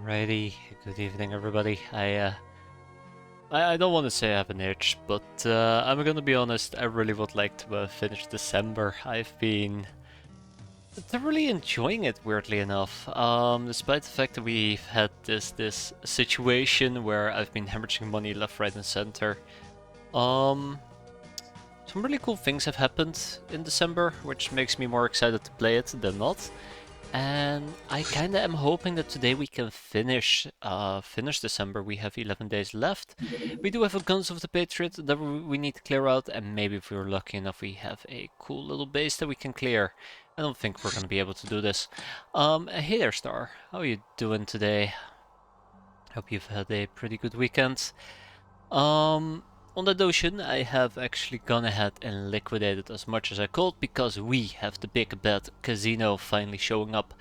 Alrighty, good evening everybody. I don't want to say I have an itch, but I'm gonna be honest, I really would like to finish December. I've been thoroughly enjoying it, weirdly enough. Despite the fact that we've had this situation where I've been hemorrhaging money left, right, and center. Um, some really cool things have happened in December, which makes me more excited to play it than not. And I kinda am hoping that today we can finish December. We have 11 days left. We do have a Guns of the Patriot that we need to clear out, and maybe if we're lucky enough, we have a cool little base that we can clear. I don't think we're gonna be able to do this. Hey there, Star. How are you doing today? Hope you've had a pretty good weekend. On that notion, I have actually gone ahead and liquidated as much as I could because we have the big bad casino finally showing up.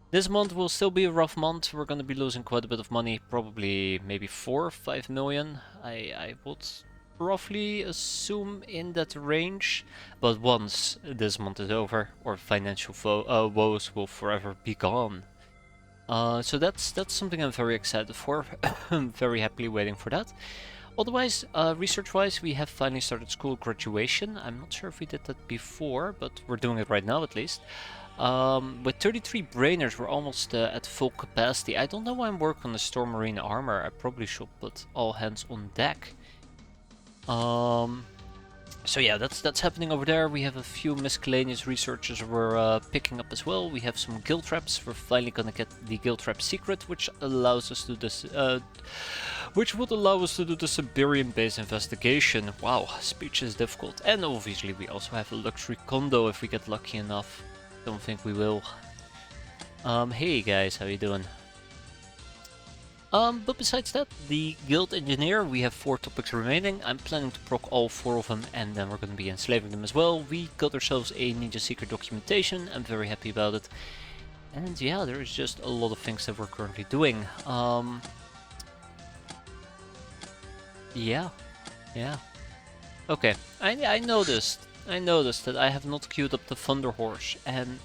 This month will still be a rough month. We're going to be losing quite a bit of money, probably maybe 4 or 5 million. I would roughly assume in that range. But once this month is over, our financial woes will forever be gone. So that's something I'm very excited for. I'm very happily waiting for that. Otherwise, research-wise, we have finally started school graduation. I'm not sure if we did that before, but we're doing it right now at least. With 33 brainers, we're almost at full capacity. I don't know why I'm working on the Storm Marine armor. I probably should put all hands on deck. So yeah, that's happening over there. We have a few miscellaneous researches we're picking up as well. We have some guild traps. We're finally gonna get the guild trap secret, which allows us to this, which would allow us to do the Siberian base investigation. Wow, speech is difficult. And obviously we also have a luxury condo if we get lucky enough. Don't think we will. Hey guys, how you doing? But besides that, the guild engineer, we have 4 topics remaining. I'm planning to proc all 4 of them, and then we're going to be enslaving them as well. We got ourselves a ninja secret documentation. I'm very happy about it. And yeah, there is just a lot of things that we're currently doing. Yeah. Okay, I noticed that I have not queued up the Thunder Horse, and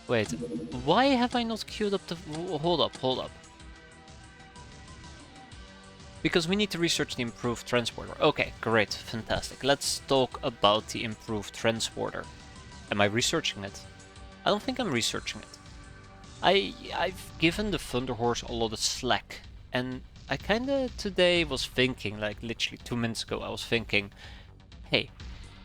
wait, why have I not queued up the? Hold up. Because we need to research the improved transporter. Okay, great, fantastic. Let's talk about the improved transporter. Am I researching it? I don't think I'm researching it. I've given the Thunder Horse a lot of slack, and I kinda today was thinking, like literally 2 minutes ago, I was thinking, hey,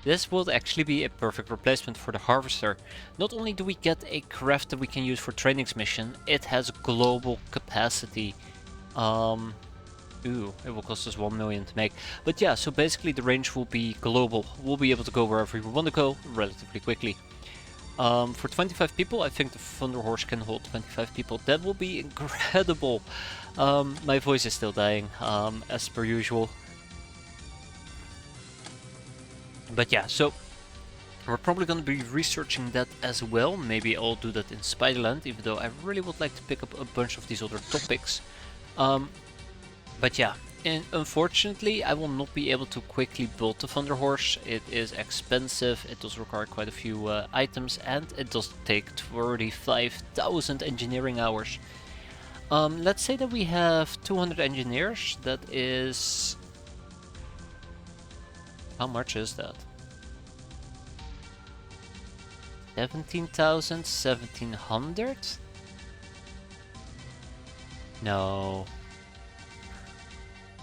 this would actually be a perfect replacement for the Harvester. Not only do we get a craft that we can use for trainings mission, it has global capacity. Ooh, it will cost us 1 million to make. But yeah, so basically the range will be global. We'll be able to go wherever we want to go relatively quickly. For 25 people, I think the Thunder Horse can hold 25 people. That will be incredible. My voice is still dying, as per usual. But yeah, so we're probably going to be researching that as well. Maybe I'll do that in Spiderland, even though I really would like to pick up a bunch of these other topics. But yeah, and unfortunately I will not be able to quickly build the Thunder Horse. It is expensive, it does require quite a few items, and it does take 35,000 engineering hours. Let's say that we have 200 engineers, that is... How much is that? 17,000, 1700? No.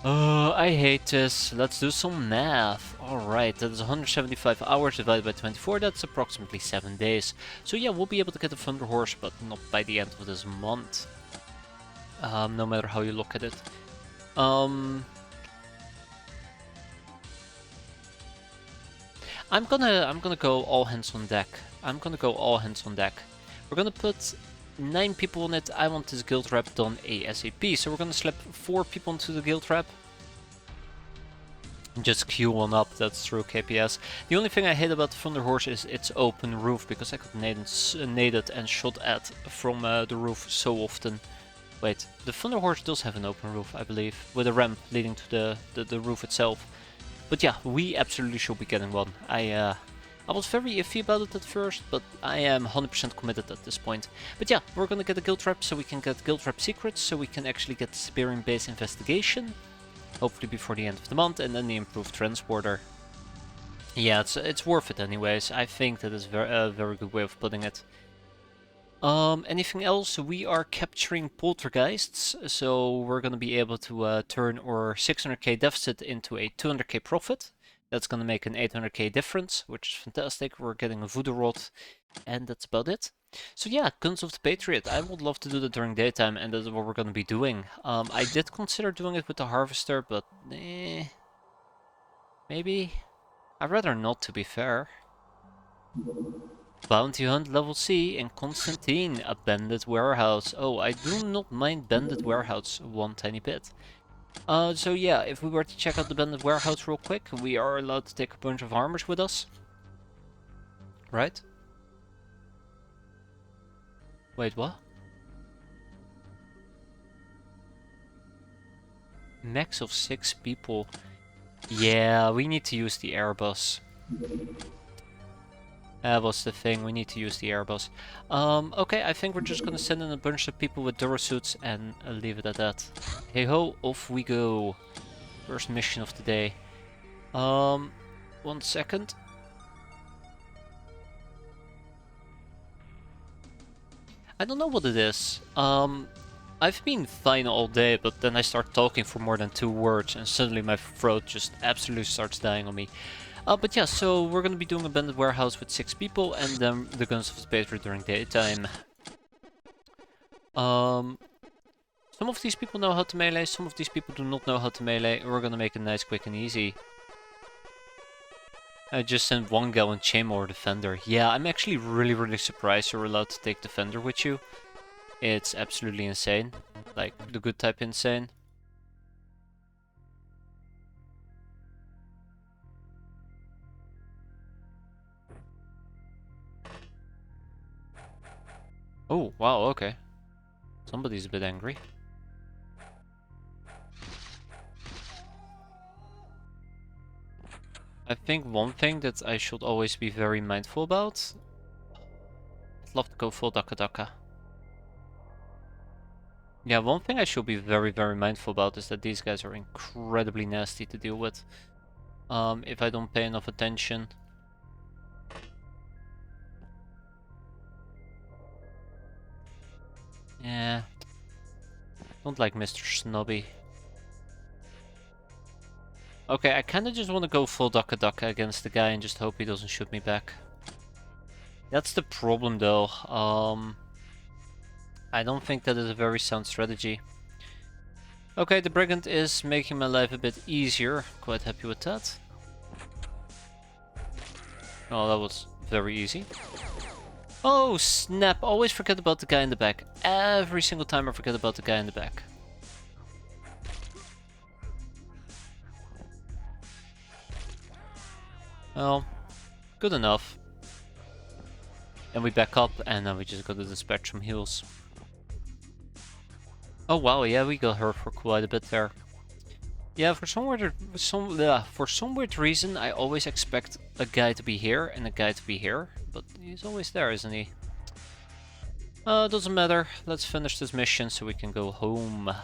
I hate this. Let's do some math. Alright, that is 175 hours divided by 24. That's approximately 7 days. So yeah, we'll be able to get the Thunder Horse, but not by the end of this month. No matter how you look at it. I'm gonna go all hands on deck. We're gonna put 9 people on it. I want this guild rep done ASAP, so we're gonna slap 4 people into the guild rep. Just queue one up, that's true KPS. The only thing I hate about the Thunder Horse is its open roof, because I could nade it and shot at from the roof so often. Wait, the Thunder Horse does have an open roof, I believe, with a ramp leading to the roof itself. But yeah, we absolutely should be getting one. I was very iffy about it at first, but I am 100% committed at this point. But yeah, we're gonna get a guild rep so we can get guild rep secrets, so we can actually get the Siberian base investigation. Hopefully before the end of the month, and then the improved transporter. Yeah, it's worth it anyways. I think that is a very good way of putting it. Anything else? We are capturing poltergeists, so we're gonna be able to turn our 600k deficit into a 200k profit. That's gonna make an 800k difference, which is fantastic. We're getting a voodoo rod, and that's about it. So yeah, Guns of the Patriot. I would love to do that during daytime, and that's what we're gonna be doing. I did consider doing it with the Harvester, but maybe I'd rather not, to be fair. Bounty Hunt level C in Constantine, a bandit warehouse. Oh, I do not mind bandit warehouse one tiny bit. So yeah, if we were to check out the bandit warehouse real quick, we are allowed to take a bunch of armors with us. Right? Wait, what? Max of 6 people. Yeah, we need to use the airbus. That was the thing, we need to use the airbus. Okay, I think we're just gonna send in a bunch of people with Durasuits and leave it at that. Hey ho, off we go. First mission of the day. 1 second. I don't know what it is. I've been fine all day, but then I start talking for more than 2 words and suddenly my throat just absolutely starts dying on me. But yeah, so we're gonna be doing a bandit warehouse with 6 people, and then the Guns of the Patriot during daytime. Some of these people know how to melee, some of these people do not know how to melee. We're gonna make it nice, quick, and easy. I just sent 1 gallon chainmail defender. Yeah, I'm actually really surprised you're allowed to take defender with you. It's absolutely insane. Like, the good type insane. Oh, wow, okay. Somebody's a bit angry. I think one thing that I should always be very mindful about... I'd love to go full Daka Daka. Yeah, one thing I should be very mindful about is that these guys are incredibly nasty to deal with. If I don't pay enough attention. Yeah. Don't like Mr. Snobby. Okay, I kinda just wanna go full Daka Daka against the guy and just hope he doesn't shoot me back. That's the problem though. I don't think that is a very sound strategy. Okay, the Brigand is making my life a bit easier. Quite happy with that. Oh, that was very easy. Oh, snap. Always forget about the guy in the back. Every single time I forget about the guy in the back. Well, good enough. And we back up, and then we just go to dispatch some heals. Oh wow, yeah, we got hurt for quite a bit there. Yeah, for some weird reason, I always expect a guy to be here and a guy to be here, but he's always there, isn't he? Doesn't matter. Let's finish this mission so we can go home.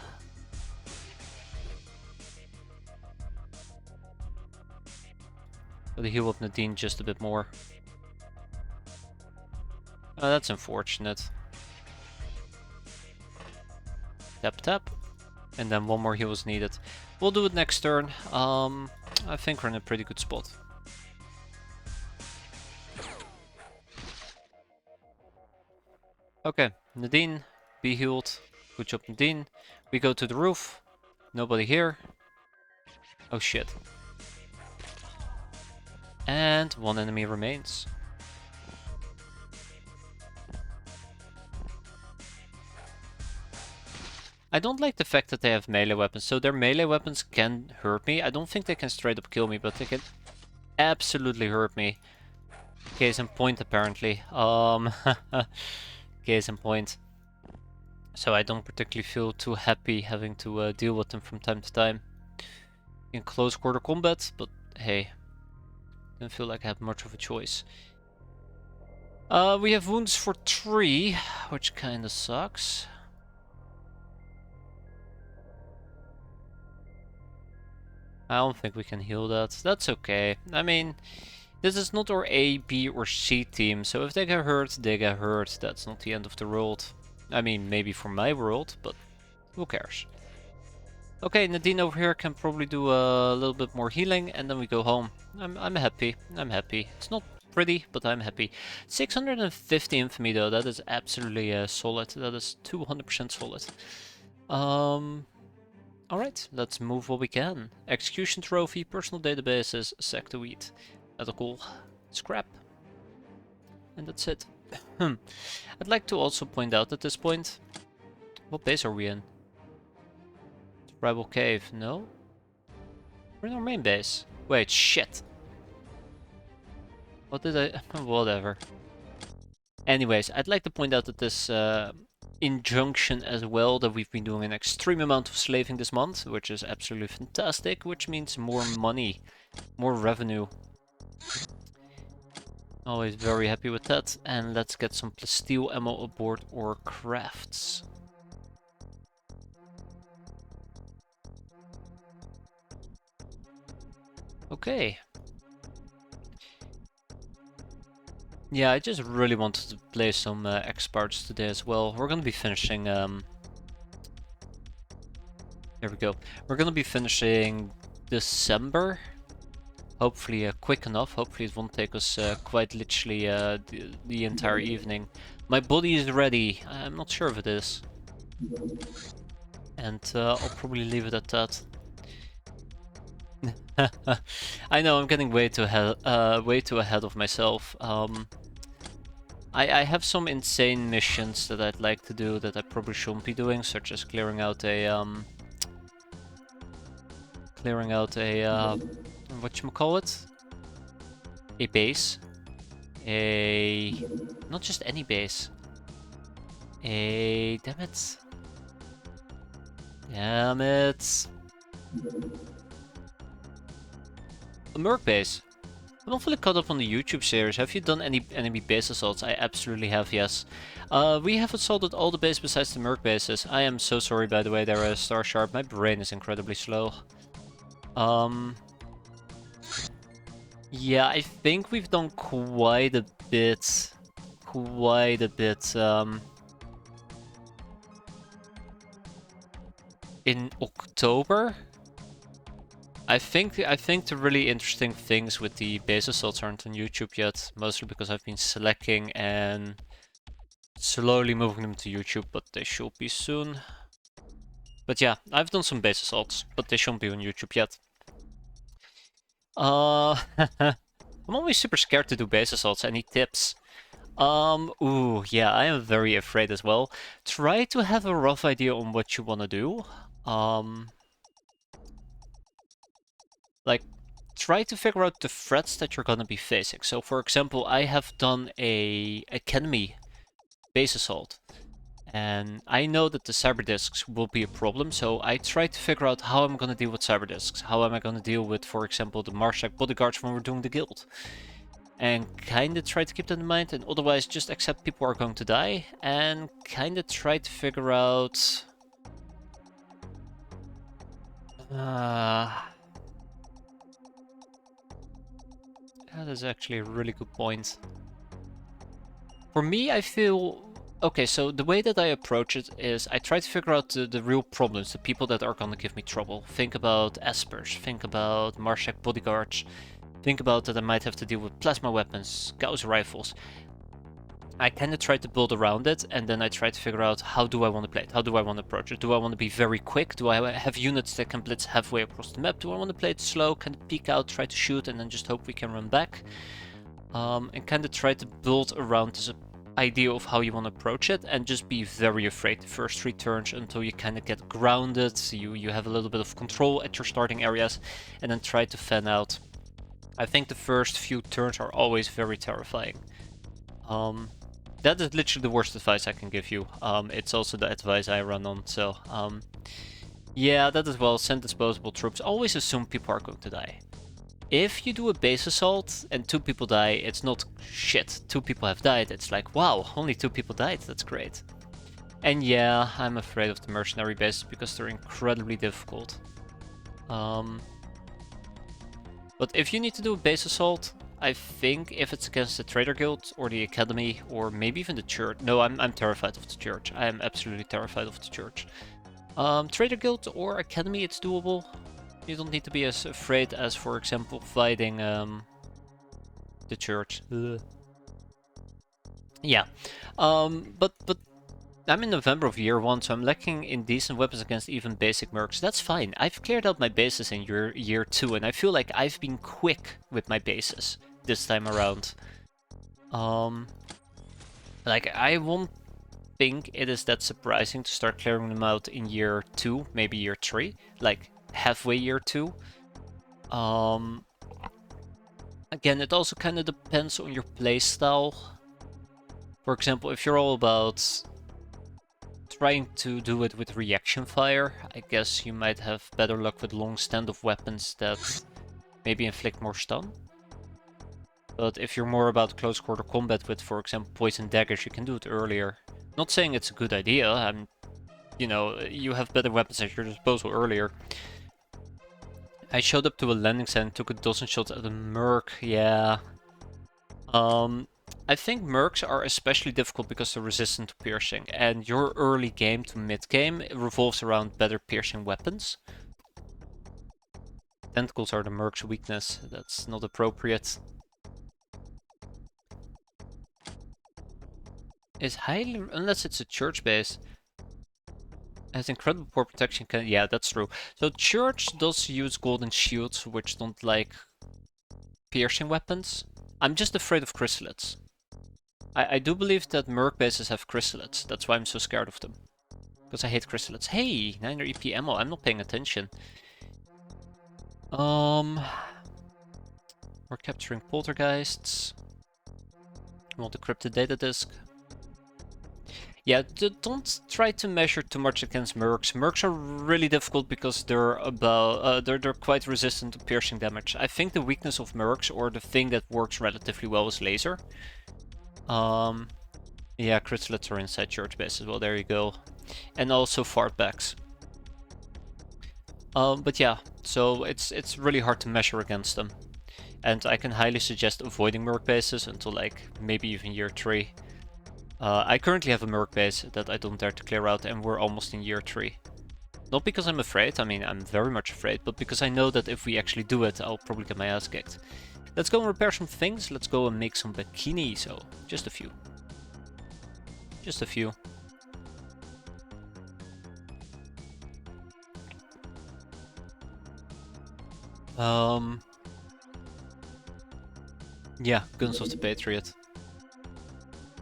Gotta heal up Nadine just a bit more. That's unfortunate. Tap tap. And then 1 more heal is needed. We'll do it next turn. I think we're in a pretty good spot. Okay, Nadine, be healed. Good job, Nadine. We go to the roof. Nobody here. Oh shit. And 1 enemy remains. I don't like the fact that they have melee weapons, so their melee weapons can hurt me. I don't think they can straight up kill me, but they can absolutely hurt me. Case in point, apparently. Case in point. So I don't particularly feel too happy having to deal with them from time to time in close quarter combat, but hey. Don't feel like I have much of a choice. We have wounds for 3, which kinda sucks. I don't think we can heal that. That's okay. I mean, this is not our A, B, or C team, so if they get hurt, they get hurt. That's not the end of the world. I mean, maybe for my world, but who cares? Okay, Nadine over here can probably do a little bit more healing, and then we go home. I'm happy. I'm happy. It's not pretty, but I'm happy. 650 infamy though. That is absolutely solid. That is 200% solid. Alright, let's move what we can. Execution trophy, personal databases, sectoid, medical, scrap. And that's it. I'd like to also point out at this point, what base are we in? Tribal Cave, no? We're in our main base. Wait, shit. What did I... whatever. Anyways, I'd like to point out that this injunction as well, that we've been doing an extreme amount of slaving this month, which is absolutely fantastic, which means more money, more revenue. Always very happy with that. And let's get some plasteel ammo aboard our crafts. Okay. Yeah, I just really wanted to play some X-piratez today as well. We're gonna be finishing... There we go. We're gonna be finishing December. Hopefully quick enough. Hopefully it won't take us quite literally the entire evening. My body is ready. I'm not sure if it is. And I'll probably leave it at that. I know I'm getting way too ahead of myself. I have some insane missions that I'd like to do that I probably shouldn't be doing, such as clearing out a whatchamacallit? A base. Not just any base. Damn it. Damn it. A merc base. I'm not fully caught up on the YouTube series. Have you done any enemy base assaults? I absolutely have, yes. We have assaulted all the bases besides the merc bases. I am so sorry, by the way, there, Star Sharp. My brain is incredibly slow. Yeah, I think we've done quite a bit. In October. I think the really interesting things with the base assaults aren't on YouTube yet, mostly because I've been slacking and slowly moving them to YouTube, but they should be soon. But yeah, I've done some base assaults, but they shouldn't be on YouTube yet. I'm always super scared to do base assaults. Any tips? Ooh, yeah, I am very afraid as well. Try to have a rough idea on what you want to do. Like, try to figure out the threats that you're gonna be facing. So, for example, I have done a Academy base assault. And I know that the cyber discs will be a problem, so I try to figure out how I'm gonna deal with cyber discs. How am I gonna deal with, for example, the Marshak bodyguards when we're doing the guild. And kinda try to keep that in mind, and otherwise just accept people are going to die. And kinda try to figure out... That is actually a really good point. For me, I feel... Okay, so the way that I approach it is I try to figure out the real problems, the people that are gonna give me trouble. Think about Espers, think about Marshak bodyguards, think about that I might have to deal with plasma weapons, Gauss rifles. I kind of try to build around it, and then I try to figure out how do I want to play it, how do I want to approach it. Do I want to be very quick? Do I have units that can blitz halfway across the map? Do I want to play it slow, kind of peek out, try to shoot, and then just hope we can run back? And kind of try to build around this idea of how you want to approach it, and just be very afraid the first 3 turns until you kind of get grounded, so you have a little bit of control at your starting areas, and then try to fan out. I think the first few turns are always very terrifying. That is literally the worst advice I can give you. It's also the advice I run on, so... yeah, that as well. Send disposable troops. Always assume people are going to die. If you do a base assault and 2 people die, it's not shit, 2 people have died. It's like, wow, only 2 people died, that's great. And yeah, I'm afraid of the mercenary bases because they're incredibly difficult. But if you need to do a base assault, I think if it's against the Trader Guild or the Academy or maybe even the Church. No, I'm terrified of the Church. I am absolutely terrified of the Church. Trader Guild or Academy, it's doable. You don't need to be as afraid as, for example, fighting the Church. Yeah, but I'm in November of year 1, so I'm lacking in decent weapons against even basic mercs. That's fine. I've cleared out my bases in year 2, and I feel like I've been quick with my bases this time around. Like, I won't think it is that surprising to start clearing them out in year 2, maybe year 3, like halfway year 2. Again, it also kind of depends on your playstyle. For example, if you're all about trying to do it with reaction fire, I guess you might have better luck with long standoff weapons that maybe inflict more stun. But if you're more about close quarter combat with, for example, poison daggers, you can do it earlier. Not saying it's a good idea, you know, you have better weapons at your disposal earlier. I showed up to a landing site and took a dozen shots at a merc, yeah. I think mercs are especially difficult because they're resistant to piercing, and your early game to mid game revolves around better piercing weapons. Tentacles are the merc's weakness, that's not appropriate. Is highly, unless it's a church base, has incredible poor protection. Yeah, that's true. So church does use golden shields, which don't like piercing weapons. I'm just afraid of chrysalids. I do believe that merc bases have chrysalids. That's why I'm so scared of them. Because I hate chrysalids. Hey, 9er EP ammo. I'm not paying attention. We're capturing poltergeists. I want the cryptid data disk. Yeah, don't try to measure too much against mercs. Mercs are really difficult because they're they're quite resistant to piercing damage. I think the weakness of mercs, or the thing that works relatively well, is laser. Yeah, chrysalids are inside church bases. Well, there you go. And also fartbacks. But yeah, so it's really hard to measure against them. And I can highly suggest avoiding merc bases until like maybe even year 3. I currently have a merc base that I don't dare to clear out, and we're almost in year 3. Not because I'm afraid, I mean, I'm very much afraid, but because I know that if we actually do it, I'll probably get my ass kicked. Let's go and repair some things. Let's go and make some bikini. So, just a few. Just a few. Yeah, Guns of the Patriot.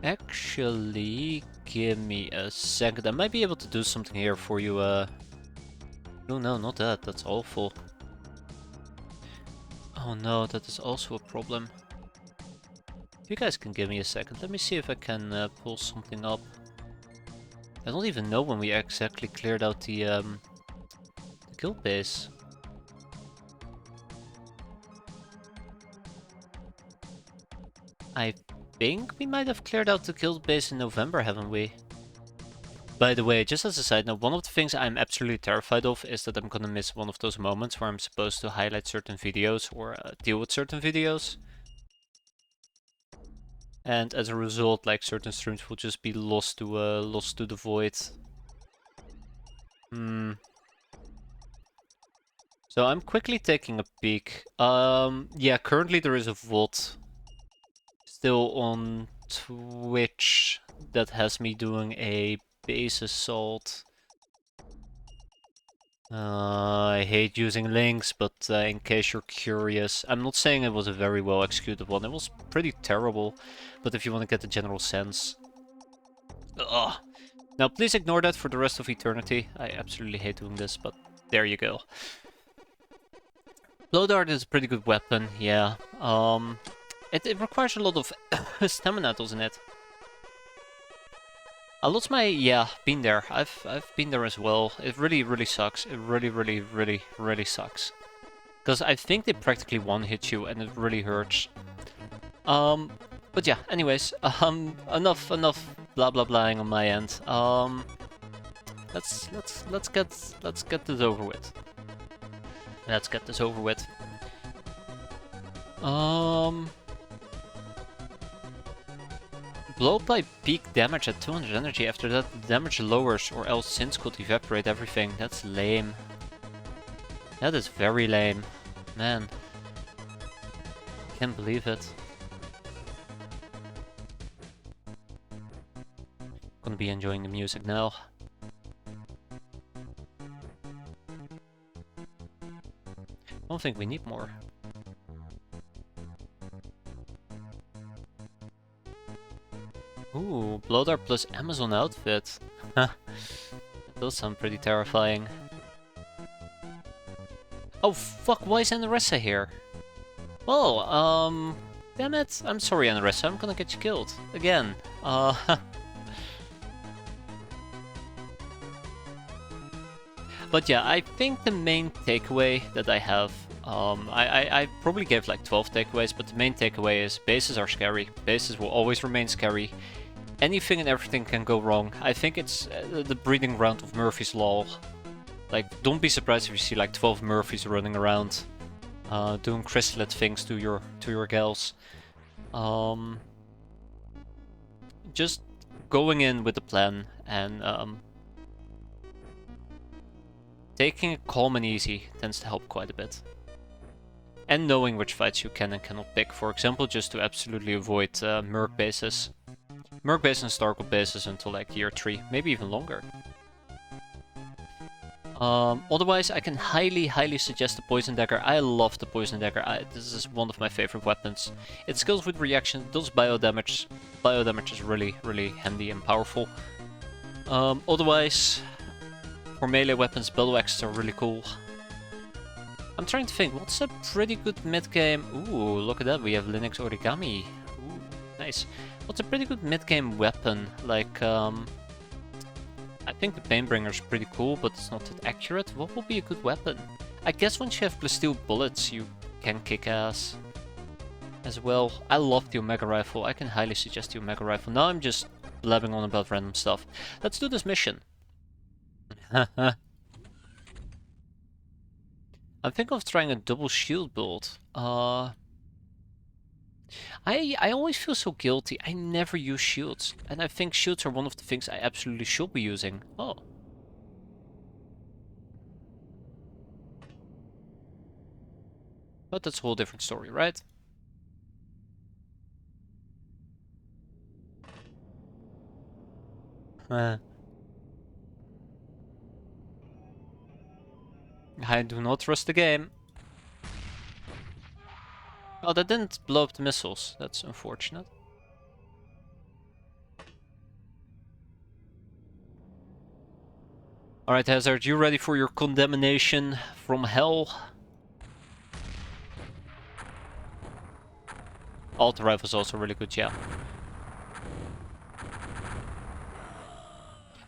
Actually, give me a second. I might be able to do something here for you. Oh no, not that. That's awful. Oh no, that is also a problem. If you guys can give me a second, let me see if I can pull something up. I don't even know when we exactly cleared out the guild base. I think we might have cleared out the guild base in November, haven't we? By the way, just as a side note, one of the things I'm absolutely terrified of is that I'm gonna miss one of those moments where I'm supposed to highlight certain videos or deal with certain videos. And as a result, like, certain streams will just be lost to the void. So I'm quickly taking a peek. Yeah, currently there is a VOD still on Twitch that has me doing a base assault. I hate using links, but in case you're curious, I'm not saying it was a very well executed one. It was pretty terrible, but if you want to get the general sense. Ugh. Now please ignore that for the rest of eternity. I absolutely hate doing this, but there you go. Blow dart is a pretty good weapon, yeah. It requires a lot of stamina, doesn't it? A lot's my, yeah, been there. I've been there as well. It really sucks. It really sucks. Because I think they practically one-hit you and it really hurts. But yeah, anyways, enough blah blah blahing on my end. Let's get this over with. Let's get this over with. Blow up by peak damage at 200 energy. After that, the damage lowers, or else Sins could evaporate everything. That's lame. That is very lame. Man. Can't believe it. Gonna be enjoying the music now. Don't think we need more. Ooh, Bloodar plus Amazon outfit. That does sound pretty terrifying. Oh fuck, why is Anoressa here? Well, damn it. I'm sorry, Anoressa, I'm gonna get you killed. Again. But yeah, I think the main takeaway that I have, I probably gave like 12 takeaways, but the main takeaway is bases are scary. Bases will always remain scary. Anything and everything can go wrong. I think it's the breeding ground of Murphy's Law. Like, don't be surprised if you see like 12 Murphys running around, doing chrysalid things to your gals. Just going in with a plan and taking it calm and easy tends to help quite a bit. And knowing which fights you can and cannot pick. For example, just to absolutely avoid Merc bases. Merc bases and Stargold bases until like year 3, maybe even longer. Otherwise, I can highly suggest the Poison Dagger. I love the Poison Dagger. This is one of my favorite weapons. It scales with reaction, does bio damage. Bio damage is really handy and powerful. Otherwise, for melee weapons, Bellow Axes are really cool. I'm trying to think, what's a pretty good mid-game... Ooh, look at that, we have Linux Origami. Ooh, nice. What's a pretty good mid-game weapon? Like, I think the Painbringer is pretty cool, but it's not that accurate. What would be a good weapon? I guess once you have Plasteel bullets, you can kick ass as well. I love the Omega Rifle. I can highly suggest the Omega Rifle. Now I'm just blabbing on about random stuff. Let's do this mission. I'm thinking of trying a double shield build. I always feel so guilty. I never use shields. And I think shields are one of the things I absolutely should be using. Oh. But that's a whole different story, right? I do not trust the game. Oh, that didn't blow up the missiles. That's unfortunate. Alright, Hazard, you ready for your condemnation from hell? Auto rifle's also really good, yeah.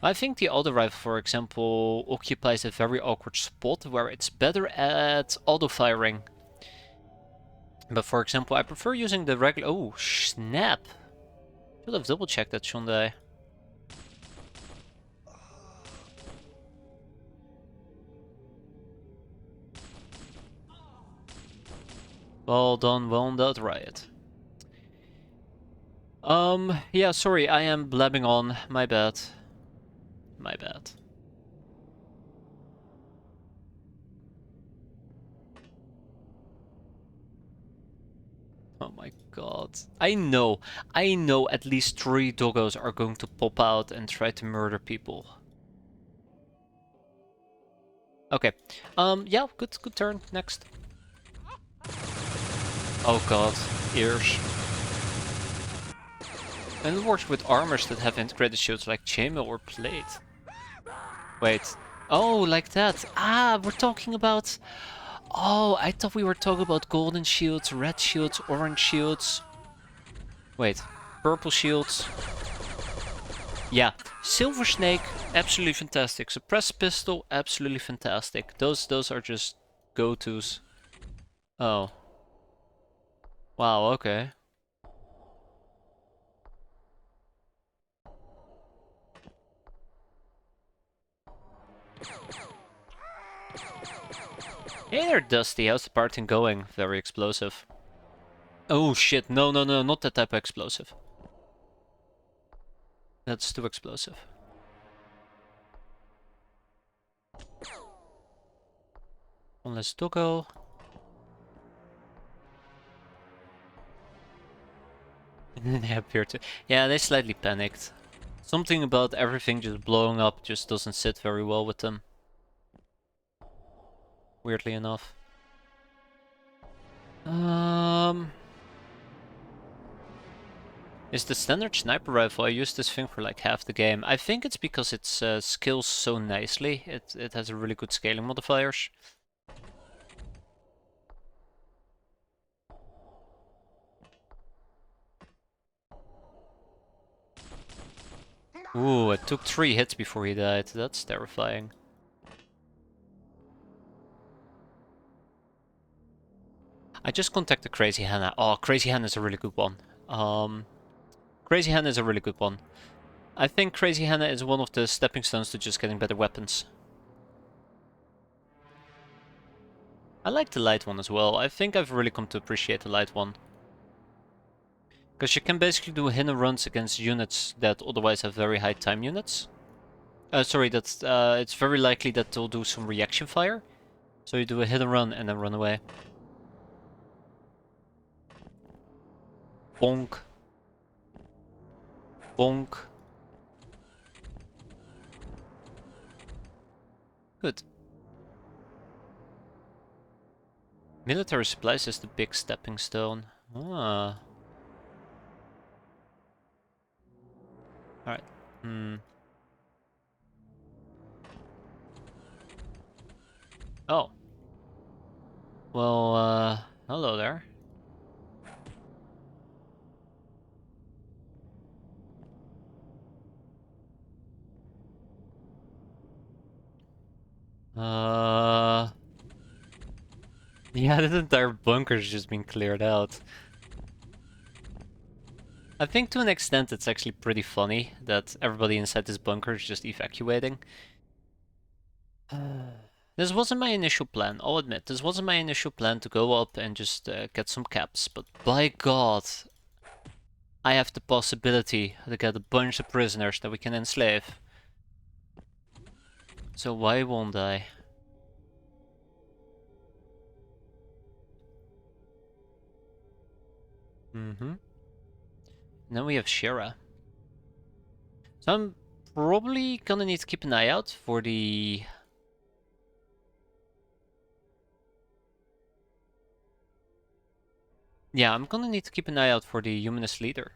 I think the auto rifle, for example, occupies a very awkward spot where it's better at auto firing. But for example, I prefer using the regular... Oh, snap! Should have double checked that, shouldn't I? Well done, Riot. Yeah, sorry, I am blabbing on. My bad. My bad. Oh my god. I know at least 3 doggos are going to pop out and try to murder people. Okay. Yeah, good turn. Next. Oh god. Ears. And it works with armors that have integrated shields like chainmail or plate. Wait. Oh, like that. Ah, we're talking about... Oh, I thought we were talking about golden shields, red shields, orange shields. Wait, purple shields. Yeah, Silver Snake, absolutely fantastic. Suppressed Pistol, absolutely fantastic. Those are just go-tos. Oh. Wow, okay. Hey there, Dusty. How's the parting going? Very explosive. Oh shit, no, no, no, not that type of explosive. That's too explosive. One less doggo. And then they appear to... Yeah, they slightly panicked. Something about everything just blowing up just doesn't sit very well with them. Weirdly enough. Is the standard sniper rifle? I used this thing for like half the game. I think it's because it scales so nicely. It has a really good scaling modifiers. Ooh, it took 3 hits before he died. That's terrifying. I just contacted Crazy Hannah. Oh, Crazy Hannah is a really good one. Crazy Hannah is a really good one. I think Crazy Hannah is one of the stepping stones to just getting better weapons. I like the light one as well. I think I've really come to appreciate the light one. Because you can basically do hidden runs against units that otherwise have very high time units. Sorry, that's it's very likely that they'll do some reaction fire. So you do a hidden run and then run away. Bonk. Bonk. Good. Military supplies is the big stepping stone. Ah. Alright. Oh. Well, hello there. Yeah, this entire bunker's just been cleared out. I think to an extent it's actually pretty funny that everybody inside this bunker is just evacuating. This wasn't my initial plan, I'll admit. This wasn't my initial plan to go up and just get some caps, but by God, I have the possibility to get a bunch of prisoners that we can enslave. So why won't I? And then we have Shira. So I'm probably gonna need to keep an eye out for the... Yeah, I'm gonna need to keep an eye out for the humanist leader.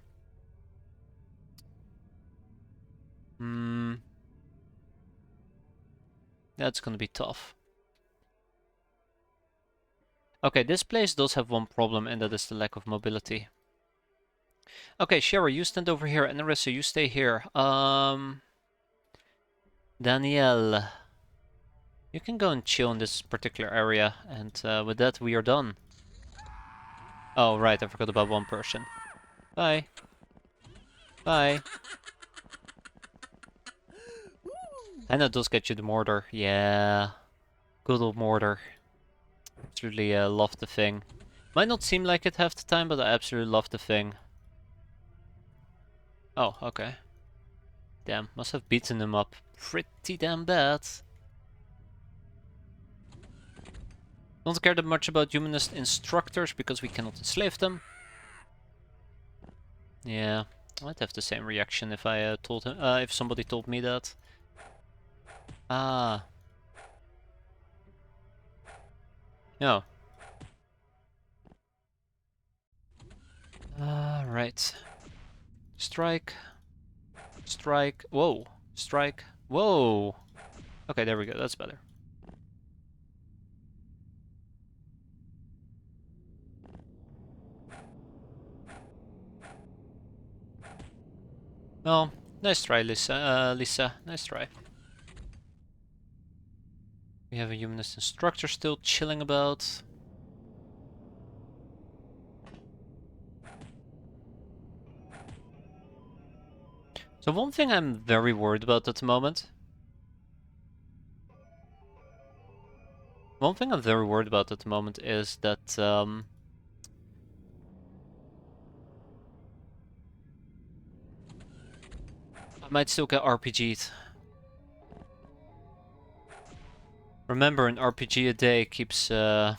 That's gonna be tough. Okay, this place does have one problem, and that is the lack of mobility. Okay, Shara, you stand over here, and Narissa, you stay here. Danielle, you can go and chill in this particular area, and with that, we are done. Oh, right, I forgot about one person. Bye. Bye. Hannah does get you the mortar. Yeah. Good old mortar. Absolutely love the thing. Might not seem like it half the time, but I absolutely love the thing. Oh, okay. Damn, must have beaten him up pretty damn bad. Don't care that much about humanist instructors because we cannot enslave them. Yeah, I'd have the same reaction if I told him, if somebody told me that. Ah. No. Right. Strike. Strike. Whoa. Strike. Whoa. Okay, there we go. That's better. Oh, nice try, Lisa. Lisa, nice try. We have a humanist instructor still chilling about. So one thing I'm very worried about at the moment. One thing I'm very worried about at the moment is that I might still get RPG'd. Remember, an RPG a day keeps Oh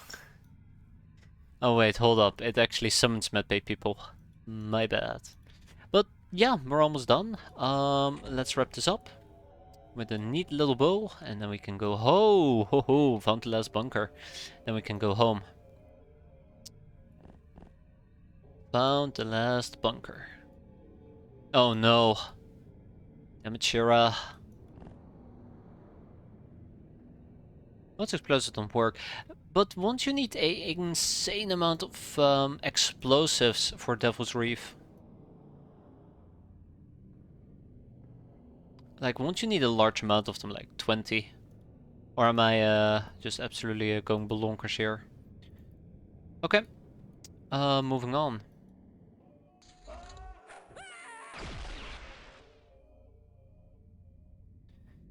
wait, hold up. It actually summons medbay people. My bad. But yeah, we're almost done. Let's wrap this up with a neat little bow, and then we can go ho, found the last bunker. Then we can go home. Found the last bunker. Oh no. Damn it, Shira. Most explosives don't work. But won't you need a insane amount of explosives for Devil's Reef? Like, won't you need a large amount of them, like 20? Or am I just absolutely going balonkers here? Okay, moving on.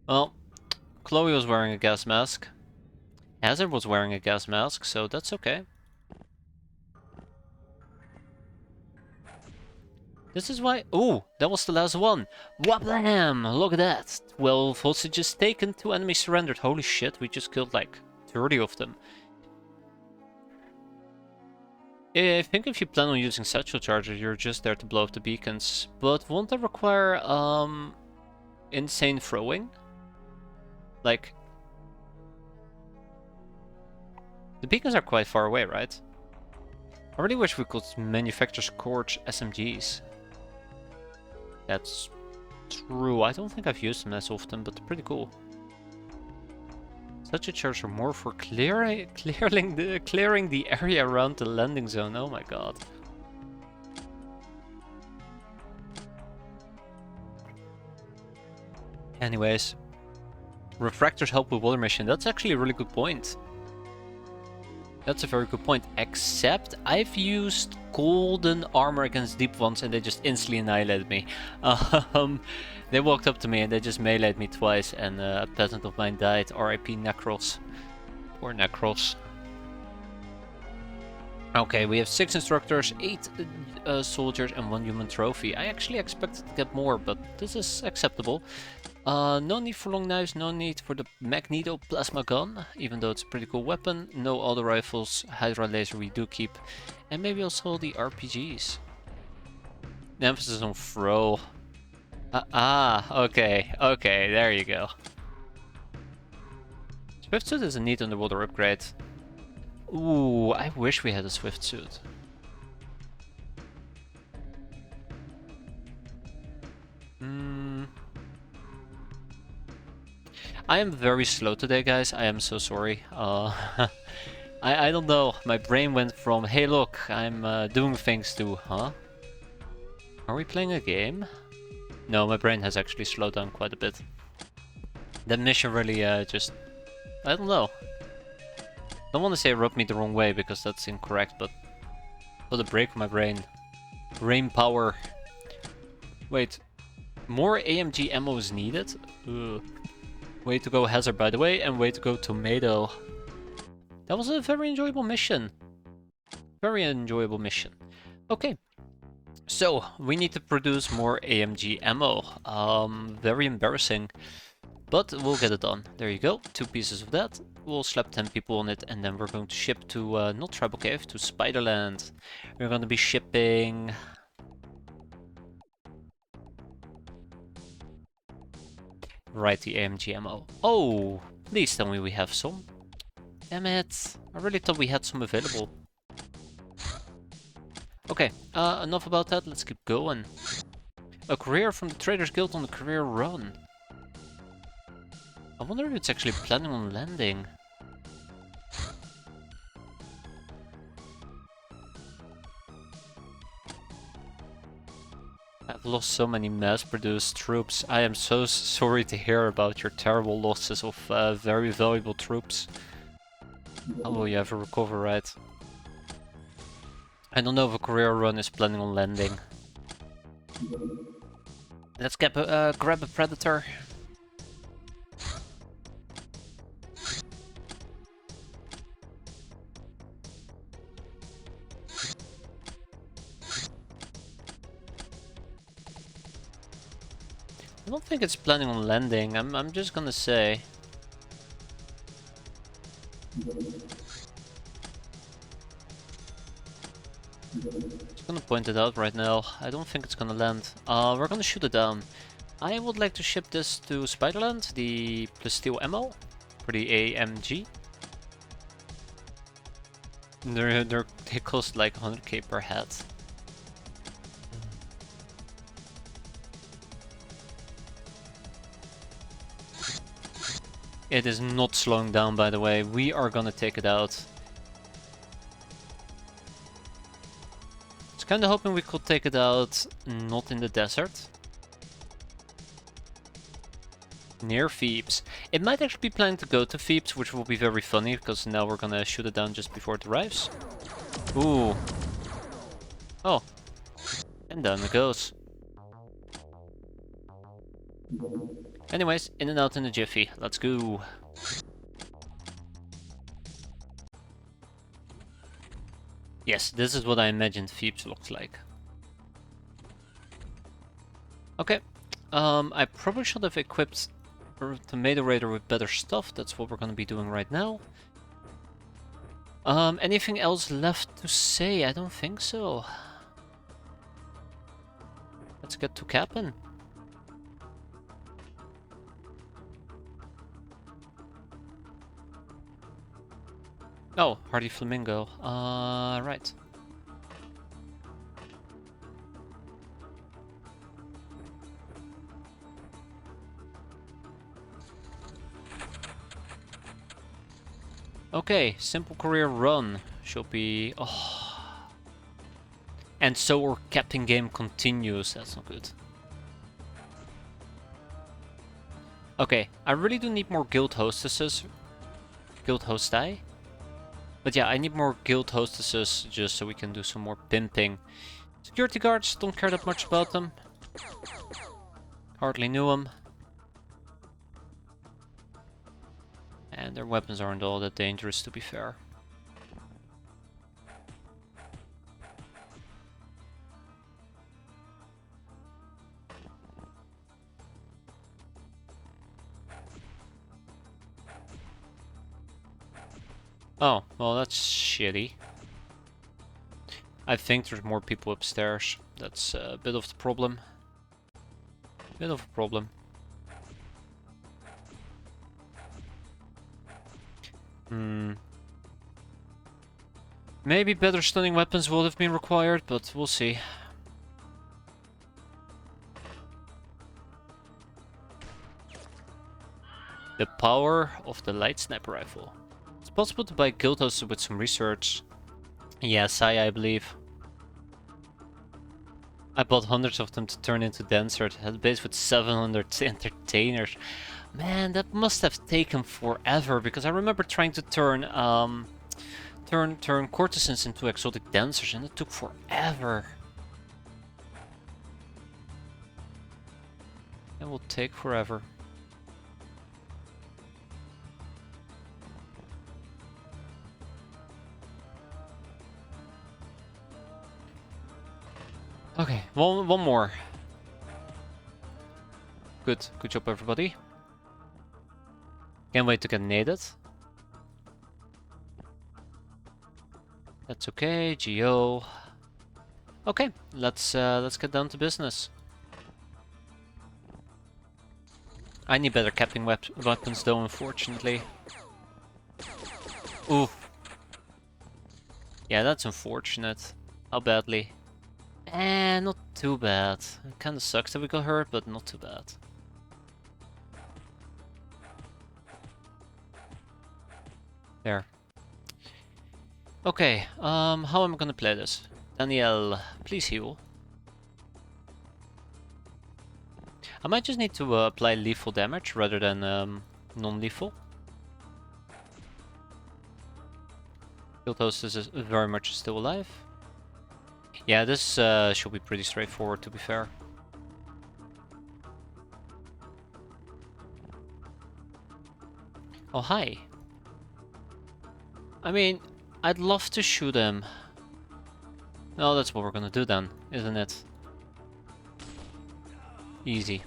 Well, Chloe was wearing a gas mask. Hazard was wearing a gas mask, so that's okay. This is why... Oh, that was the last one. Wablam! Look at that. 12 hostages taken, 2 enemies surrendered. Holy shit, we just killed like 30 of them. I think if you plan on using satchel charges, you're just there to blow up the beacons. But won't that require insane throwing? Like... The beacons are quite far away, right? I really wish we could manufacture Scorch SMGs. That's true. I don't think I've used them as often, but they're pretty cool. Such a charge are more for clearing the area around the landing zone. Oh my god. Anyways, refractors help with water mission. That's actually a really good point. That's a very good point. Except I've used golden armor against deep ones and they just instantly annihilated me. They walked up to me and they just meleeed me twice and a peasant of mine died. RIP Necros. Poor Necros. Okay, we have 6 instructors, 8 soldiers and 1 human trophy. I actually expected to get more, but this is acceptable. No need for long knives, no need for the magneto plasma gun, even though it's a pretty cool weapon. No auto rifles, Hydra laser we do keep. And maybe also the RPGs. The emphasis on throw. Okay, there you go. Swift suit is a neat underwater upgrade. Ooh, I wish we had a swift suit. I am very slow today, guys. I am so sorry. I don't know. My brain went from, hey look, I'm doing things to, huh? Are we playing a game? No, my brain has actually slowed down quite a bit. That mission really just... I don't know. I don't want to say rubbed me the wrong way, because that's incorrect, but... Put a break on my brain. Brain power. Wait. More AMG ammo is needed? Ugh. Way to go Hazard, by the way, and way to go Tomato. That was a very enjoyable mission. Very enjoyable mission. Okay. So, we need to produce more AMG ammo. Very embarrassing. But we'll get it done. There you go. 2 pieces of that. We'll slap 10 people on it, and then we're going to ship to, not Tribal Cave, to Spiderland. We're going to be shipping... Right, the AMG ammo. Oh, please tell me we have some. Damn it. I really thought we had some available. Okay, enough about that. Let's keep going. A courier from the Traders Guild on the career run. I wonder if it's actually planning on landing. I've lost so many mass-produced troops. I am so sorry to hear about your terrible losses of very valuable troops. How will you ever recover, right? I don't know if a career run is planning on landing. Let's grab a predator. I don't think it's planning on landing. I'm just gonna say. Just gonna point it out right now. I don't think it's gonna land. We're gonna shoot it down. I would like to ship this to Spiderland, the plasteel ammo for the AMG. They cost like 100k per head. It is not slowing down, by the way. We are gonna take it out. I was kinda hoping we could take it out not in the desert. Near Phoebes. It might actually be planning to go to Phoebes, which will be very funny, because now we're gonna shoot it down just before it arrives. Ooh. Oh. And down it goes. Anyways, in and out in a jiffy. Let's go. Yes, this is what I imagined Phoebes looked like. Okay. I probably should have equipped the Tomato Raider with better stuff. That's what we're gonna be doing right now. Anything else left to say? I don't think so. Let's get to capping. Oh, Hardy Flamingo. Right. Okay, simple career run should be... Oh. And so our captain game continues. That's not good. Okay, I really do need more guild hostesses. Guild hosti. But yeah, I need more guild hostesses just so we can do some more pimping. Security guards, don't care that much about them. Hardly knew them. And their weapons aren't all that dangerous, to be fair. Oh, well that's shitty. I think there's more people upstairs. That's a bit of the problem. Bit of a problem. Maybe better stunning weapons would have been required, but we'll see. The power of the light sniper rifle. It's possible to buy guild hosted with some research. Yeah, I believe. I bought hundreds of them to turn into Dancer. It had a base with 700 entertainers. Man, that must have taken forever, because I remember trying to turn turn courtesans into exotic dancers, and it took forever. It will take forever. Okay, one more. Good job, everybody. Can't wait to get naded. That's okay, GO. Okay, let's get down to business. I need better capping weapons though, unfortunately. Ooh. Yeah, that's unfortunate. How badly? Not too bad. It kinda sucks that we got hurt, but not too bad. There. Okay, how am I gonna play this? Danielle, please heal. I might just need to apply lethal damage rather than non-lethal. Guild hostess is very much still alive. Yeah, this should be pretty straightforward, to be fair. Oh, hi. I mean, I'd love to shoot him. No, that's what we're gonna do then, isn't it? Easy.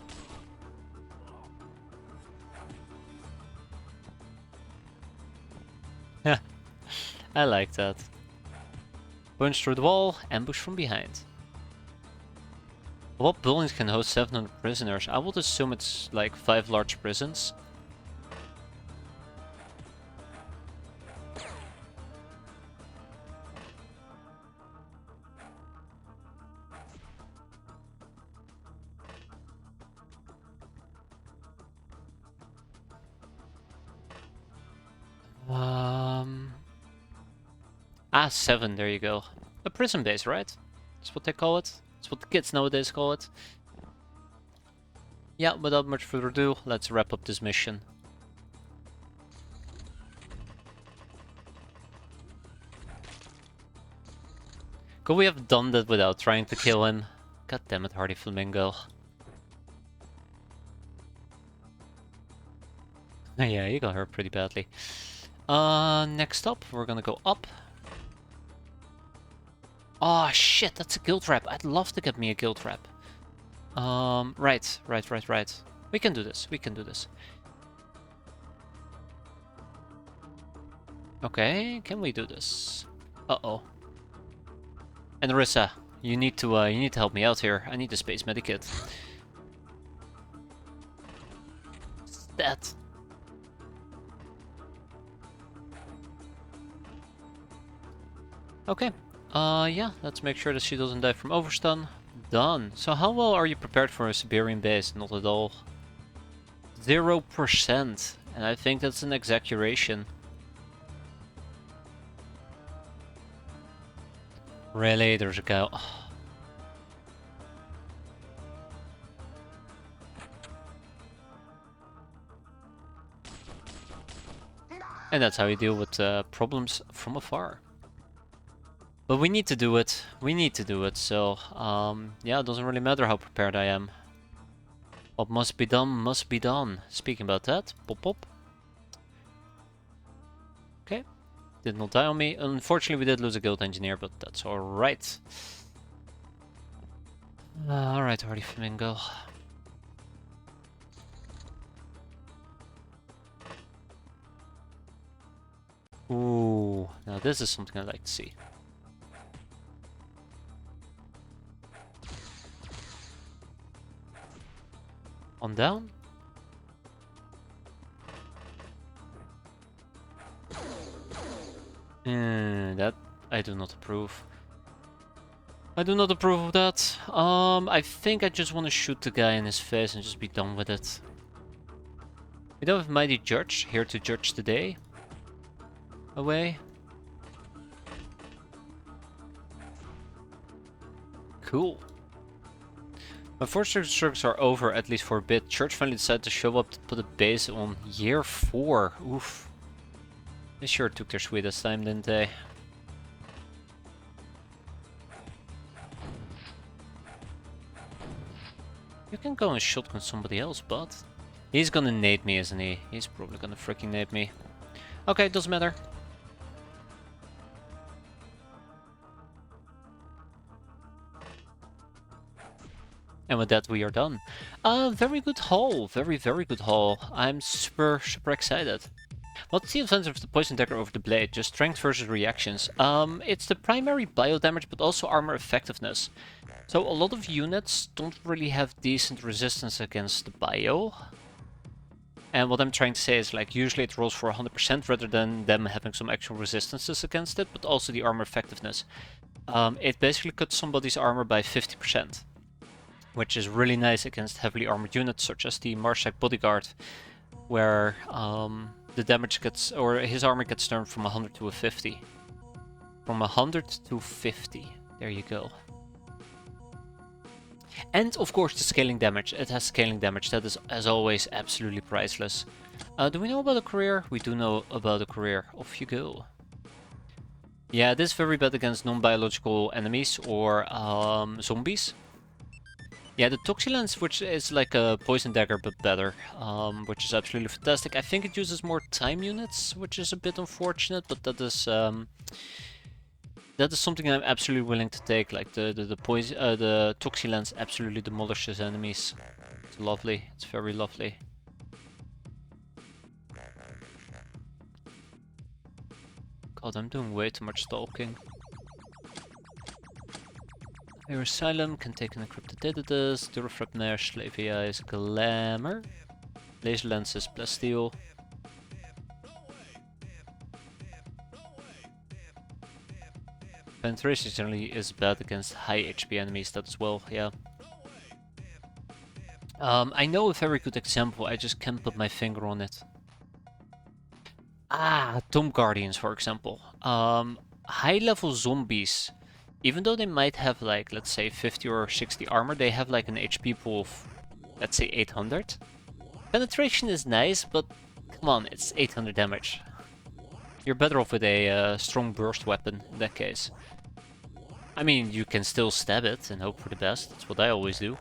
Yeah, I like that. Punch through the wall, ambush from behind. What buildings can host 700 prisoners? I would assume it's like 5 large prisons. Ah, 7, there you go. A prison base, right? That's what they call it. That's what the kids nowadays call it. Yeah, without much further ado, let's wrap up this mission. Could we have done that without trying to kill him? God damn it, Hardy Flamingo. Yeah, you got hurt pretty badly. Next up, we're gonna go up. Oh shit, that's a guild trap. I'd love to get me a guild trap. Right. We can do this, we can do this. Okay, can we do this? Uh-oh. And Rissa, you need to help me out here. I need a space medikit. That. Okay. Yeah, let's make sure that she doesn't die from overstun. Done. So how well are you prepared for a Siberian base? Not at all. 0%. And I think that's an exaggeration. Really? There's a cow. And that's how you deal with problems from afar. But we need to do it. We need to do it. So, yeah, it doesn't really matter how prepared I am. What must be done, must be done. Speaking about that, pop pop. Okay. Did not die on me. Unfortunately, we did lose a guild engineer, but that's alright. Alright, Hardy Flamingo. Ooh, now this is something I'd like to see. On down. That I do not approve. I do not approve of that. I think I just want to shoot the guy in his face and just be done with it. We don't have Mighty Judge here to judge the day. Away. Cool. My forestry struggles are over, at least for a bit. Church finally decided to show up to put a base on year 4. Oof. They sure took their sweetest time, didn't they? You can go and shotgun somebody else, but... He's gonna nade me, isn't he? He's probably gonna freaking nade me. Okay, doesn't matter. And with that, we are done. Very good haul. Very good haul. I'm super excited. What's the advantage of the Poison Dagger over the Blade? Just strength versus reactions. It's the primary bio damage, but also armor effectiveness. So a lot of units don't really have decent resistance against the bio. And what I'm trying to say is, like, usually it rolls for 100% rather than them having some actual resistances against it, but also the armor effectiveness. It basically cuts somebody's armor by 50%. Which is really nice against heavily armored units such as the Marshak Bodyguard, where the damage gets, or his armor gets turned from 100 to a 50. From 100 to 50. There you go. And of course the scaling damage. It has scaling damage. That is, as always, absolutely priceless. Do we know about a career? We do know about a career. Off you go. Yeah, this is very bad against non-biological enemies or zombies. Yeah, the Toxilance, which is like a poison dagger but better, which is absolutely fantastic. I think it uses more time units, which is a bit unfortunate, but that is something I'm absolutely willing to take. Like the Toxilance absolutely demolishes enemies. It's lovely. It's very lovely. God, I'm doing way too much stalking. Your Asylum can take an encrypted Intercepting, Durafrap Nash, Slavey Eyes, Glamour, Laser Lenses, Plasteel. Penetration generally is bad against high HP enemies, that as well, yeah. I know a very good example, I just can't put my finger on it. Tomb Guardians, for example. High level zombies, even though they might have like, let's say 50 or 60 armor, they have like an HP pool of, let's say 800. Penetration is nice, but come on, it's 800 damage. You're better off with a strong burst weapon in that case. I mean, you can still stab it and hope for the best. That's what I always do.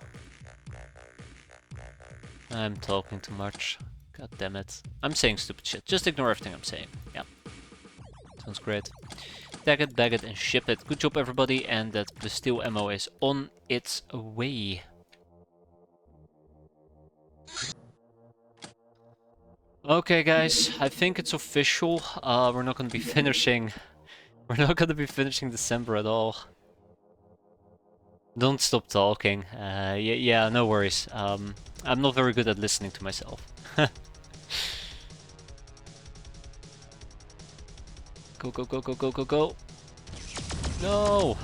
I'm talking too much. God damn it. I'm saying stupid shit. Just ignore everything I'm saying. Yeah. Sounds great. Tag it, bag it, and ship it. Good job, everybody. And that the steel ammo is on its way. Okay, guys. I think it's official. We're not going to be finishing. We're not going to be finishing December at all. Don't stop talking. Yeah, no worries. I'm not very good at listening to myself. Go, go, go, go, go, go, go. No!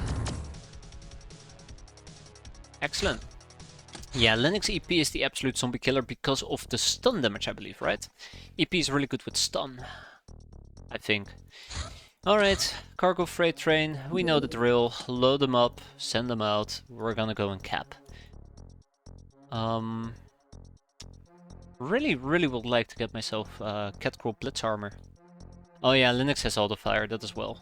Excellent. Yeah, Linux EP is the absolute zombie killer because of the stun damage, I believe, right? EP is really good with stun, I think. Alright, cargo freight train, we know the drill. Load them up, send them out. We're gonna go and cap. Really would like to get myself Catcrawl Blitz armor. Oh yeah, Linux has auto fire, that as well.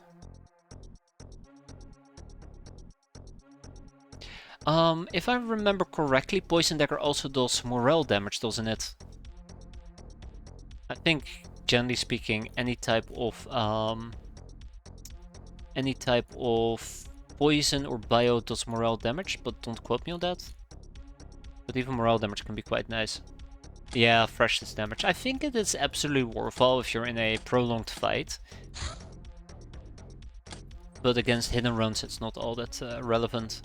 If I remember correctly, Poison Dagger also does morale damage, doesn't it? I think, generally speaking, any type of poison or bio does morale damage, but don't quote me on that. But even morale damage can be quite nice. Yeah, freshness damage. I think it is absolutely worthwhile if you're in a prolonged fight. But against hidden runs, it's not all that relevant.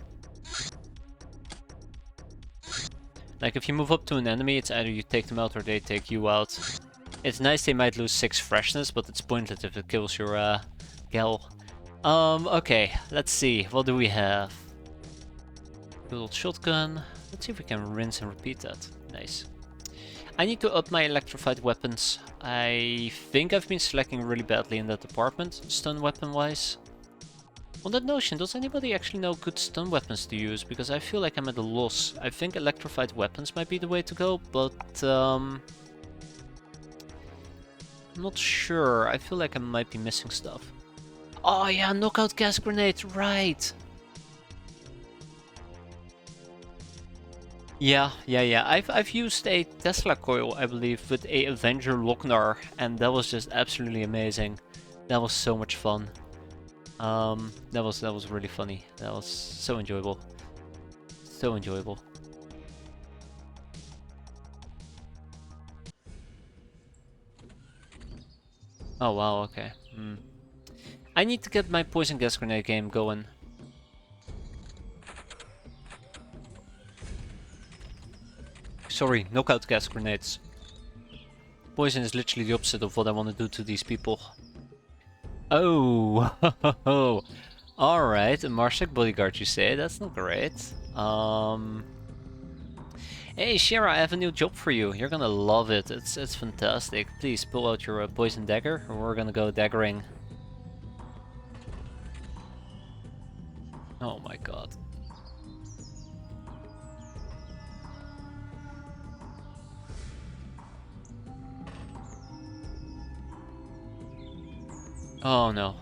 Like, if you move up to an enemy, it's either you take them out or they take you out. It's nice they might lose 6 freshness, but it's pointless if it kills your gal. Okay, let's see. What do we have? Good old shotgun. Let's see if we can rinse and repeat that. Nice. I need to up my electrified weapons. I think I've been slacking really badly in that department, stun weapon wise. On that notion, does anybody actually know good stun weapons to use? Because I feel like I'm at a loss. I think electrified weapons might be the way to go, but I'm not sure. I feel like I might be missing stuff. Oh yeah, knockout gas grenade, right! Yeah. I've used a Tesla coil, I believe, with a Avenger Lochnar, and that was just absolutely amazing. That was so much fun. That was really funny. That was so enjoyable. So enjoyable. Oh wow, okay. I need to get my poison gas grenade game going. Sorry, knockout gas grenades. Poison is literally the opposite of what I want to do to these people. Oh, alright, a Marsec bodyguard you say, that's not great. Hey Shira, I have a new job for you, you're gonna love it, it's fantastic. Please pull out your poison dagger, or we're gonna go daggering. Oh my god. Oh no.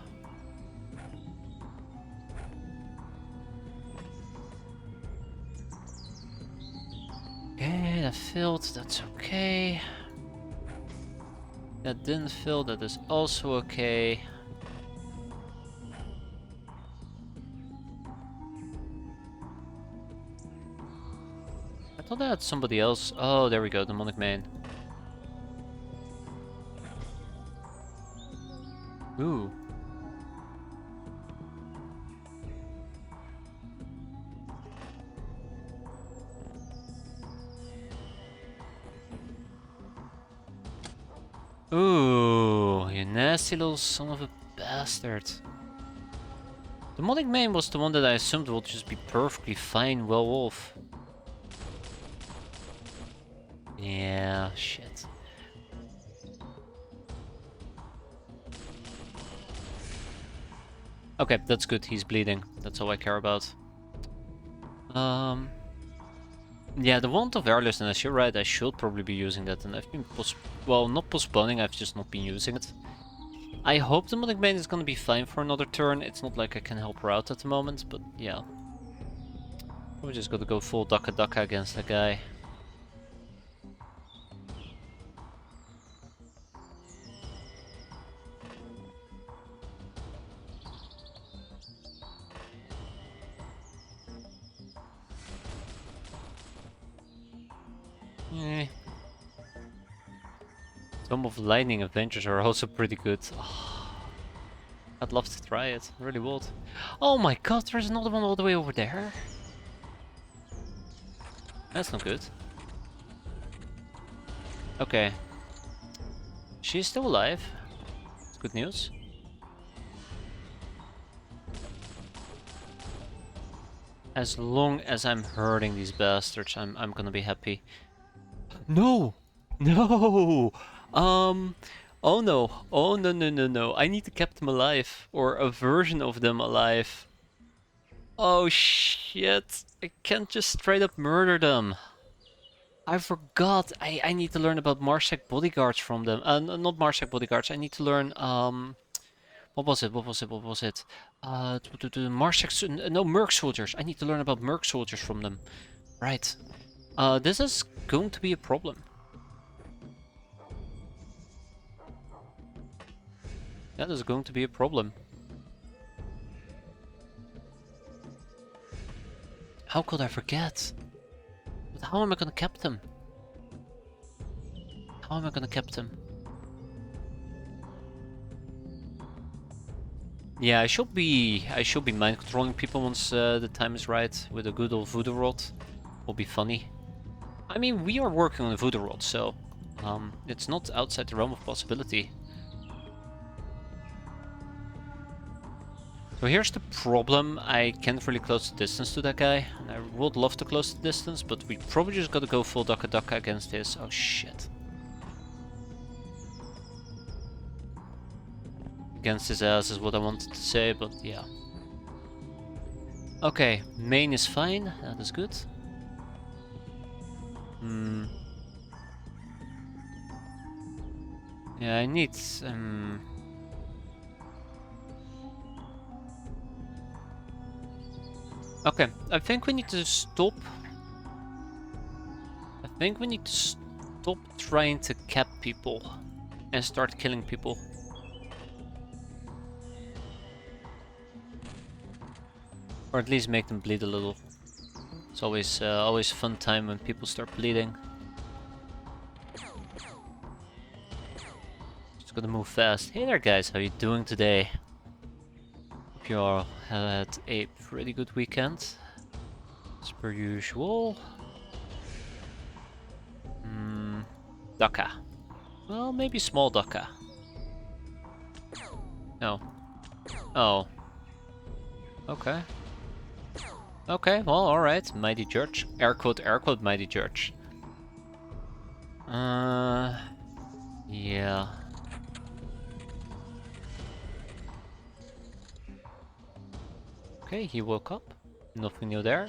filled, that's okay. That didn't fill, that is also okay. I thought I had somebody else. Oh, there we go, Demonic Man. Ooh. Ooh, you nasty little son of a bastard. The Demonic Man was the one that I assumed would just be perfectly fine, well off. Yeah, shit. Okay, that's good, he's bleeding. That's all I care about. Yeah, the Wand of Airlessness, you're right, I should probably be using that, and I've been well, not postponing, I've just not been using it. I hope the Demonic Bane is gonna be fine for another turn. It's not like I can help her out at the moment, but yeah. Probably just gotta go full Daka Daka against that guy. Eh. Some of Lightning Adventures are also pretty good. Oh, I'd love to try it, I really would. Oh my god, there's another one all the way over there. That's not good. Okay. She's still alive. That's good news. As long as I'm hurting these bastards, I'm gonna be happy. No! No! Oh no. Oh no no no no. I need to keep them alive. Or a version of them alive. Oh shit. I can't just straight up murder them. I forgot. I need to learn about Marsec bodyguards from them. Not Marsec bodyguards. I need to learn, what was it? What was it? What was it? Marsec, no, Merc soldiers. I need to learn about Merc soldiers from them. Right. This is going to be a problem. That is going to be a problem. How could I forget? But how am I gonna keep them? How am I gonna keep them? Yeah, I should be mind controlling people once the time is right with a good old voodoo rod. Will be funny. I mean, we are working on a voodoo rod, so it's not outside the realm of possibility. So here's the problem, I can't really close the distance to that guy, and I would love to close the distance, but we probably just gotta go full Daka Daka against his. Oh shit. Against his ass is what I wanted to say, but yeah. Okay, main is fine, that is good. Yeah, I need okay, I think we need to stop. I think we need to stop trying to cap people and start killing people. Or at least make them bleed a little. It's always fun time when people start bleeding. Just gotta move fast. Hey there guys, how you doing today? Hope you all had a pretty good weekend. As per usual. Daka. Well, maybe small Daka. No. Oh. Okay. Okay, well, alright. Mighty Judge. Air quote, Mighty Judge. Yeah. Okay, he woke up. Nothing new there.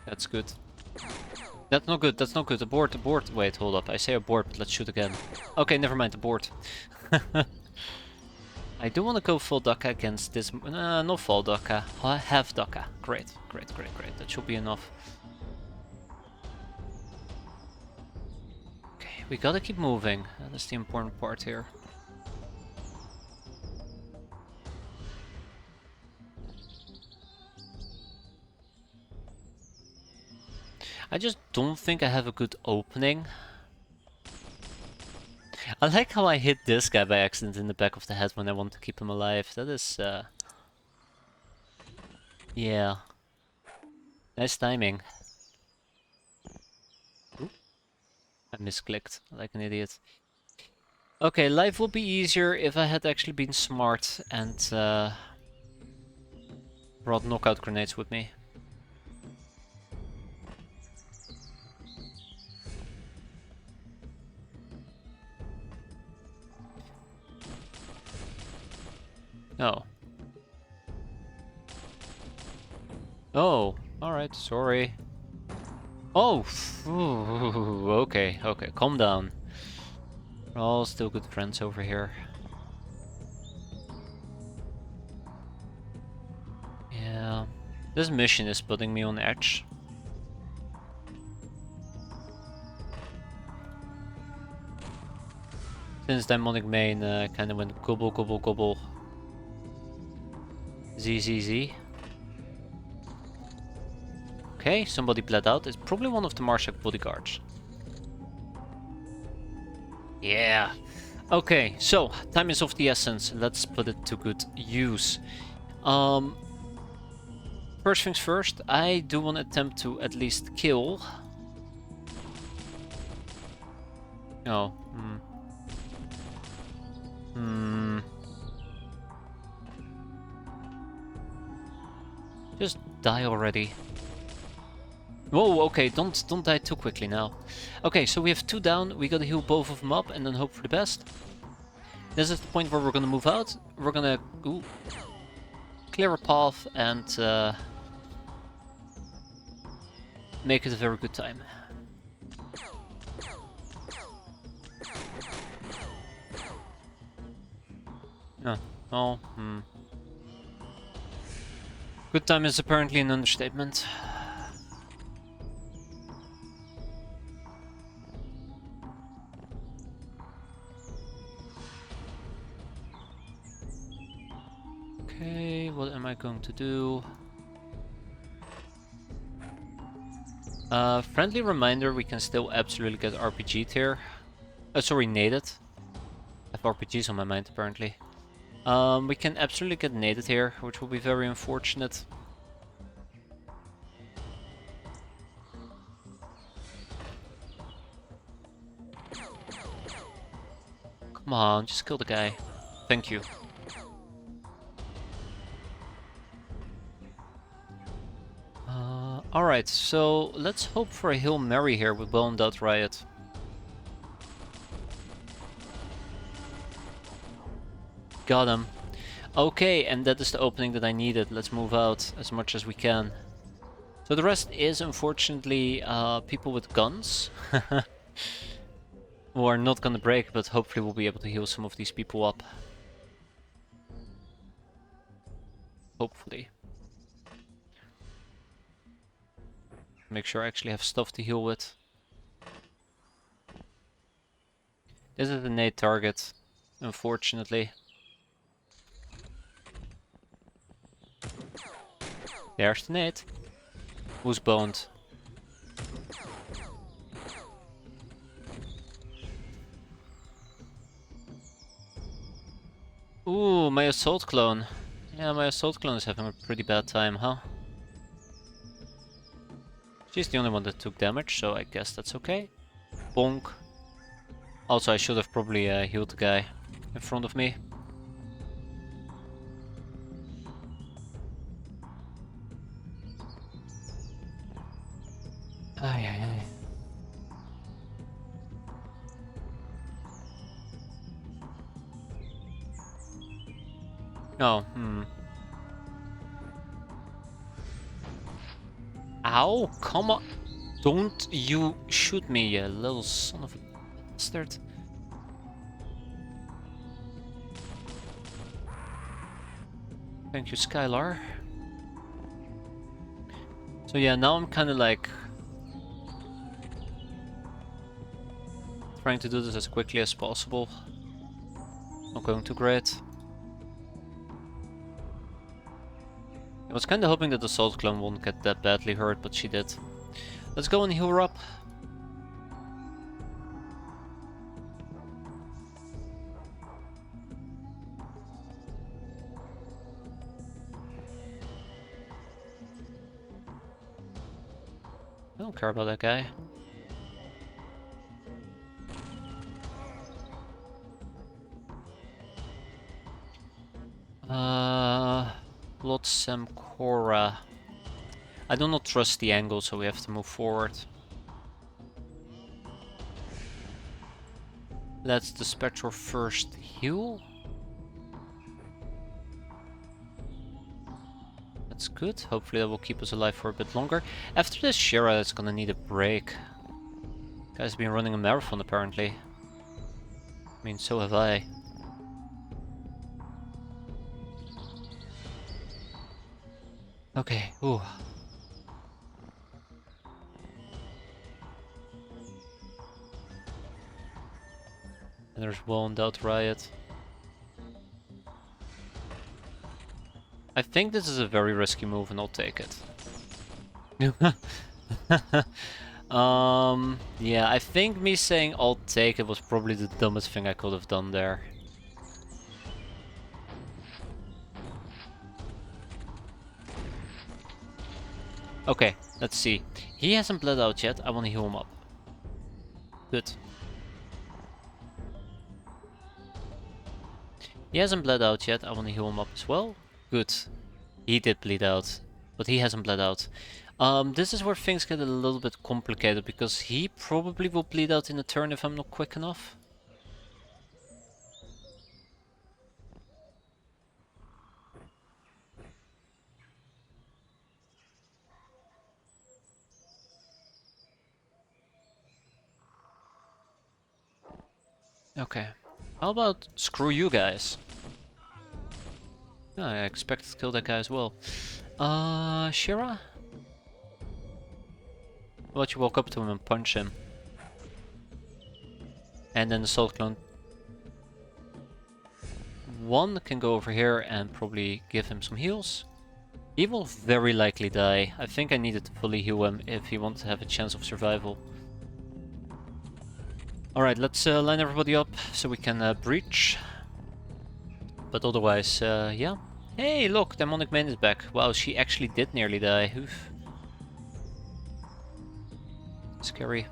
That's good. That's not good, that's not good. Abort, abort. Wait, hold up. I say abort, but let's shoot again. Okay, never mind, abort. I do want to go full Daka against this. Not full Daka. Half Daka. Great, great, great, great. That should be enough. Okay, we gotta keep moving. That's the important part here. I just don't think I have a good opening. I like how I hit this guy by accident in the back of the head when I want to keep him alive. That is, yeah. Nice timing. Ooh. I misclicked, like an idiot. Okay, life would be easier if I had actually been smart and brought knockout grenades with me. No. Oh, alright, sorry. Oh, okay, okay, calm down. We're all still good friends over here. Yeah, this mission is putting me on edge. Since Demonic Main kind of went gobble gobble gobble. ZZZ. Okay, somebody bled out. It's probably one of the Marshak bodyguards. Yeah. Okay, so time is of the essence. Let's put it to good use. First things first, I do want to attempt to at least kill. Oh. Just die already. Whoa, okay, don't die too quickly now. Okay, so we have 2 down, we gotta heal both of them up and then hope for the best. This is the point where we're gonna move out. We're gonna clear a path and make it a very good time. No. Oh, Good time is apparently an understatement. Okay, what am I going to do? Friendly reminder, we can still absolutely get RPG'd here. Sorry, naded. I have RPGs on my mind apparently. We can absolutely get naded here, which will be very unfortunate. Come on, just kill the guy. Thank you. Alright, so let's hope for a Hail Mary here with Blown Out Riot. Got him. Okay, and that is the opening that I needed. Let's move out as much as we can. So the rest is unfortunately people with guns. Who are not gonna break, but hopefully we'll be able to heal some of these people up. Hopefully. Make sure I actually have stuff to heal with. This is a nade target, unfortunately. There's the nade. Who's boned? Ooh, my assault clone. Yeah, my assault clone is having a pretty bad time, huh? She's the only one that took damage, so I guess that's okay. Bonk. Also, I should have probably healed the guy in front of me. Ay, ay, ay. Oh, Ow, come on. Don't you shoot me, you little son of a bastard. Thank you, Skylar. So yeah, now I'm kind of like trying to do this as quickly as possible. Not going too great. I was kind of hoping that the Salt Clone won't get that badly hurt, but she did. Let's go and heal her up. I don't care about that guy. Lot Semcora. I do not trust the angle, so we have to move forward. Let's dispatch our first heal. That's good. Hopefully that will keep us alive for a bit longer. After this, Shira is gonna need a break. Guy's been running a marathon apparently. I mean, so have I. Okay, ooh. And there's one Doubt Riot. I think this is a very risky move and I'll take it. Yeah, I think me saying I'll take it was probably the dumbest thing I could have done there. Okay, let's see. He hasn't bled out yet. I want to heal him up. Good. He hasn't bled out yet. I want to heal him up as well. Good. He did bleed out, but he hasn't bled out. This is where things get a little bit complicated, because he probably will bleed out in a turn if I'm not quick enough. Okay. How about screw you guys? Oh, I expected to kill that guy as well. Shira? How about you walk up to him and punch him? And then the Salt Clone 1 can go over here and probably give him some heals. He will very likely die. I think I needed to fully heal him if he wanted to have a chance of survival. Alright, let's line everybody up so we can breach. But otherwise, yeah. Hey, look, Demonic Main is back. Wow, she actually did nearly die. Oof. Scary.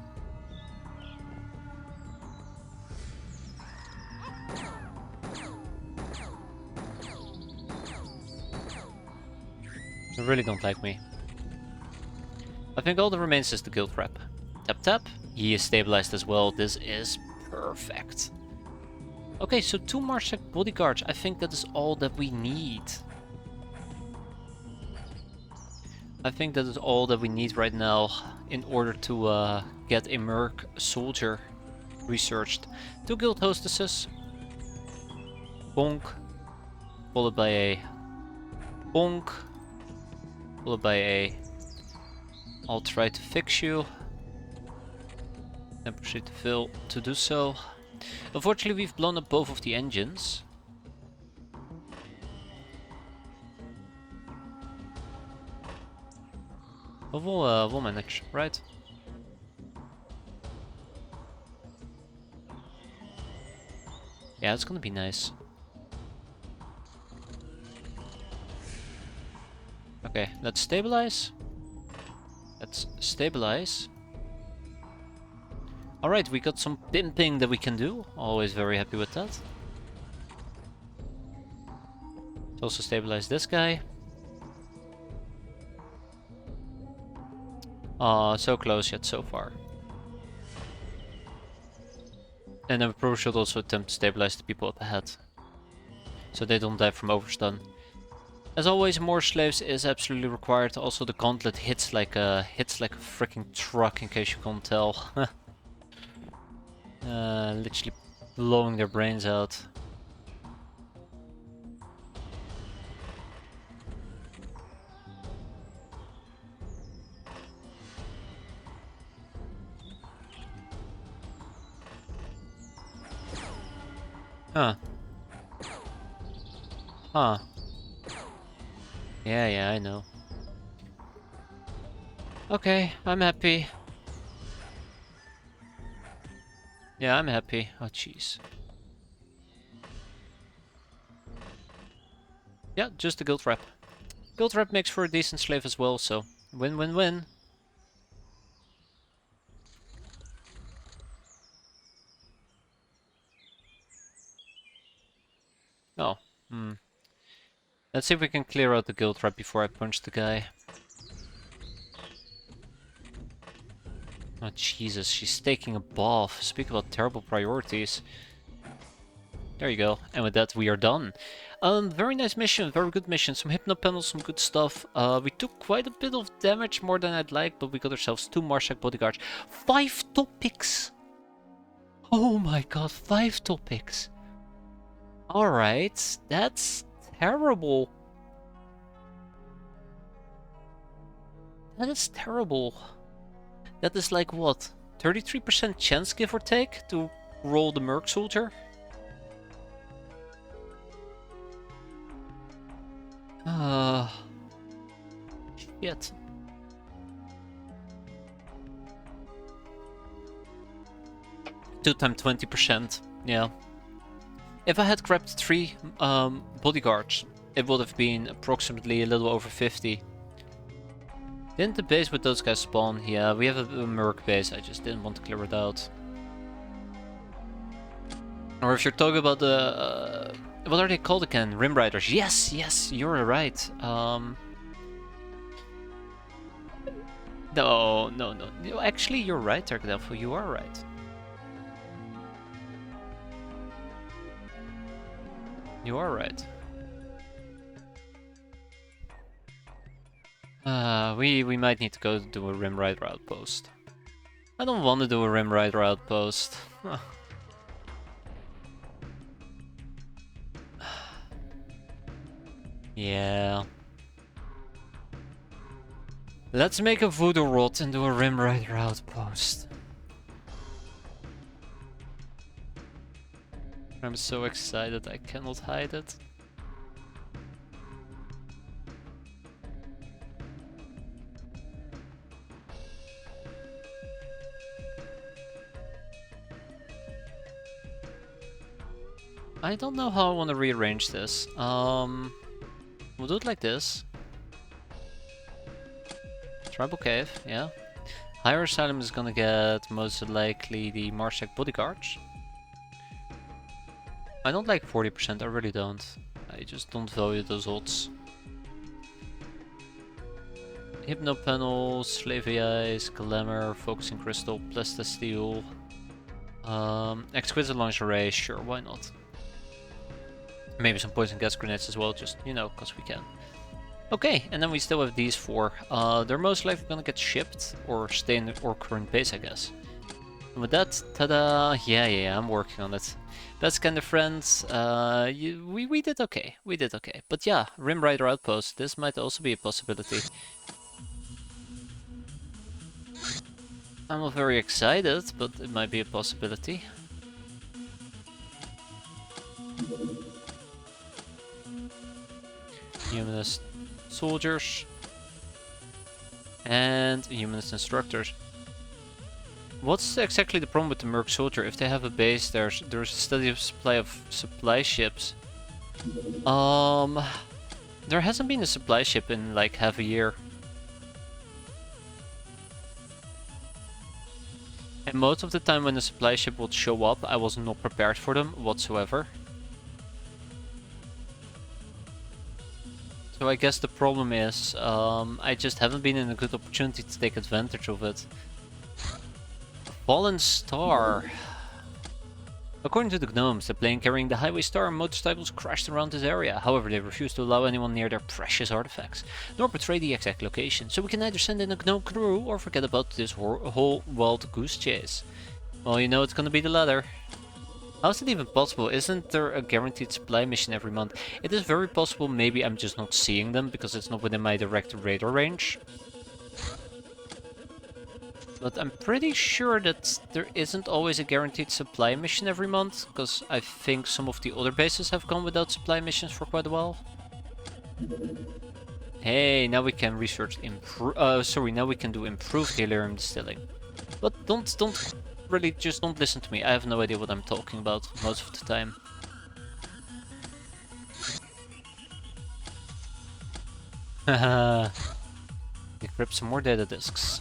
They really don't like me. I think all that remains is the guild rep. Tap tap. He is stabilized as well. This is perfect. Okay, so 2 Marshak bodyguards. I think that is all that we need. I think that is all that we need right now in order to get a Merc soldier researched. 2 guild hostesses. Bonk. Followed by a bonk. Followed by a I'll try to fix you. And proceed to fill to do so. Unfortunately, we've blown up both of the engines. But we'll manage, right? Yeah, it's gonna be nice. Okay, let's stabilize. Let's stabilize. Alright, we got some pimping that we can do. Always very happy with that. Let's also stabilize this guy. So close yet so far. And then we probably should also attempt to stabilize the people up ahead. So they don't die from overstun. As always, more slaves is absolutely required. Also, the gauntlet hits like a freaking truck, in case you can't tell. Literally blowing their brains out. Huh. Huh. Yeah, I know. Okay, I'm happy. Yeah, I'm happy. Oh, jeez. Yeah, just a guild rep. Guild rep makes for a decent slave as well, so win-win-win. Oh, Let's see if we can clear out the guild rep before I punch the guy. Oh, Jesus, she's taking a bath. Speak about terrible priorities. There you go. And with that, we are done. Very nice mission, very good mission. Some hypno panels, some good stuff. We took quite a bit of damage, more than I'd like, but we got ourselves 2 Marshak bodyguards. 5 topics! Oh my god, 5 topics. Alright, that's terrible. That is terrible. That is like what? 33% chance, give or take, to roll the Merc Soldier? Shit. Two times 20%, yeah. If I had grabbed 3 bodyguards, it would have been approximately a little over 50. Didn't the base with those guys spawn? Yeah, we have a Merc base, I just didn't want to clear it out. Or if you're talking about the... what are they called again? Rim Riders. Yes, you're right. No. Actually, you're right, Tarkadelfo, you are right. You are right. We might need to go do a Rim Rider outpost. I don't want to do a Rim Rider outpost. Yeah. Let's make a Voodoo Rod and do a Rim Rider outpost. I'm so excited I cannot hide it. I don't know how I want to rearrange this. We'll do it like this. Tribal Cave, yeah. Higher Asylum is gonna get most likely the Marshak bodyguards. I don't like 40%, I really don't. I just don't value those odds. Hypno Panel, Slavey Eyes, Glamour, Focusing Crystal, Plastisteel. Exquisite Lingerie, sure, why not? Maybe some poison gas grenades as well, just, you know, because we can. Okay, and then we still have these 4. They're most likely gonna get shipped or stay in our current base, I guess. And with that, ta-da! Yeah, I'm working on it. Best kind of friends. We did okay. We did okay. But yeah, Rim Rider Outpost. This might also be a possibility. I'm not very excited, but it might be a possibility. Humanist soldiers and humanist instructors. What's exactly the problem with the Merc Soldier? If they have a base, there's a steady supply of supply ships. There hasn't been a supply ship in like half a year. And most of the time when the supply ship would show up, I was not prepared for them whatsoever. So I guess the problem is, I just haven't been in a good opportunity to take advantage of it. Fallen Star. According to the gnomes, the plane carrying the Highway Star and motorcycles crashed around this area. However, they refuse to allow anyone near their precious artifacts, nor betray the exact location, so we can either send in a gnome crew or forget about this whole wild goose chase. Well, you know it's gonna be the latter. How is it even possible? Isn't there a guaranteed supply mission every month? It is very possible maybe I'm just not seeing them because it's not within my direct radar range. But I'm pretty sure that there isn't always a guaranteed supply mission every month, because I think some of the other bases have gone without supply missions for quite a while. Hey, now we can research now we can do improved delirium distilling. But don't really just don't listen to me. I have no idea what I'm talking about most of the time. Haha. Decrypt some more data disks.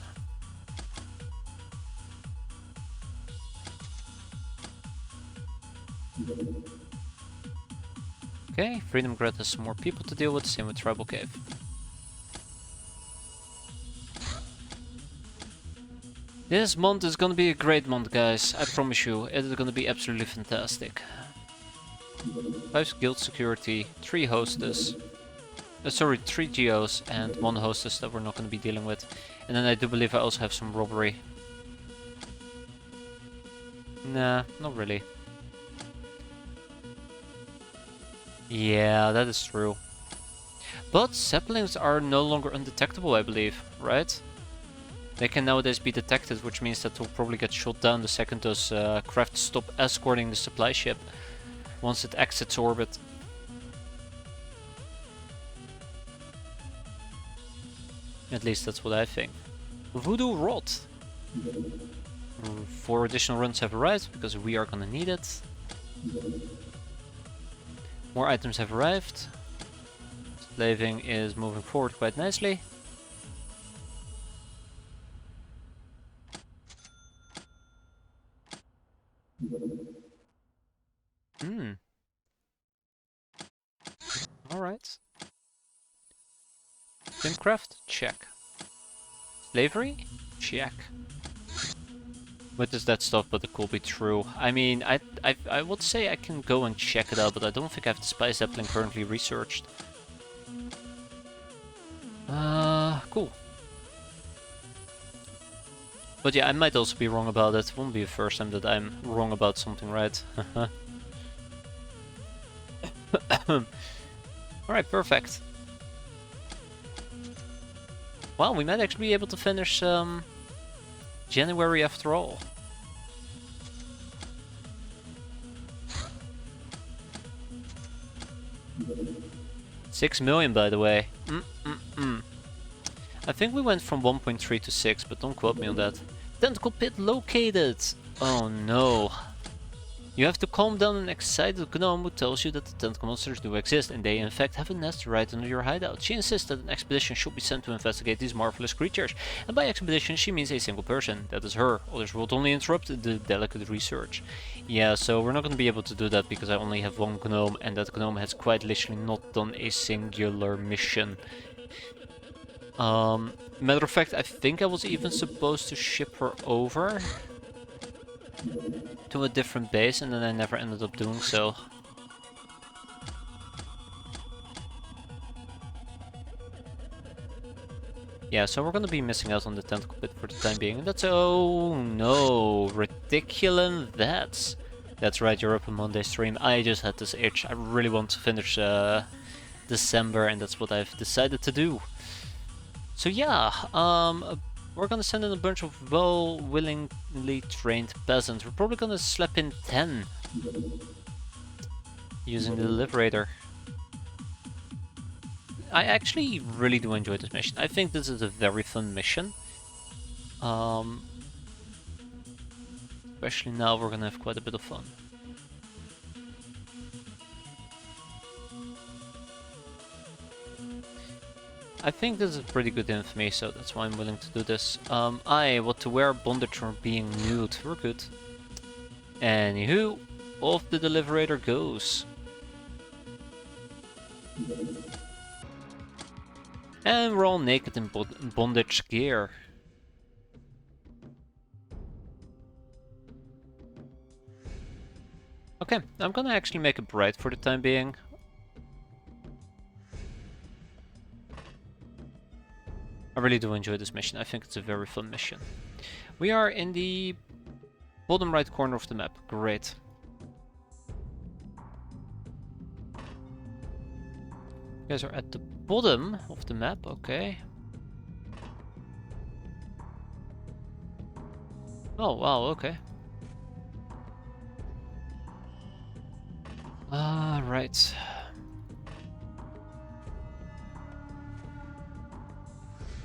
Okay, Freedom Grid has some more people to deal with, same with Tribal Cave. This month is gonna be a great month, guys. I promise you, it is gonna be absolutely fantastic. 5 guild security, 3 hostess. 3 geos and 1 hostess that we're not gonna be dealing with. And then I do believe I also have some robbery. Nah, not really. Yeah, that is true. But saplings are no longer undetectable, I believe, right? They can nowadays be detected, which means that they'll probably get shot down the second those crafts stop escorting the supply ship, once it exits orbit. At least that's what I think. Voodoo Rod. 4 additional runs have arrived, because we are gonna need it. More items have arrived. Slaving is moving forward quite nicely. Alright. Simcraft? Check. Slavery? Check. What does that stuff but it could be true? I mean, I would say I can go and check it out, but I don't think I have the spy zeppelin currently researched. Cool. But yeah, I might also be wrong about it. It won't be the first time that I'm wrong about something, right? Alright, perfect. Well, we might actually be able to finish January after all. $6 million, by the way. I think we went from 1.3 to 6, but don't quote me on that. Tentacle pit located! Oh no. You have to calm down an excited gnome who tells you that the tentacle monsters do exist, and they in fact have a nest right under your hideout. She insists that an expedition should be sent to investigate these marvelous creatures, and by expedition she means a single person, that is her. Others will only interrupt the delicate research. Yeah, so we're not going to be able to do that because I only have 1 gnome, and that gnome has quite literally not done a singular mission. Matter of fact, I think I was even supposed to ship her over to a different base, and then I never ended up doing so. Yeah, so we're gonna be missing out on the tentacle pit for the time being, and that's oh no, ridiculous. That's right, you're up on Monday stream. I just had this itch. I really want to finish December, and that's what I've decided to do. So yeah, we're gonna send in a bunch of willingly trained peasants. We're probably gonna slap in 10 using the Liberator. I actually really do enjoy this mission. I think this is a very fun mission. Especially now we're gonna have quite a bit of fun. I think this is pretty good in for me, so that's why I'm willing to do this. What to wear, bondage or being nude. We're good. Anywho, off the Deliberator goes. And we're all naked in bondage gear. Okay, I'm gonna actually make it bright for the time being. I really do enjoy this mission. I think it's a very fun mission. We are in the bottom right corner of the map. Great. You guys are at the bottom of the map, okay. Oh, wow, okay. Right.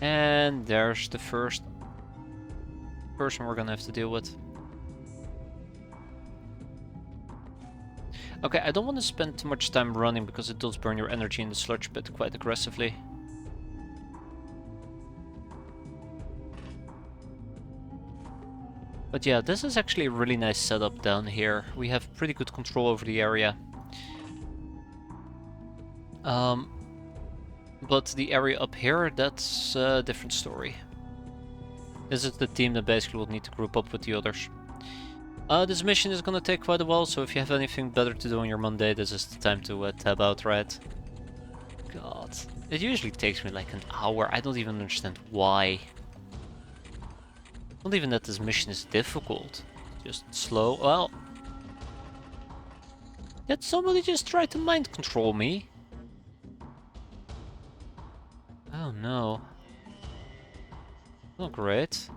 And there's the first person we're gonna have to deal with. Okay, I don't want to spend too much time running because it does burn your energy in the sludge pit quite aggressively. But yeah, this is actually a really nice setup down here. We have pretty good control over the area. But the area up here, that's a different story. This is the team that basically will need to group up with the others. This mission is gonna take quite a while, so if you have anything better to do on your Monday, this is the time to tab out, right? God. It usually takes me like an hour, I don't even understand why. Not even that this mission is difficult. Just slow. Well... Did somebody just try to mind control me? Oh no. Not great.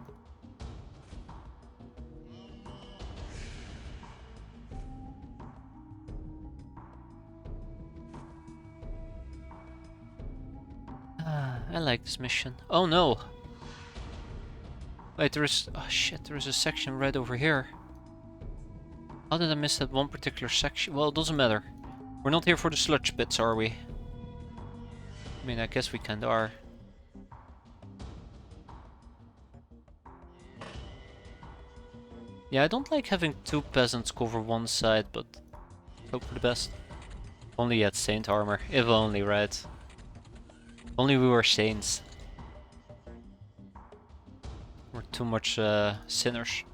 I like this mission. Oh no! Wait, there is... Oh shit, there is a section right over here. How did I miss that one particular section? Well, it doesn't matter. We're not here for the sludge bits, are we? I mean, I guess we kinda are. Yeah, I don't like having two peasants cover one side, but hope for the best. Only at Saint armor. If only, right? Only we were saints. We're too much sinners.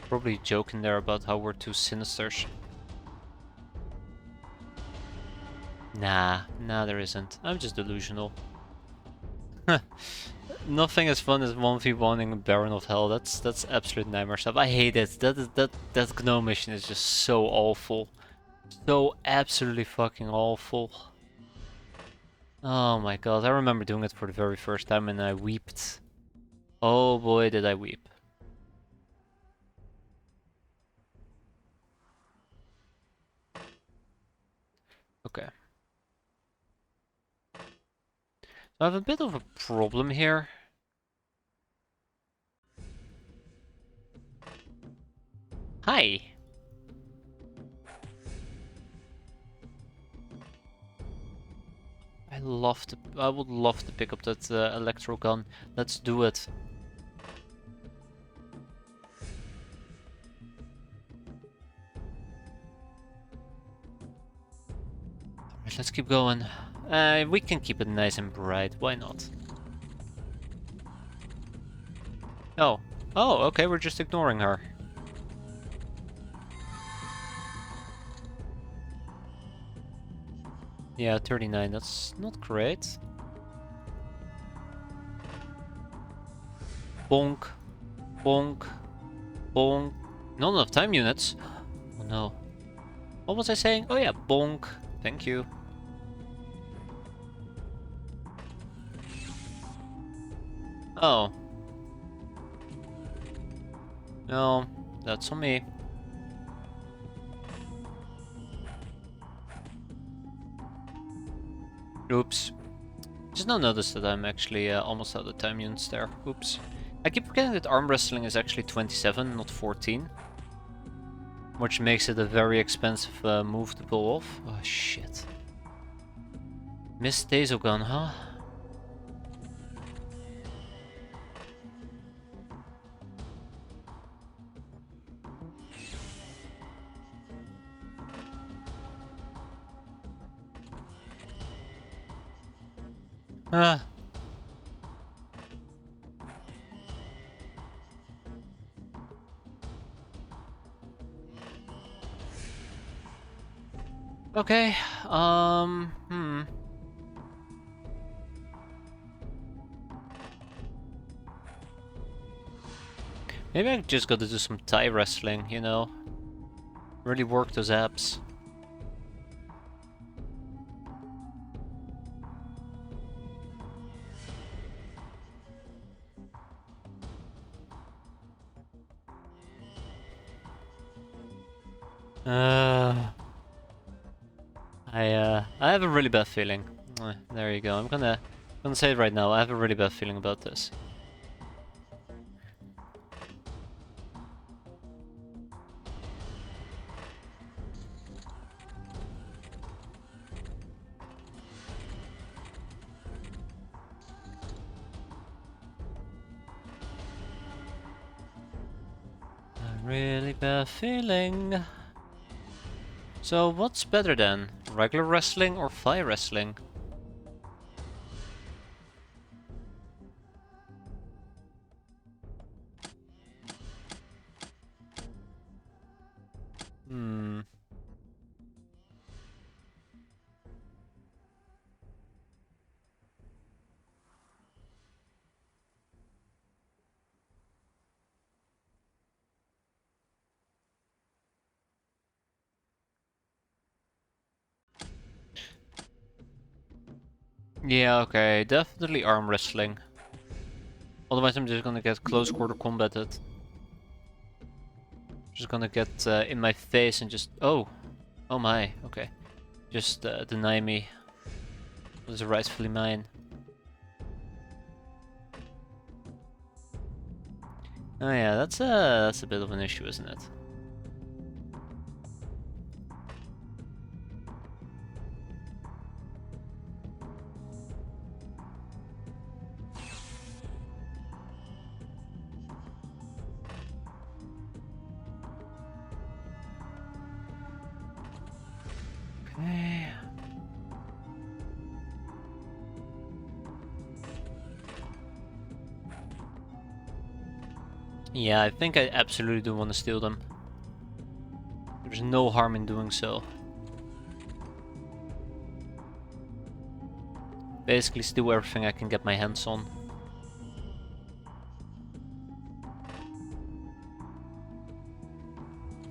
Probably joking there about how we're too sinisters. Nah, there isn't. I'm just delusional. Nothing as fun as 1v1ing Baron of Hell. That's absolute nightmare stuff. I hate it. That gnome mission is just so awful. So absolutely fucking awful. Oh my god, I remember doing it for the very first time and I weeped. Oh boy, did I weep. Okay. So I have a bit of a problem here. Hi! I would love to pick up that electro gun. Let's do it. Alright, let's keep going. We can keep it nice and bright, why not? Oh. Oh, okay, we're just ignoring her. Yeah, 39, that's not great. Bonk. Bonk. Bonk. Not enough time units. Oh no. What was I saying? Oh yeah, bonk. Thank you. Oh. No, that's on me. Oops. Just now noticed that I'm actually almost out of time units there. Oops. I keep forgetting that arm wrestling is actually 27, not 14. Which makes it a very expensive move to pull off. Oh shit. Missed Tazo gun, huh? Ah. Okay, maybe I just gotta do some Thai wrestling, you know? Really work those abs. I have a really bad feeling. There you go. I'm gonna say it right now. I have a really bad feeling about this. A really bad feeling. So what's better then? Regular wrestling or Thai wrestling? Hmm. Yeah, okay, definitely arm wrestling. Otherwise I'm just gonna get close quarter combated. Just gonna get in my face and just... Oh! Oh my, okay. Just deny me what is rightfully mine. Oh yeah, that's a bit of an issue, isn't it? Okay. Yeah, I think I absolutely do want to steal them. There's no harm in doing so. Basically steal everything I can get my hands on.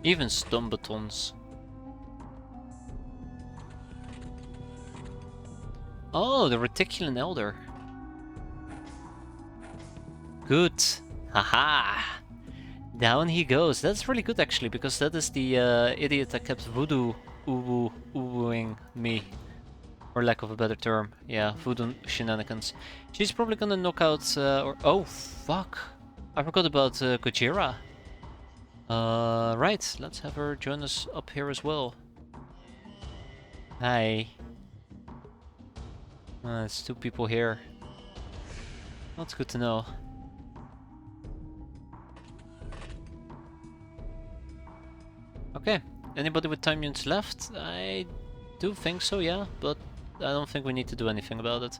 Even stun batons. Oh, the Reticulan Elder. Good. Haha. Down he goes. That's really good actually, because that is the idiot that kept voodoo uwooing me. For lack of a better term. Yeah, voodoo shenanigans. She's probably gonna knock out or oh fuck. I forgot about Gojira. Right, let's have her join us up here as well. Hi. There's two people here. That's good to know. Okay, anybody with time units left? I do think so, yeah, but I don't think we need to do anything about it.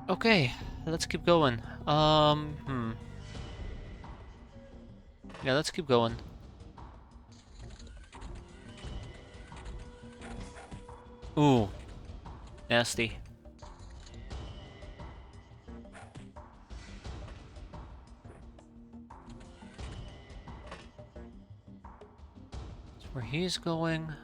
Okay, let's keep going. Yeah, let's keep going. Ooh, nasty. That's where he's going.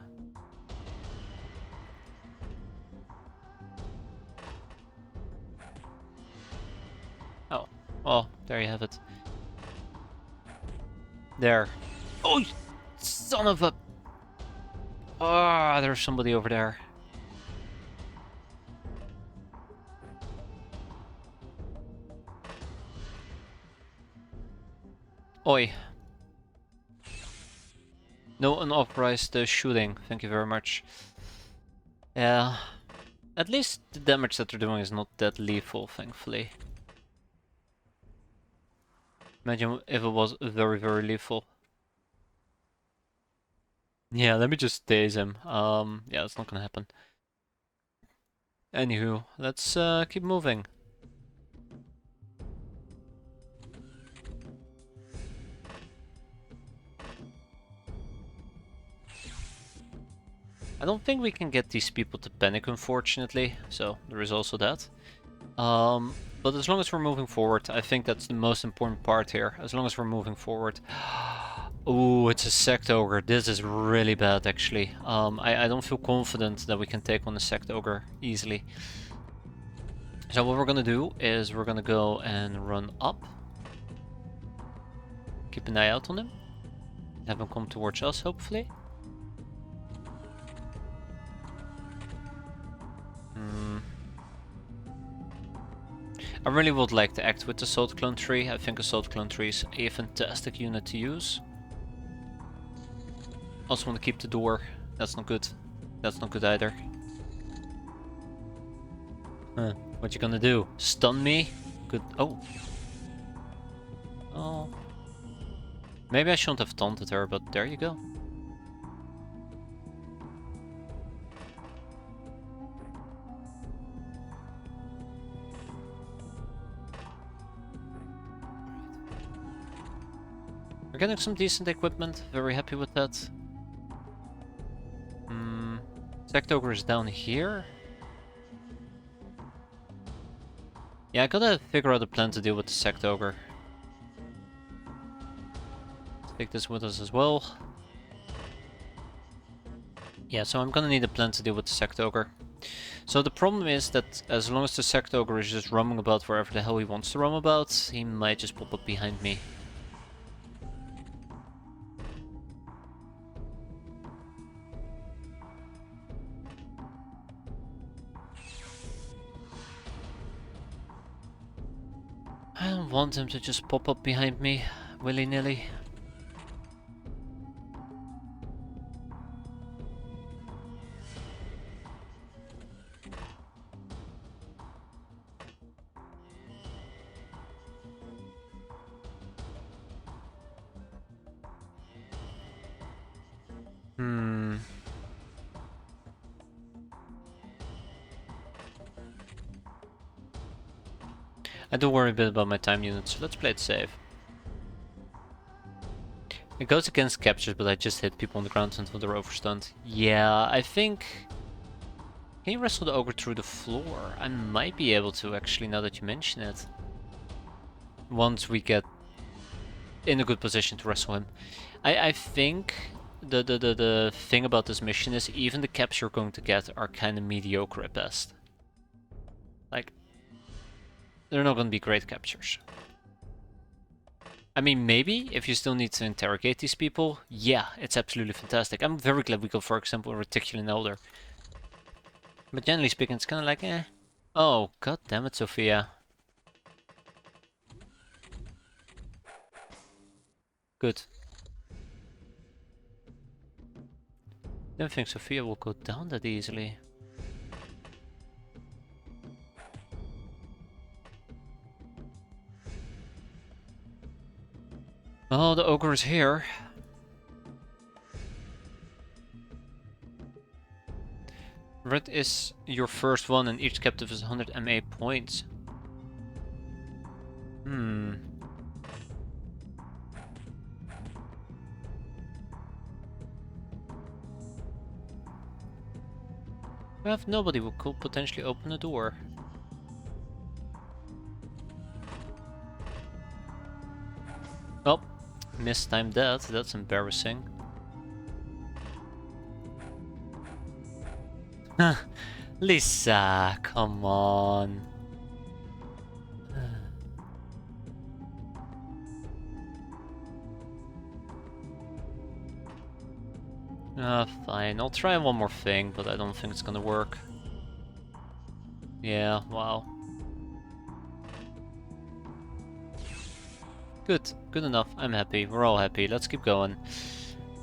Oh, well, there you have it. There. Oh, you son of a... Ah, there's somebody over there. Oi. No unauthorized shooting, thank you very much. Yeah. At least the damage that they're doing is not that lethal, thankfully. Imagine if it was very, very lethal. Yeah, let me just tase him. Yeah, it's not gonna happen. Anywho, let's keep moving. I don't think we can get these people to panic, unfortunately, so there is also that. But as long as we're moving forward, I think that's the most important part here. As long as we're moving forward. Ooh, it's a sect ogre. This is really bad, actually. I don't feel confident that we can take on a sect ogre easily. So what we're gonna do is we're gonna go and run up. Keep an eye out on him. Have him come towards us, hopefully. I really would like to act with the Assault Clone Tree. I think Assault Clone Tree is a fantastic unit to use. Also want to keep the door. That's not good. That's not good either. Huh. What you gonna do? Stun me? Good. Oh. Oh. Maybe I shouldn't have taunted her, but there you go. We're getting some decent equipment. Very happy with that. Sect Ogre is down here. Yeah, I gotta figure out a plan to deal with the Sect Ogre. Let's take this with us as well. Yeah, so I'm gonna need a plan to deal with the Sect Ogre. So the problem is that as long as the Sect Ogre is just roaming about wherever the hell he wants to roam about, he might just pop up behind me. I don't want him to just pop up behind me, willy-nilly. I do worry a bit about my time units, so let's play it safe. It goes against captures, but I just hit people on the ground until they're overstunned. Yeah, I think... Can you wrestle the ogre through the floor? I might be able to, actually, now that you mention it. Once we get in a good position to wrestle him. I think the thing about this mission is even the caps you're going to get are kind of mediocre at best. Like, they're not going to be great captures. I mean, maybe, if you still need to interrogate these people, yeah, it's absolutely fantastic. I'm very glad we got, for example, a Reticulan Elder. But generally speaking, it's kind of like, eh. Oh, god damn it, Sophia. Good. Don't think Sophia will go down that easily. Oh, the ogre is here. Red is your first one and each captive is 100 MA points. We have nobody who could potentially open a door. Well, mistimed that. That's embarrassing. Lisa, come on. Fine. I'll try one more thing, but I don't think it's gonna work. Yeah, wow. Good. Good enough. I'm happy. We're all happy. Let's keep going.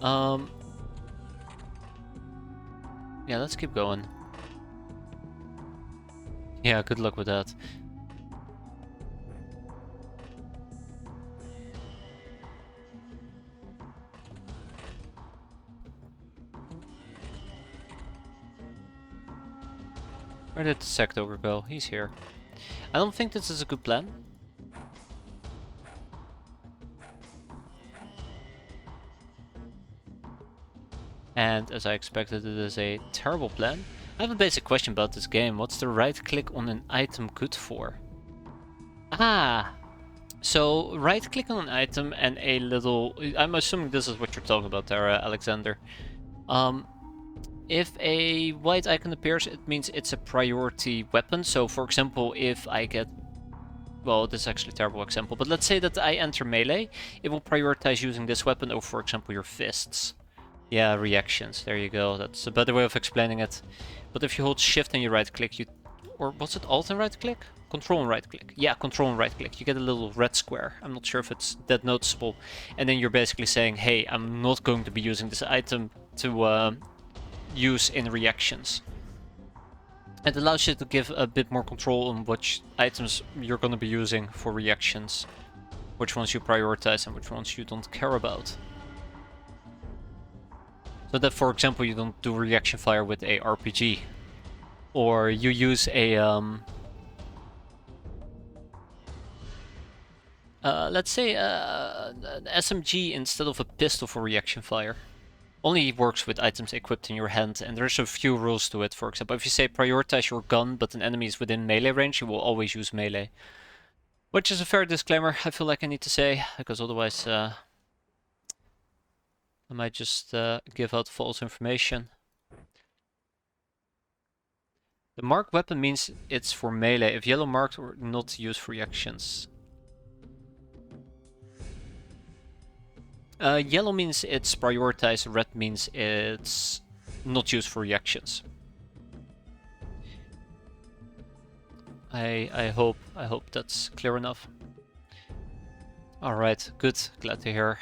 Yeah, let's keep going. Yeah, good luck with that. Where did the Sect Ogre go? He's here. I don't think this is a good plan. And as I expected, it is a terrible plan. I have a basic question about this game. What's the right click on an item good for? Ah! So, right click on an item and a little... I'm assuming this is what you're talking about there, Alexander. If a white icon appears, it means it's a priority weapon. So, for example, if I get... Well, this is actually a terrible example, but let's say that I enter melee, it will prioritize using this weapon over, for example, your fists. Yeah, reactions, there you go, that's a better way of explaining it. But if you hold shift and you right click, you... Or was it alt and right click? Control and right click. Yeah, control and right click. You get a little red square. I'm not sure if it's that noticeable. And then you're basically saying, hey, I'm not going to be using this item to use in reactions. It allows you to give a bit more control on which items you're going to be using for reactions. Which ones you prioritize and which ones you don't care about. So that, for example, you don't do reaction fire with a RPG. Or you use a... let's say an SMG instead of a pistol for reaction fire. Only works with items equipped in your hand, and there's a few rules to it. For example, if you say prioritize your gun, but an enemy is within melee range, you will always use melee. Which is a fair disclaimer, I feel like I need to say, because otherwise I might just give out false information. The marked weapon means it's for melee. If yellow marked or not used for reactions. Yellow means it's prioritized, red means it's not used for reactions. I hope that's clear enough. Alright, good, glad to hear.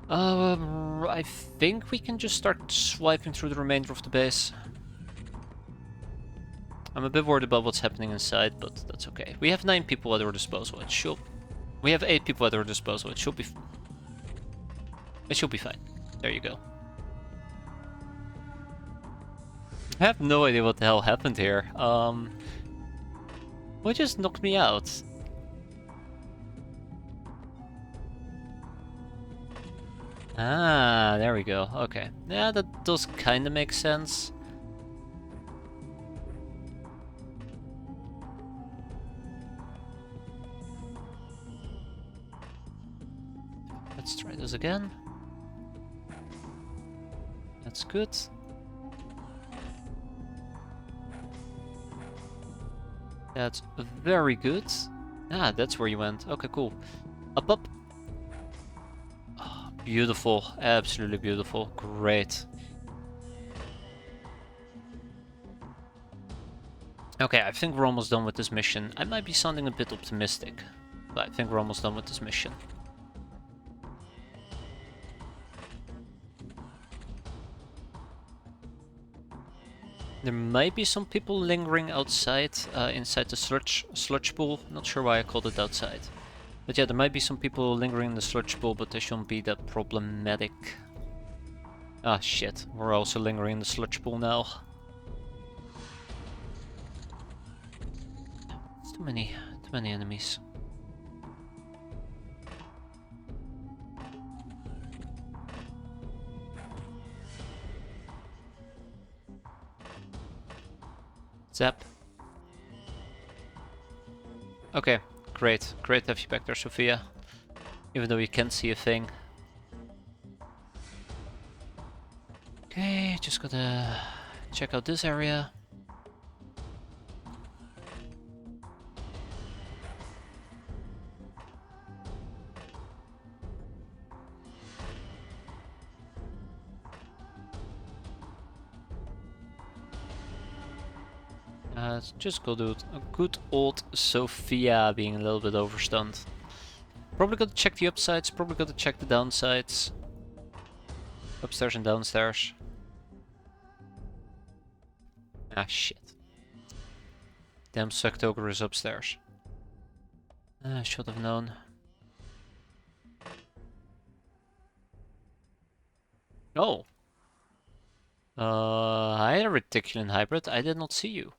I think we can just start swiping through the remainder of the base. I'm a bit worried about what's happening inside, but that's okay. We have 9 people at our disposal. We have 8 people at our disposal. It should be fine. There you go. I have no idea what the hell happened here. What just knocked me out? Ah, there we go. Okay. Yeah, that does kind of make sense. Let's try this again. That's good. That's very good. Ah, that's where you went. Okay, cool. Up, up. Oh, beautiful. Absolutely beautiful. Great. Okay, I think we're almost done with this mission. I might be sounding a bit optimistic, but I think we're almost done with this mission. There might be some people lingering outside, inside the sludge pool. Not sure why I called it outside. But yeah, there might be some people lingering in the sludge pool, but they shouldn't be that problematic. Ah, shit. We're also lingering in the sludge pool now. It's too many enemies. Zap. Okay, great. Great to have you back there, Sophia. Even though you can't see a thing. Okay, just gotta check out this area. Just go do a good old Sophia being a little bit overstunned. Probably gotta check the upsides, probably gotta check the downsides. Upstairs and downstairs. Ah, shit. Damn sucked ogre is upstairs. I should have known. Oh. Hi, Reticulan Hybrid. I did not see you.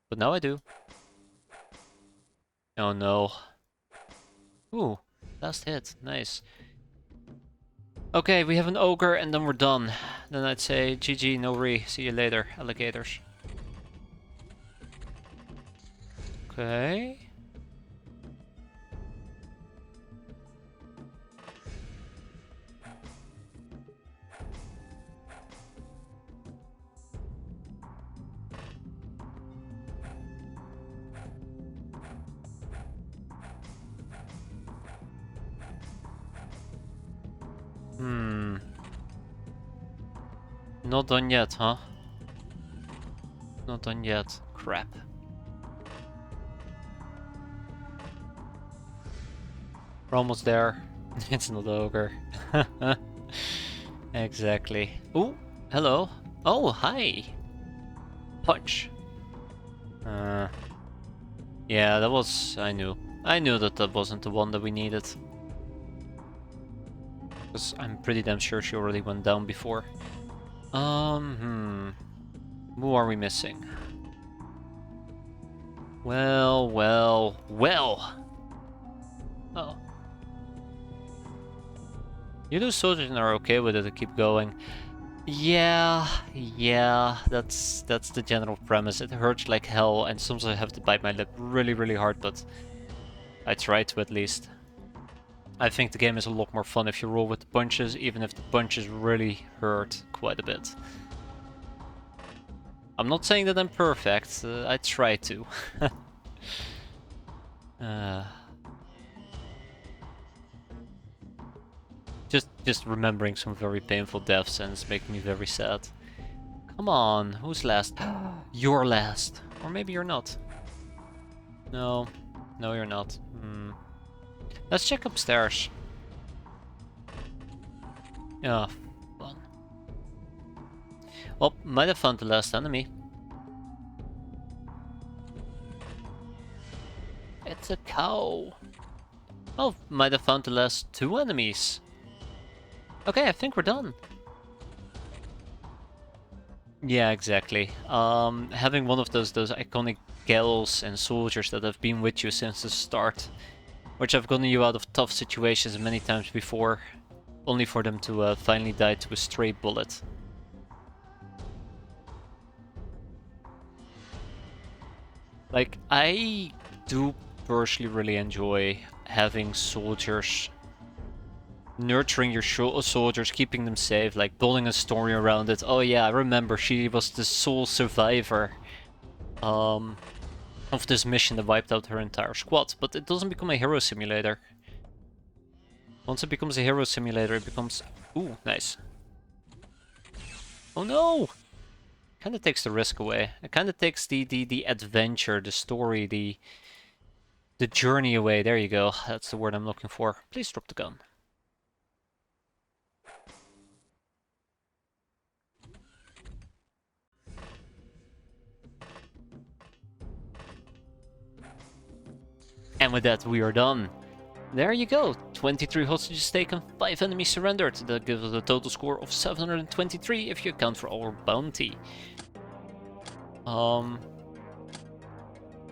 But now I do. Oh no. Ooh, last hit. Nice. Okay, we have an ogre and then we're done. Then I'd say GG, no re. See you later, alligators. Okay. Not done yet, huh? Not done yet. Crap. We're almost there. It's not ogre. Exactly. Oh, hello. Oh, hi. Punch. Yeah, that was... I knew. I knew that that wasn't the one that we needed. Because I'm pretty damn sure she already went down before. Who are we missing? Well. Oh. You do soldiers and are okay with it to keep going. Yeah, that's the general premise. It hurts like hell, and sometimes I have to bite my lip really hard, but I try to at least. I think the game is a lot more fun if you roll with the punches, even if the punches really hurt quite a bit. I'm not saying that I'm perfect, I try to. Just remembering some very painful deaths and it's making me very sad. Come on, who's last? You're last. Or maybe you're not. No, you're not. Let's check upstairs. Yeah, fun. Oh, might have found the last enemy. It's a cow. Oh, might have found the last 2 enemies. Okay, I think we're done. Yeah, exactly. Having one of those iconic gals and soldiers that have been with you since the start, which have gotten you out of tough situations many times before, only for them to finally die to a stray bullet. Like, I do personally really enjoy having soldiers, nurturing your soldiers, keeping them safe, like building a story around it. Oh yeah, I remember she was the sole survivor of this mission that wiped out her entire squad, but it doesn't become a hero simulator. Once it becomes a hero simulator, it becomes... Ooh, nice. Oh no! Kinda takes the risk away. It kinda takes the adventure, the story, the journey away. There you go. That's the word I'm looking for. Please drop the gun. And with that, we are done. There you go. 23 hostages taken, 5 enemies surrendered. That gives us a total score of 723 if you account for our bounty.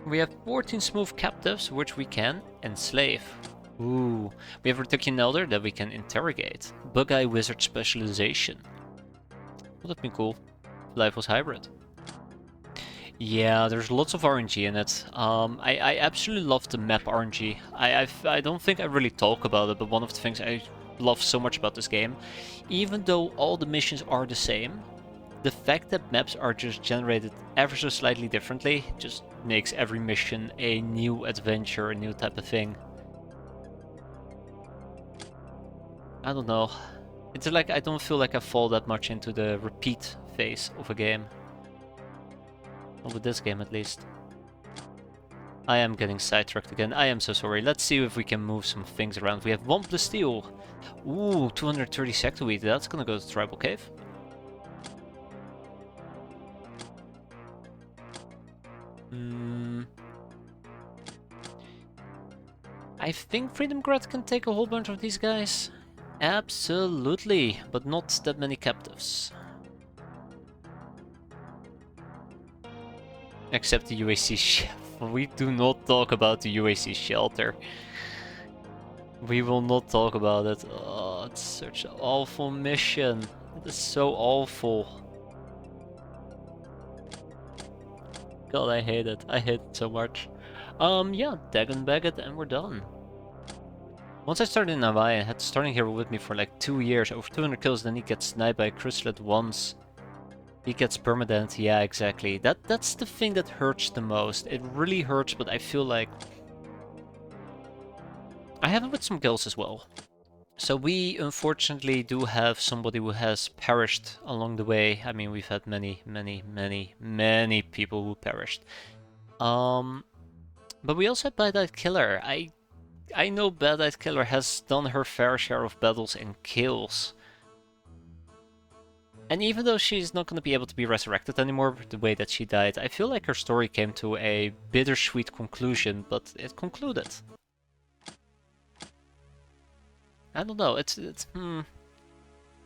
We have 14 smooth captives, which we can enslave. Ooh, we have a Reticulan Elder that we can interrogate. Bug-Eye Wizard specialization. Would have been cool. Life was hybrid. Yeah, there's lots of RNG in it. I absolutely love the map RNG. I don't think I really talk about it, but one of the things I love so much about this game, even though all the missions are the same, the fact that maps are just generated ever so slightly differently just makes every mission a new adventure, a new type of thing. I don't know. It's like I don't feel like I fall that much into the repeat phase of a game. Not with this game, at least. I am getting sidetracked again. I am so sorry. Let's see if we can move some things around. We have 1 plus steel. Ooh, 230 sectoid. That's gonna go to Tribal Cave. I think Freedom Grad can take a whole bunch of these guys. Absolutely, but not that many captives. Except the UAC shelter. We do not talk about the UAC shelter. We will not talk about it. it's such an awful mission. It is so awful. God, I hate it. I hate it so much. Yeah, Dagon Baggett, and we're done. Once I started in Hawaii, I had starting hero with me for like 2 years, over 200 kills, then he gets sniped by a Chrysalit once. He gets permanent, yeah, exactly. That's the thing that hurts the most. It really hurts, but I feel like... I have it with some kills as well. So we unfortunately do have somebody who has perished along the way. I mean, we've had many people who perished. But we also had Bad Eyed Killer. I know Bad Eyed Killer has done her fair share of battles and kills. And even though she's not going to be able to be resurrected anymore the way that she died, I feel like her story came to a bittersweet conclusion, but it concluded. I don't know, it's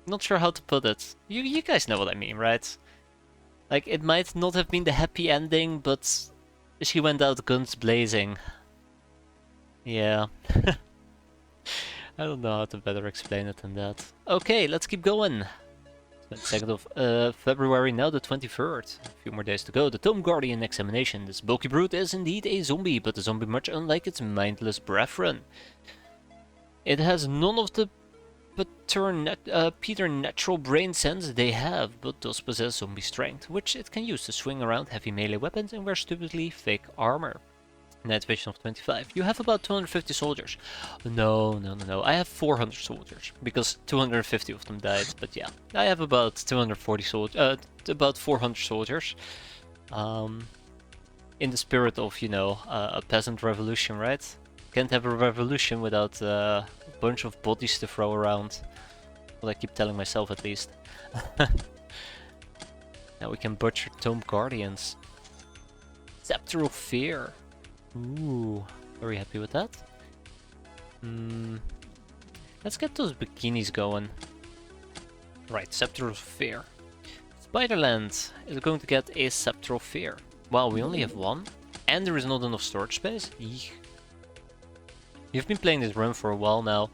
not sure how to put it. You guys know what I mean, right? Like, it might not have been the happy ending, but she went out guns blazing. Yeah. I don't know how to better explain it than that. Okay, let's keep going. 22nd of February, now the 23rd. A few more days to go. The Tomb Guardian examination. This bulky brute is indeed a zombie, but a zombie much unlike its mindless brethren. It has none of the preternatural brain sense they have, but does possess zombie strength, which it can use to swing around heavy melee weapons and wear stupidly fake armor. Night vision of 25. You have about 250 soldiers. No. I have 400 soldiers because 250 of them died. But yeah, I have about 240 soldiers. About 400 soldiers. In the spirit of, you know, a peasant revolution, right? Can't have a revolution without a bunch of bodies to throw around. Well, I keep telling myself at least. Now we can butcher Tomb Guardians. Scepter of Fear. Ooh, very happy with that. Let's get those bikinis going. Right, Scepter of Fear. Spiderland is going to get a Scepter of Fear. Wow, we only have one? And there is not enough storage space? Eek. You've been playing this run for a while now.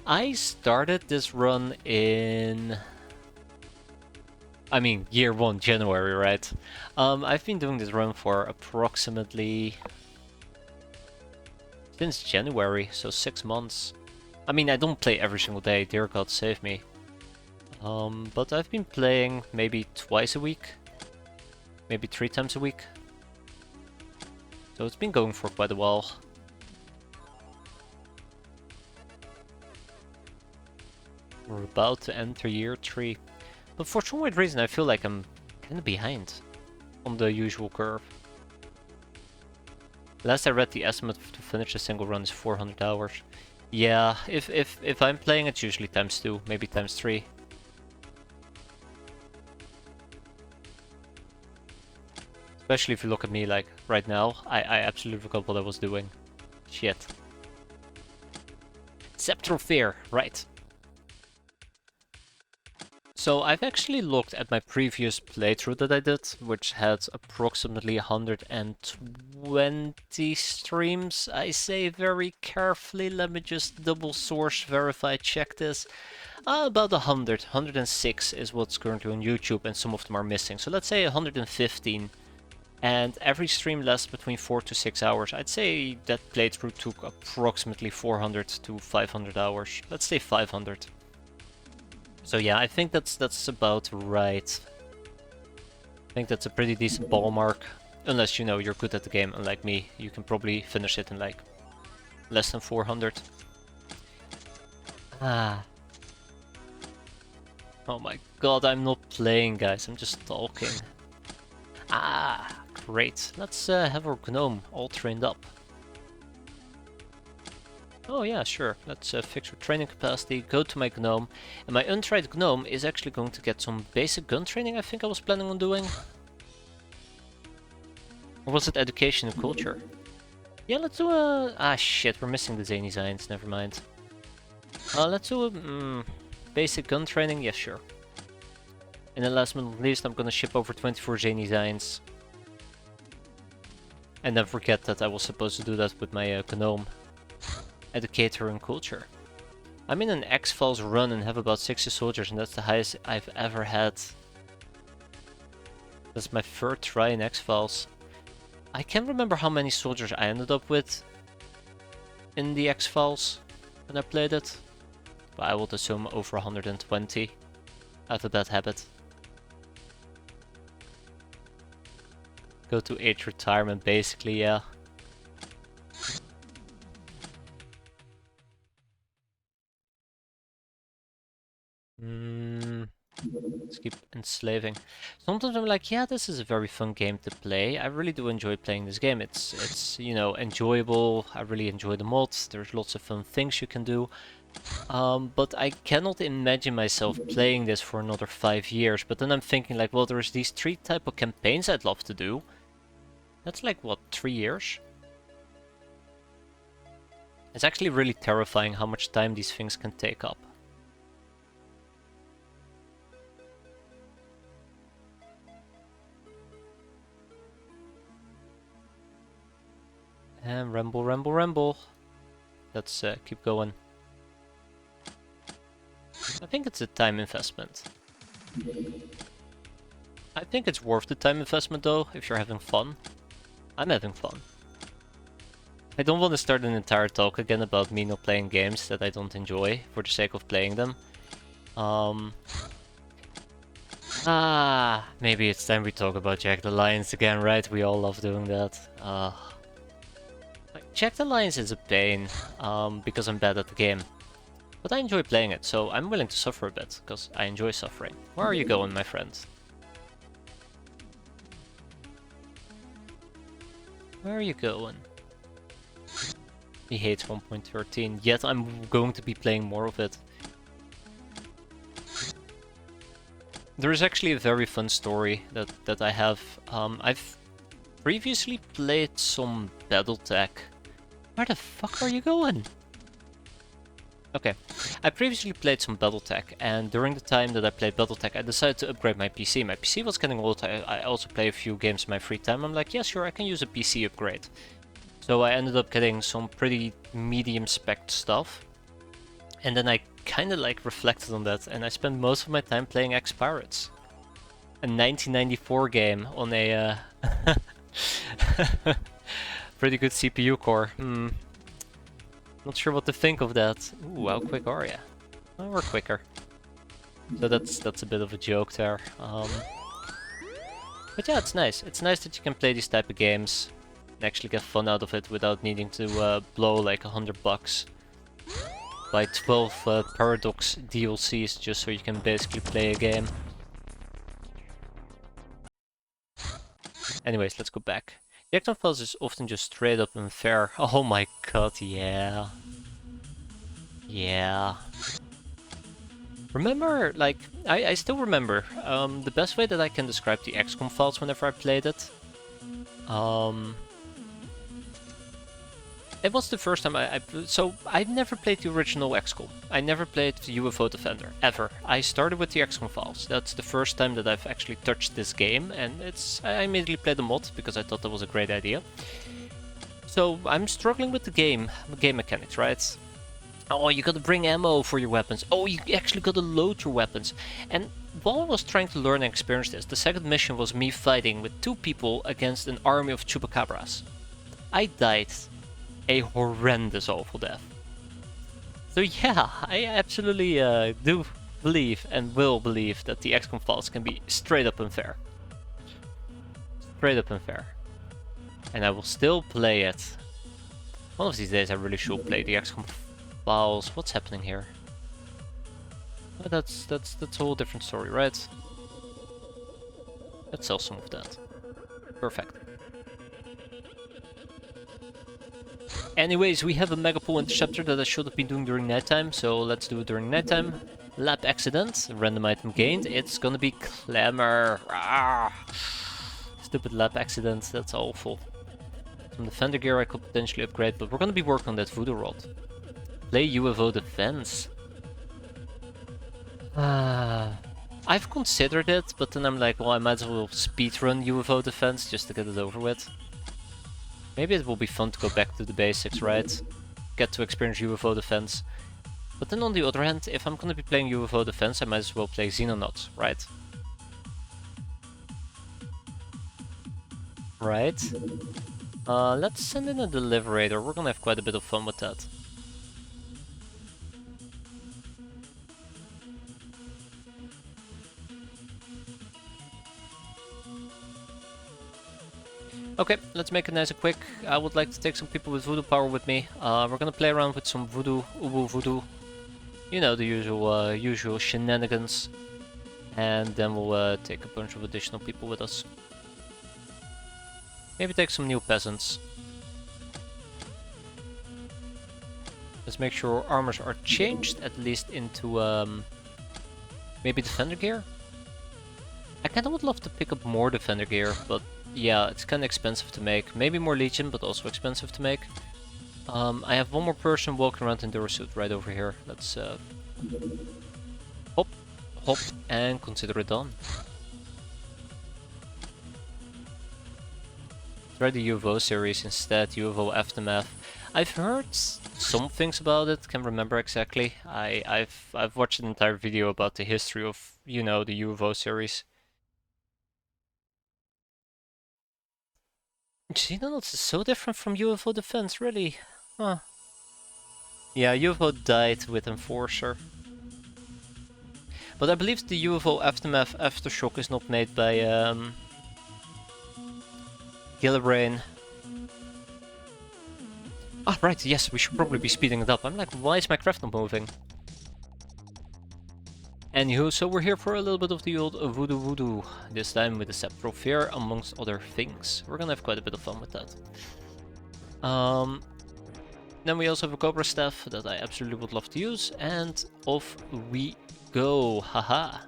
I started this run in... I mean, year 1, January, right? I've been doing this run for approximately... since January, so 6 months. I mean, I don't play every single day, dear God save me. But I've been playing maybe twice a week. Maybe 3 times a week. So it's been going for quite a while. We're about to enter year 3. But for some weird reason I feel like I'm kinda behind on the usual curve. Last I read, the estimate to finish a single run is 400 hours. Yeah, if I'm playing, it's usually times 2, maybe times 3. Especially if you look at me, like, right now, I absolutely forgot what I was doing. Shit. Scepter of Fear, right. So I've actually looked at my previous playthrough that I did, which had approximately 120 streams. I say very carefully, let me just double source verify check this. About 106 is what's currently on YouTube, and some of them are missing. So let's say 115, and every stream lasts between 4 to 6 hours. I'd say that playthrough took approximately 400 to 500 hours. Let's say 500. So yeah, I think that's about right. I think that's a pretty decent ball mark. Unless, you know, you're good at the game, unlike me. You can probably finish it in like less than 400. Ah. Oh my god, I'm not playing, guys. I'm just talking. Ah, great. Let's have our gnome all trained up. Oh yeah, sure. Let's fix our training capacity, go to my gnome. And my untried gnome is actually going to get some basic gun training, I think I was planning on doing. Or was it education and culture? Yeah, let's do a... Ah shit, we're missing the zany signs, never mind. Let's do a basic gun training, yeah sure. And then last but not least, I'm gonna ship over 24 zany signs. And then forget that I was supposed to do that with my gnome. Educator and culture. I'm in an X-Files run and have about 60 soldiers, and that's the highest I've ever had. That's my third try in X-Files. I can't remember how many soldiers I ended up with in the X-Files when I played it, but I would assume over 120. I have a bad habit. Go to age retirement, basically, yeah. Let's keep enslaving. Sometimes I'm like, yeah, this is a very fun game to play. I really do enjoy playing this game. It's you know, enjoyable. I really enjoy the mods. There's lots of fun things you can do. But I cannot imagine myself playing this for another 5 years. But then I'm thinking like, well, there's these 3 type of campaigns I'd love to do. That's like, what, 3 years? It's actually really terrifying how much time these things can take up. And ramble, ramble, ramble. Let's keep going. I think it's a time investment. I think it's worth the time investment though, if you're having fun. I'm having fun. I don't want to start an entire talk again about me not playing games that I don't enjoy for the sake of playing them. Maybe it's time we talk about Jack the Lions again, right? We all love doing that. Jack the Lions is a pain, because I'm bad at the game. But I enjoy playing it, so I'm willing to suffer a bit, because I enjoy suffering. Where are you going, my friend? Where are you going? He hates 1.13, yet I'm going to be playing more of it. There is actually a very fun story that I have. I've previously played some Battletech. Where the fuck are you going? Okay, I previously played some Battletech, and during the time that I played Battletech, I decided to upgrade my PC. My PC was getting old. I also play a few games in my free time. I'm like, yeah, sure, I can use a PC upgrade. So I ended up getting some pretty medium spec stuff. And then I kind of like reflected on that, and I spent most of my time playing X-piratez. A 1994 game on a pretty good CPU core. Not sure what to think of that. Ooh, how quick are ya? Oh, we're quicker. So that's a bit of a joke there. But yeah, it's nice. It's nice that you can play these type of games and actually get fun out of it without needing to blow like $100 buy 12 Paradox DLCs just so you can basically play a game. Anyways, let's go back. The X-piratez is often just straight up unfair. Oh my god, yeah. Yeah. Remember, like, I still remember, the best way that I can describe the XCOM files whenever I played it. It was the first time so I've never played the original XCOM. I never played the UFO Defender, ever. I started with the XCOM files. That's the first time that I've actually touched this game, and I immediately played the mod because I thought that was a great idea. So I'm struggling with the game mechanics, right? Oh, you gotta bring ammo for your weapons. Oh, you actually gotta load your weapons. And while I was trying to learn and experience this, the second mission was me fighting with 2 people against an army of chupacabras. I died a horrendous awful death. So yeah, I absolutely do believe and will believe that the XCOM files can be straight up unfair. Straight up unfair. And I will still play it. One of these days I really should play the XCOM files. What's happening here? Well, that's a whole different story, right? Let's sell some of that. Perfect. Anyways, we have a Megapole Interceptor that I should have been doing during nighttime, so let's do it during nighttime. Lab accident, random item gained. It's gonna be Clamor. Stupid lab accident, that's awful. Some defender gear I could potentially upgrade, but we're gonna be working on that voodoo rod. Play UFO defense. I've considered it, but then I'm like, well, I might as well speedrun UFO defense just to get it over with. Maybe it will be fun to go back to the basics, right? Get to experience UFO defense. But then on the other hand, if I'm gonna be playing UFO Defense, I might as well play Xenonauts, right? Right. Let's send in a Deliberator. We're gonna have quite a bit of fun with that. Okay, let's make it nice and quick. I would like to take some people with voodoo power with me. We're gonna play around with some voodoo, ubu voodoo. You know, the usual shenanigans. And then we'll take a bunch of additional people with us. Maybe take some new peasants. Let's make sure our armors are changed, at least into maybe defender gear. I kinda would love to pick up more defender gear, but yeah, it's kinda expensive to make. Maybe more Legion, but also expensive to make. I have one more person walking around in Durasuit right over here. Let's hop, hop, and consider it done. Try the UFO series instead, UFO Aftermath. I've heard some things about it, can't remember exactly. I've watched an entire video about the history of, you know, the UFO series. Xenonauts is so different from UFO Defense, really? Huh. Yeah, UFO died with Enforcer. But I believe the UFO Aftermath Aftershock is not made by Gillibrain. Ah, right, yes, we should probably be speeding it up. I'm like, why is my craft not moving? Anywho, so we're here for a little bit of the old voodoo, this time with the Scepter of Fear, amongst other things. We're gonna have quite a bit of fun with that. Then we also have a Cobra Staff that I absolutely would love to use, and off we go, haha.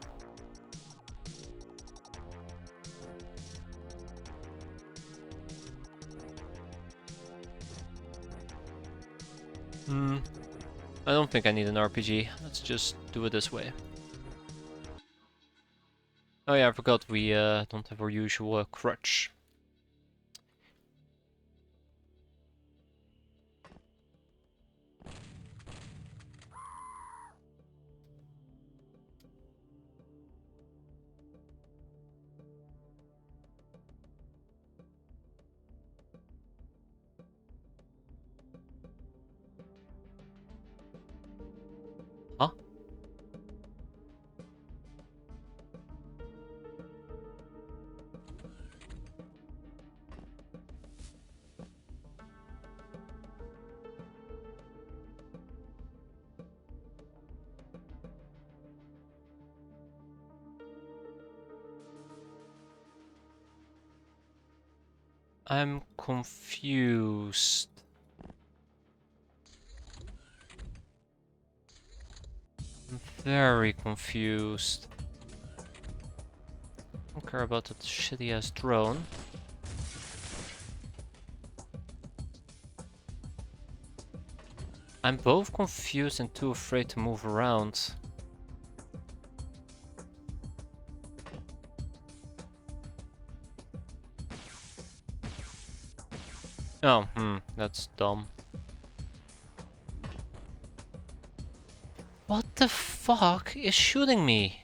I don't think I need an RPG, let's just do it this way. Oh yeah, I forgot we don't have our usual crutch. Huh? I'm confused. I'm very confused. I don't care about that shitty ass drone. I'm both confused and too afraid to move around. Oh, that's dumb. What the fuck is shooting me?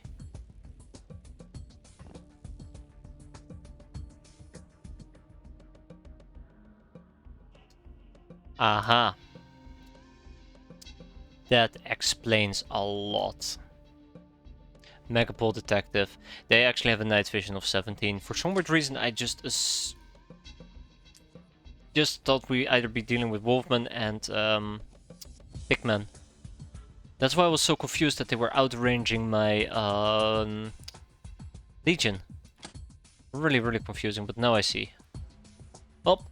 Aha. That explains a lot. Megapole Detective. They actually have a night vision of 17. For some weird reason, I just thought we either be dealing with Wolfman and Pigman. That's why I was so confused that they were outranging my Legion. Really, really confusing, but now I see. Well,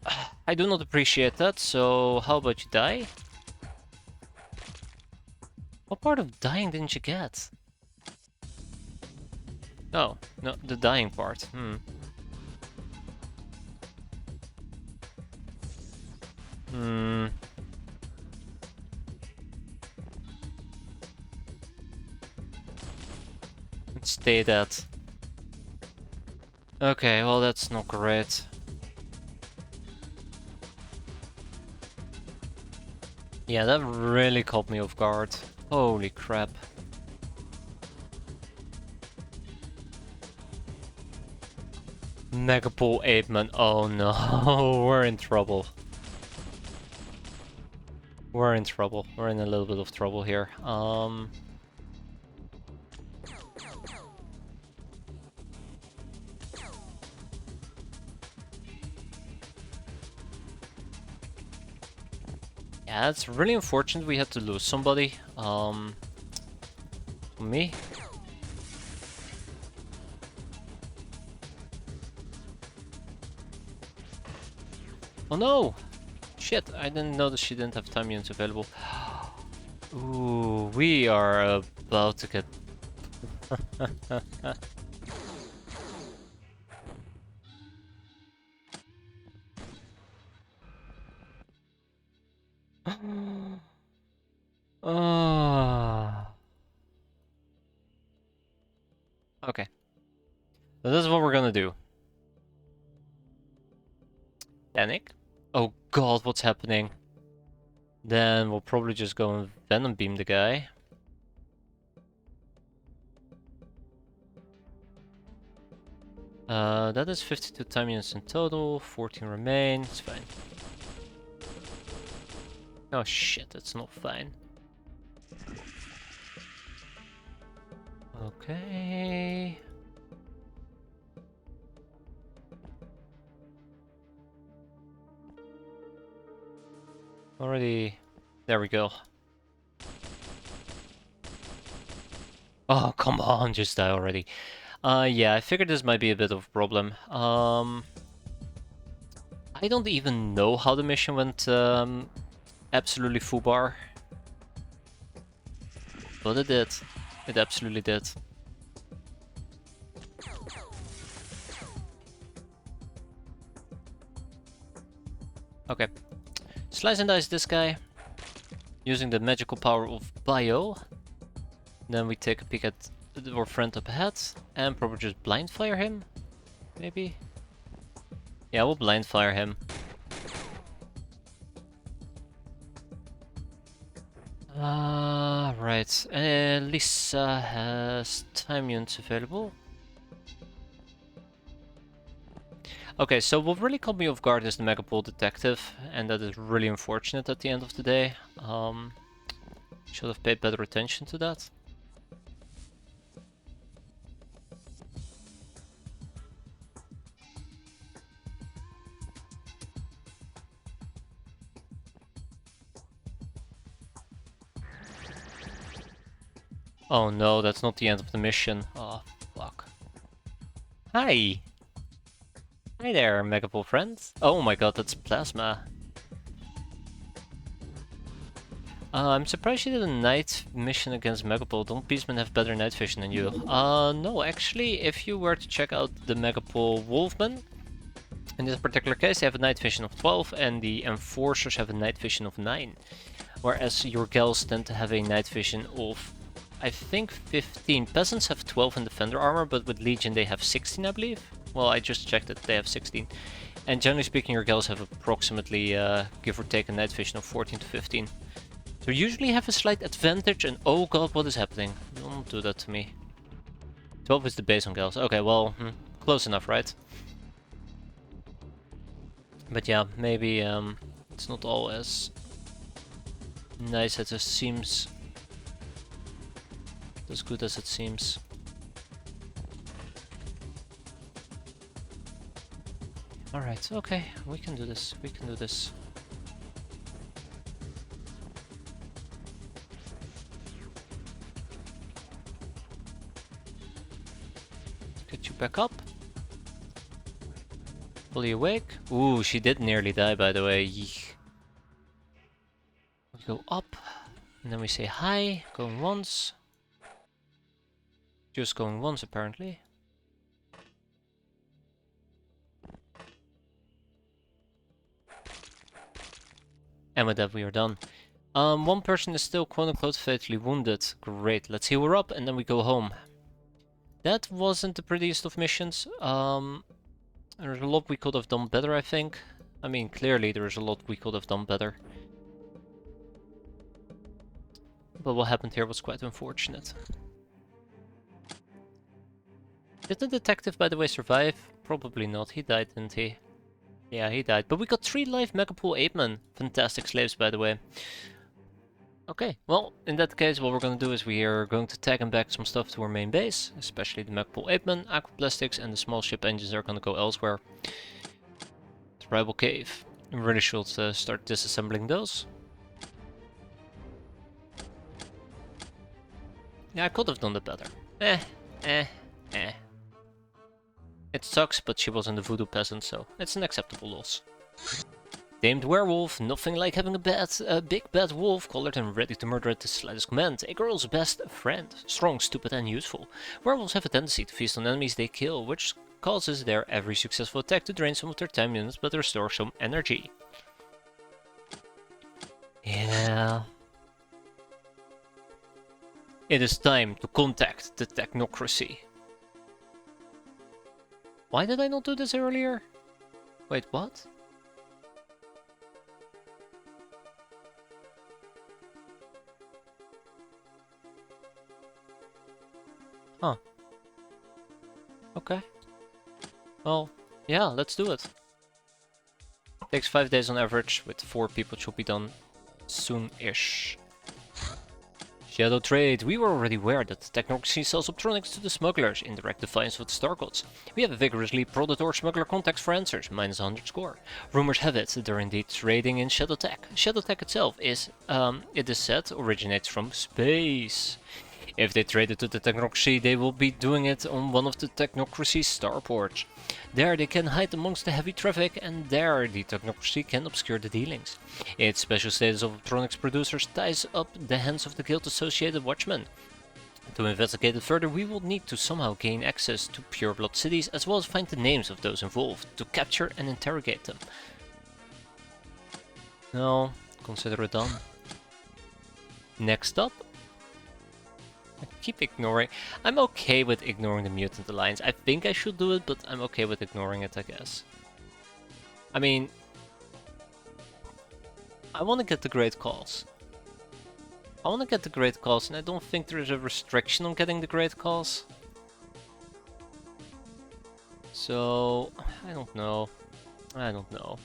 I do not appreciate that, so how about you die? What part of dying didn't you get? Oh, no, the dying part. Let's stay that. Okay, well that's not great. Yeah, that really caught me off guard. Holy crap. Megapole 8 man. Oh no, we're in trouble. We're in trouble. We're in a little bit of trouble here. Yeah, it's really unfortunate we had to lose somebody. Me? Oh no! Shit, I didn't know that she didn't have time units available. Ooh, we are about to get... Okay. So this is what we're gonna do. Panic. Oh god, what's happening? Then we'll probably just go and Venom Beam the guy. That is 52 time units in total, 14 remain, it's fine. Oh shit, it's not fine. Okay. Already, there we go. Oh, come on, just die already. Yeah, I figured this might be a bit of a problem. I don't even know how the mission went absolutely foobar. But it did. It absolutely did. Okay. Slice and dice this guy. Using the magical power of Bio. Then we take a peek at our friend up ahead. And probably just blind fire him. Maybe? Yeah, we'll blind fire him. Right. Lisa has time units available. Okay, so what really caught me off guard is the Megapole Detective, and that is really unfortunate at the end of the day. Should have paid better attention to that. Oh no, that's not the end of the mission. Oh, fuck. Hi! Hi there, Megapole friends. Oh my god, that's Plasma. I'm surprised you did a night mission against Megapole. Don't Beastmen have better night vision than you? No, actually, if you were to check out the Megapole Wolfman, in this particular case they have a night vision of 12 and the Enforcers have a night vision of 9. Whereas your Gals tend to have a night vision of, I think, 15. Peasants have 12 in Defender armor, but with Legion they have 16, I believe. Well, I just checked it, they have 16. And generally speaking, your Gals have approximately, give or take, a night vision of 14 to 15. So you usually have a slight advantage, and oh god, what is happening? Don't do that to me. 12 is the base on Gals. Okay, well, close enough, right? But yeah, maybe it's not all as nice as it seems. As good as it seems. Alright, okay, we can do this, we can do this. Get you back up. Fully awake. Ooh, she did nearly die, by the way. Yeesh. We go up, and then we say hi, going once. Just going once, apparently. And with that, we are done. One person is still quote-unquote fatally wounded. Great, let's heal her up, and then we go home. That wasn't the prettiest of missions. There's a lot we could have done better, I think. I mean, clearly there's a lot we could have done better. But what happened here was quite unfortunate. Did the detective, by the way, survive? Probably not. He died, didn't he? Yeah, he died. But we got 3 live Megapool Apemen. Fantastic slaves, by the way. Okay, well, in that case, what we're going to do is we are going to tag and back some stuff to our main base. Especially the Megapool Apemen, Aquaplastics, and the small ship engines are going to go elsewhere. Tribal Cave. We really should start disassembling those. Yeah, I could have done that better. Eh. It sucks, but she wasn't a voodoo peasant, so it's an acceptable loss. Tamed werewolf, nothing like having a big bad wolf collared and ready to murder at the slightest command. A girl's best friend, strong, stupid and useful. Werewolves have a tendency to feast on enemies they kill, which causes their every successful attack to drain some of their time units but restore some energy. Yeah. It is time to contact the technocracy. Why did I not do this earlier? Wait, what? Huh. Okay. Well, yeah, let's do it. Takes 5 days on average, with 4 people it should be done soon-ish. Shadow trade. We were already aware that the technocracy sells optronics to the smugglers in direct defiance of the Star Gods. We have vigorously prodded our smuggler contacts for answers, minus 100 score. Rumors have it they're indeed trading in Shadow Tech. Shadow Tech itself is, it is said, originates from space. If they trade it to the technocracy, they will be doing it on one of the technocracy's starports. There they can hide amongst the heavy traffic, and there the technocracy can obscure the dealings. Its special status of optronics producers ties up the hands of the guild-associated watchmen. To investigate it further, we will need to somehow gain access to pureblood cities, as well as find the names of those involved, to capture and interrogate them. No, consider it done. Next up. I keep ignoring. I'm okay with ignoring the Mutant Alliance. I think I should do it, but I'm okay with ignoring it, I guess. I mean, I want to get the Great Cause. And I don't think there is a restriction on getting the Great Cause. So, I don't know. I don't know.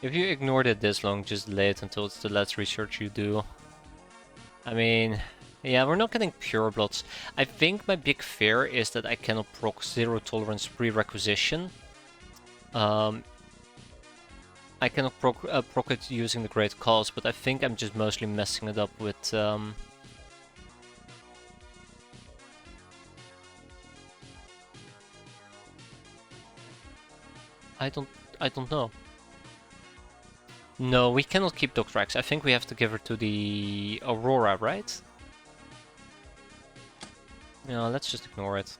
If you ignored it this long, just delay it until it's the last research you do. I mean, yeah, we're not getting purebloods. I think my big fear is that I cannot proc zero tolerance pre-requisition. I cannot proc it using the Great Cause, but I think I'm just mostly messing it up with... I don't know. No, we cannot keep Doctrax. I think we have to give her to the Aurora, right? Yeah, let's just ignore it.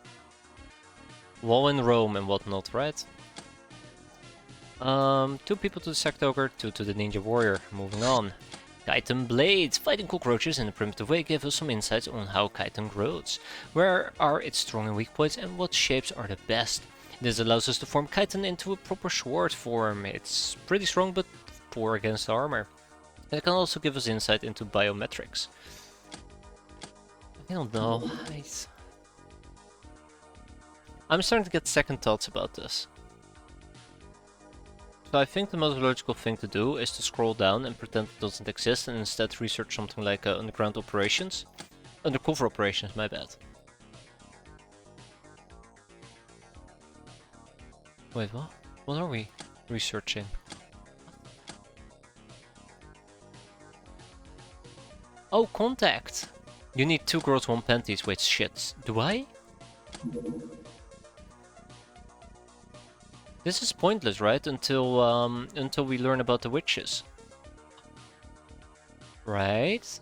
Wall in Rome and whatnot, right? 2 people to the Sect Ogre, 2 to the Ninja Warrior. Moving on. Chitin Blades. Fighting cockroaches in a primitive way give us some insights on how chitin grows. Where are its strong and weak points and what shapes are the best? This allows us to form chitin into a proper sword form. It's pretty strong but poor against armor. And it can also give us insight into biometrics. I don't know. I'm starting to get second thoughts about this. So I think the most logical thing to do is to scroll down and pretend it doesn't exist and instead research something like underground operations. Undercover operations, my bad. Wait, what? What are we researching? Oh, contact! You need 2 girls, 1 panties. Wait, shit. Do I? This is pointless, right? Until we learn about the witches. Right?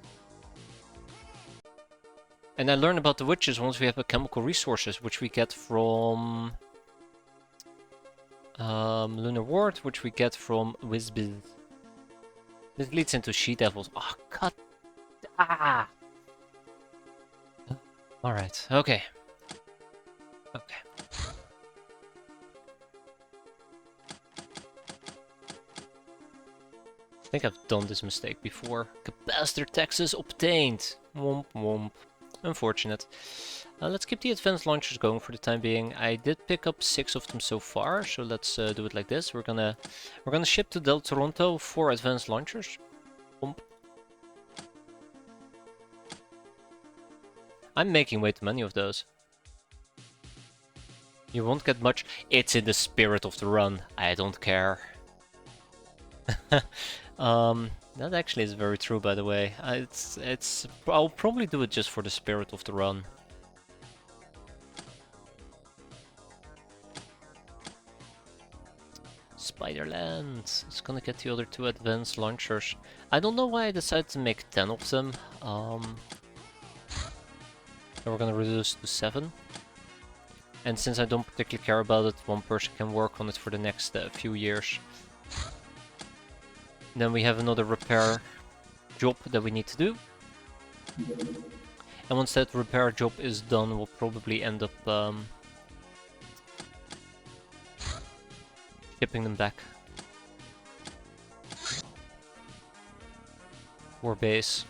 And I learn about the witches once we have the chemical resources, which we get from... Lunar Ward, which we get from Wizbiz. This leads into She-Devils. Oh, cut! Ah! Alright, okay. Okay. think I've done this mistake before. Capacitor taxes obtained. Womp womp. Unfortunate. Let's keep the advanced launchers going for the time being. I did pick up 6 of them so far, so let's do it like this. We're gonna ship to Del Toronto 4 advanced launchers. Boom. I'm making way too many of those. You won't get much. It's in the spirit of the run. I don't care. That actually is very true, by the way. I'll probably do it just for the spirit of the run. Spiderland is gonna get the other 2 advanced launchers. I don't know why I decided to make 10 of them. We're gonna reduce to 7. And since I don't particularly care about it, one person can work on it for the next few years. Then we have another repair job that we need to do. And once that repair job is done, we'll probably end up shipping them back for base.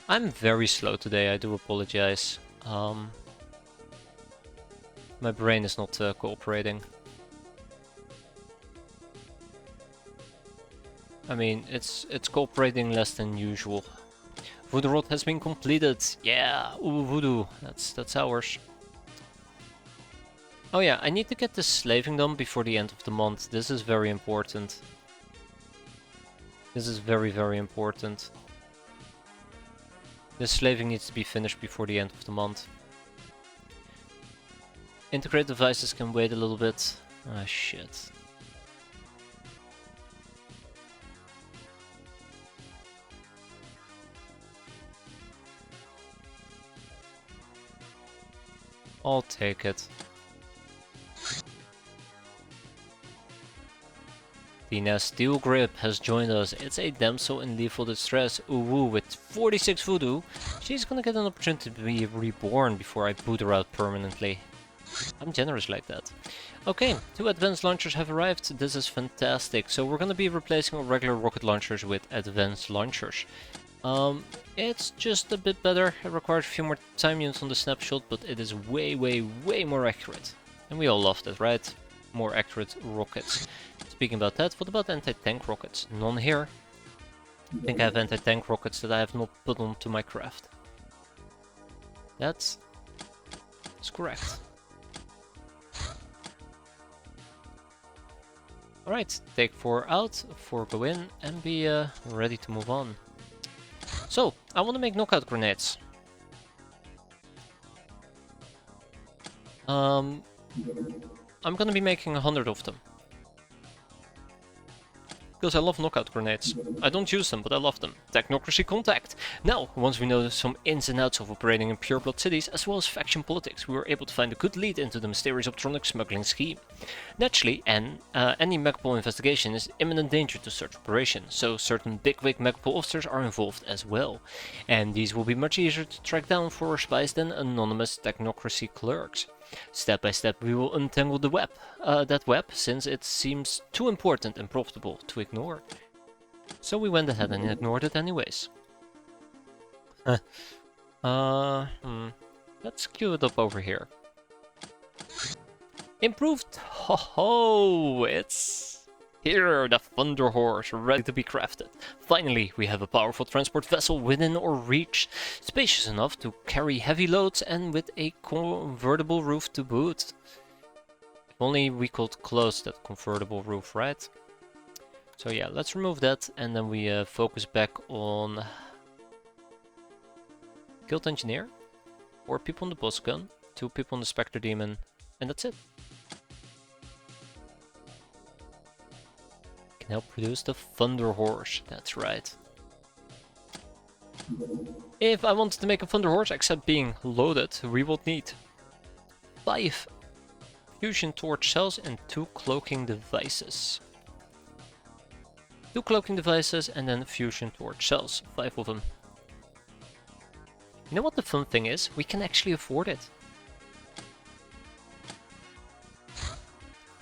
I'm very slow today, I do apologize. My brain is not cooperating. I mean, it's cooperating less than usual. Voodoo Rod has been completed. Yeah, ooh, Voodoo. That's ours. Oh yeah, I need to get this slaving done before the end of the month. This is very important. This is very, very important. This slaving needs to be finished before the end of the month. Integrate devices can wait a little bit. Ah, shit. I'll take it. Tina Steel Grip has joined us. It's a damsel in lethal distress. Uwu with 46 voodoo. She's gonna get an opportunity to be reborn before I boot her out permanently. I'm generous like that. Okay, 2 advanced launchers have arrived. This is fantastic. So we're gonna be replacing our regular rocket launchers with advanced launchers. It's just a bit better. It requires a few more time units on the snapshot, but it is way, way, way more accurate. And we all loved it, right? More accurate rockets. Speaking about that, what about anti-tank rockets? None here. I think I have anti-tank rockets that I have not put onto my craft. That's correct. Alright, take 4 out, 4 go in, and be ready to move on. So, I want to make knockout grenades. I'm gonna be making 100 of them. Because I love knockout grenades. I don't use them, but I love them. Technocracy contact! Now, once we know some ins and outs of operating in pureblood cities, as well as faction politics, we were able to find a good lead into the mysterious Optronic smuggling scheme. Naturally, any Megapol investigation is imminent danger to such operation, so certain bigwig Megapol officers are involved as well. And these will be much easier to track down for our spies than anonymous technocracy clerks. Step by step we will untangle the web, that web, since it seems too important and profitable to ignore. So we went ahead and ignored it anyways. Let's queue it up over here. Improved! Ho ho! It's here, the Thunder Horse, ready to be crafted. Finally, we have a powerful transport vessel within our reach, spacious enough to carry heavy loads and with a convertible roof to boot. If only we could close that convertible roof, right? So yeah, let's remove that and then we focus back on Guild Engineer, 4 people on the Boss Gun, 2 people on the Spectre Demon, and that's it. Help produce the Thunder Horse, that's right. If I wanted to make a Thunder Horse except being loaded, we would need 5 fusion torch cells and 2 cloaking devices. 2 cloaking devices and then fusion torch cells, 5 of them. You know what the fun thing is? We can actually afford it.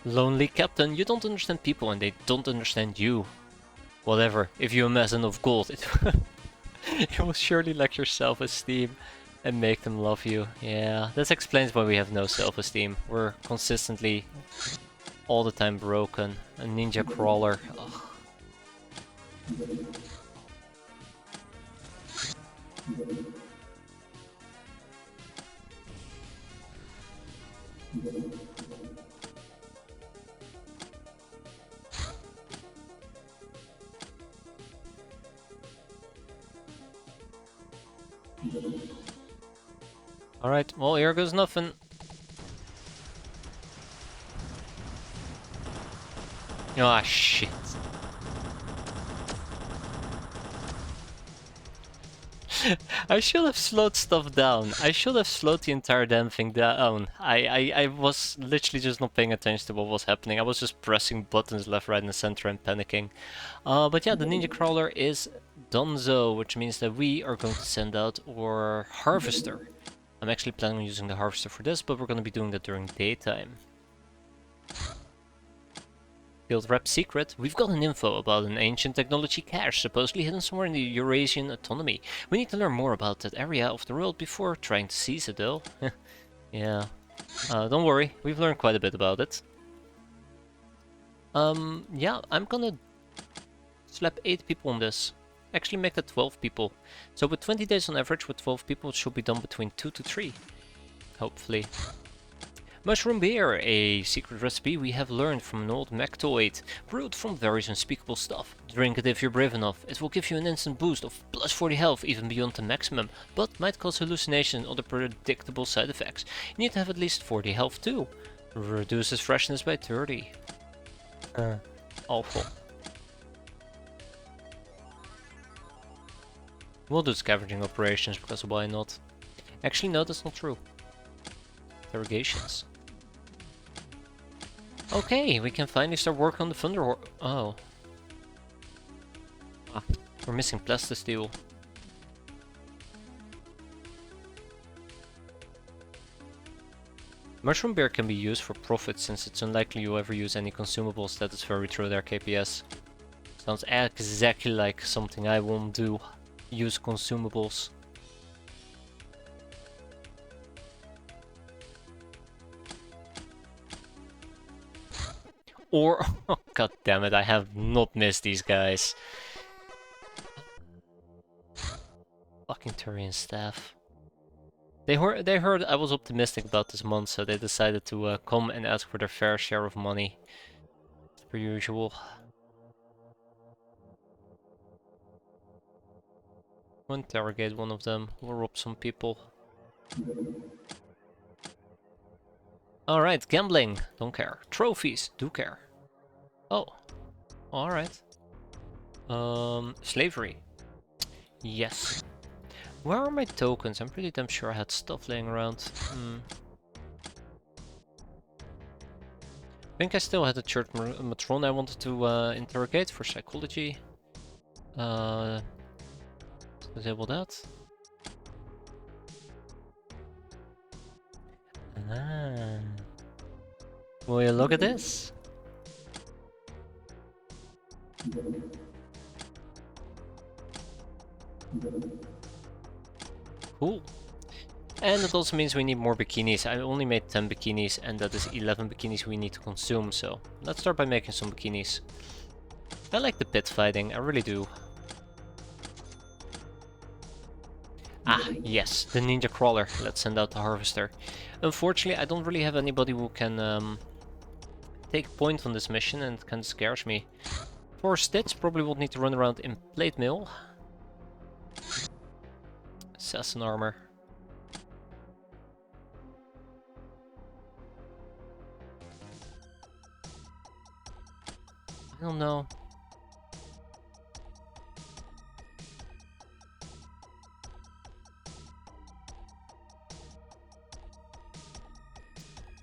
Lonely captain, you don't understand people and they don't understand you. Whatever, if you amass enough gold, it will surely lack your self-esteem and make them love you. Yeah, that explains why we have no self-esteem. We're consistently, all the time broken. A ninja crawler. Ugh. Alright, well, here goes nothing. Ah, shit. I should have slowed stuff down. I should have slowed the entire damn thing down. I was literally just not paying attention to what was happening. I was just pressing buttons left, right, and center and panicking. But yeah, the ninja crawler is donezo, which means that we are going to send out our harvester. I'm actually planning on using the harvester for this, but we're going to be doing that during daytime. Field rep secret, we've got an info about an ancient technology cache supposedly hidden somewhere in the Eurasian autonomy. We need to learn more about that area of the world before trying to seize it though. Yeah. Don't worry, we've learned quite a bit about it. Yeah, I'm gonna slap 8 people on this. Actually make that 12 people. So with 20 days on average, with 12 people it should be done between 2 to 3. Hopefully. Mushroom beer, a secret recipe we have learned from an old Mectoid, brewed from various unspeakable stuff. Drink it if you're brave enough. It will give you an instant boost of plus 40 health, even beyond the maximum, but might cause hallucination and other predictable side effects. You need to have at least 40 health too. Reduces freshness by 30. Awful. We'll do scavenging operations, because why not? Actually, no, that's not true. Interrogations. Okay, we can finally start working on the Thunder. Oh. Ah, we're missing plastisteel. Mushroom beer can be used for profit since it's unlikely you ever use any consumables. That is very true there, KPS. Sounds exactly like something I won't do. Use consumables. Or, oh, god damn it, I have not missed these guys. Fucking Turian staff. They heard I was optimistic about this month, so they decided to come and ask for their fair share of money. As per usual. We'll interrogate one of them, we'll rob some people. Alright, gambling, don't care. Trophies, do care. Oh, alright. Slavery. Yes. Where are my tokens? I'm pretty damn sure I had stuff laying around. I think I still had a church matron I wanted to interrogate for psychology. Disable that. Ah. Will you look at this? Cool. And it also means we need more bikinis. I only made 10 bikinis and that is 11 bikinis we need to consume, so let's start by making some bikinis. I like the pit fighting, I really do. Ah, yes, the ninja crawler. Let's send out the harvester. Unfortunately, I don't really have anybody who can take point on this mission, and it kind of scares me. For Stitch, probably would need to run around in plate mail. Assassin armor. I don't know.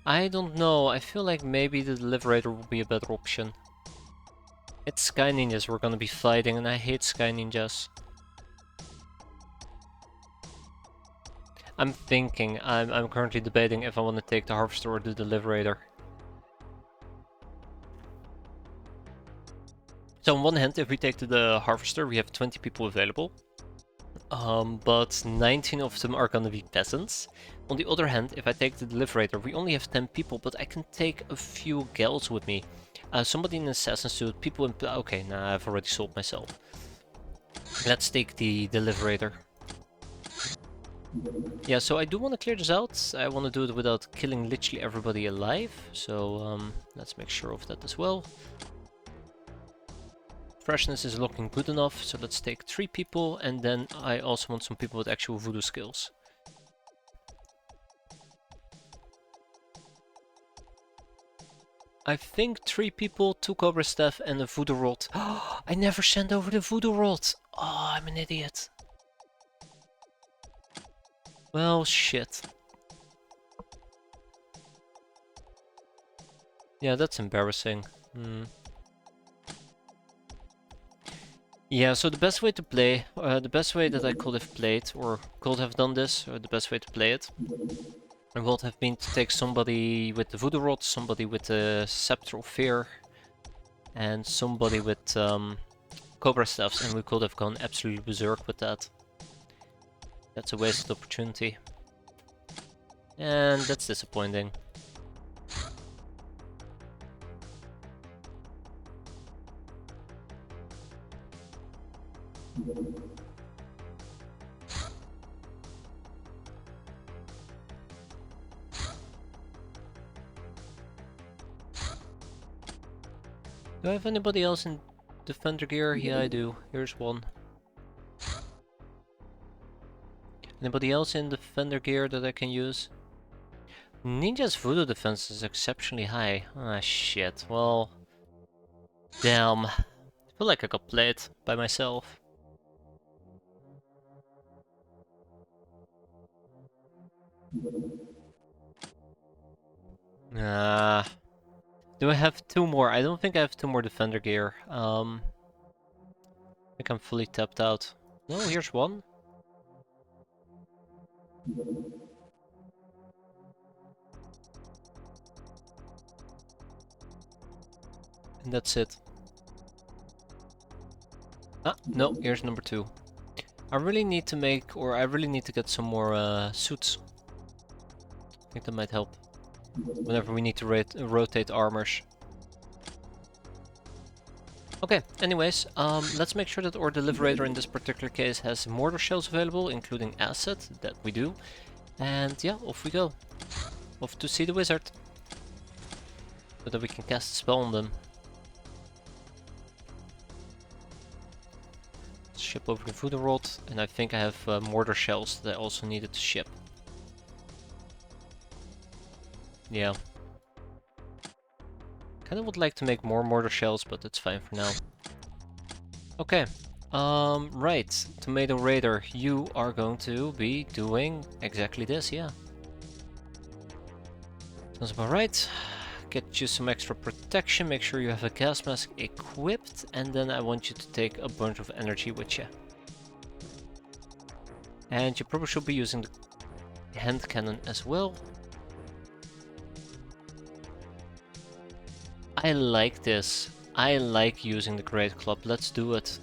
I don't know, I feel like maybe the Liberator would be a better option. It's Sky Ninjas we're gonna be fighting, and I hate Sky Ninjas. I'm thinking, I'm currently debating if I want to take the Harvester or the Liberator. So on one hand, if we take the harvester, we have 20 people available. But 19 of them are gonna be peasants. On the other hand, if I take the deliberator, we only have 10 people, but I can take a few gals with me. Somebody in an assassin suit, people in... Okay, nah, I've already sold myself. Let's take the deliberator. Yeah, so I do want to clear this out. I want to do it without killing literally everybody alive. So let's make sure of that as well. Freshness is looking good enough, so let's take 3 people, and then I also want some people with actual voodoo skills. I think 3 people, 2 cobra staff and a voodoo rod. I never sent over the voodoo rod! Oh, I'm an idiot. Well, shit. Yeah, that's embarrassing. Yeah, so the best way to play, the best way that I could have played, or could have done this, or the best way to play it, would have been to take somebody with the voodoo rod, somebody with the scepter of fear, and somebody with cobra staffs, and we could have gone absolutely berserk with that. That's a wasted opportunity. And that's disappointing. Do I have anybody else in defender gear? Yeah, I do. Here's one. Anybody else in defender gear that I can use? Ninja's voodoo defense is exceptionally high. Ah, shit. Well, damn. I feel like I got played by myself. Do I have 2 more? I don't think I have 2 more defender gear. I think I'm fully tapped out. No, here's one. And that's it. Ah, no, here's number 2. I really need to make, or I really need to get some more suits. I think that might help. Whenever we need to rotate armors. Okay, anyways, let's make sure that our deliberator in this particular case has mortar shells available, including acid, that we do. And yeah, off we go. Off to see the wizard. So that we can cast a spell on them. Ship over the voodoo rod, and I think I have mortar shells that I also needed to ship. Yeah. Kinda would like to make more mortar shells, but that's fine for now. Okay. Right. Tomato Raider, you are going to be doing exactly this, yeah. Sounds about right. Get you some extra protection, make sure you have a gas mask equipped, and then I want you to take a bunch of energy with you. And you probably should be using the hand cannon as well. I like this. I like using the Great Club. Let's do it.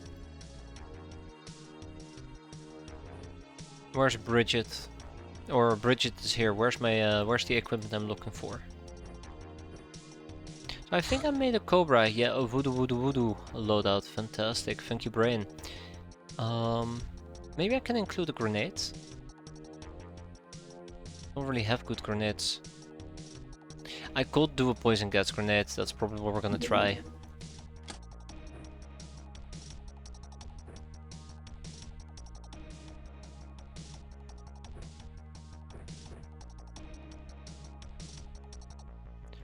Where's Bridget? Or Bridget is here. Where's my where's the equipment I'm looking for? So I think I made a Cobra. Yeah, a voodoo loadout. Fantastic. Thank you, Brain. Maybe I can include a grenade. Don't really have good grenades. I could do a poison gas grenade, that's probably what we're gonna try.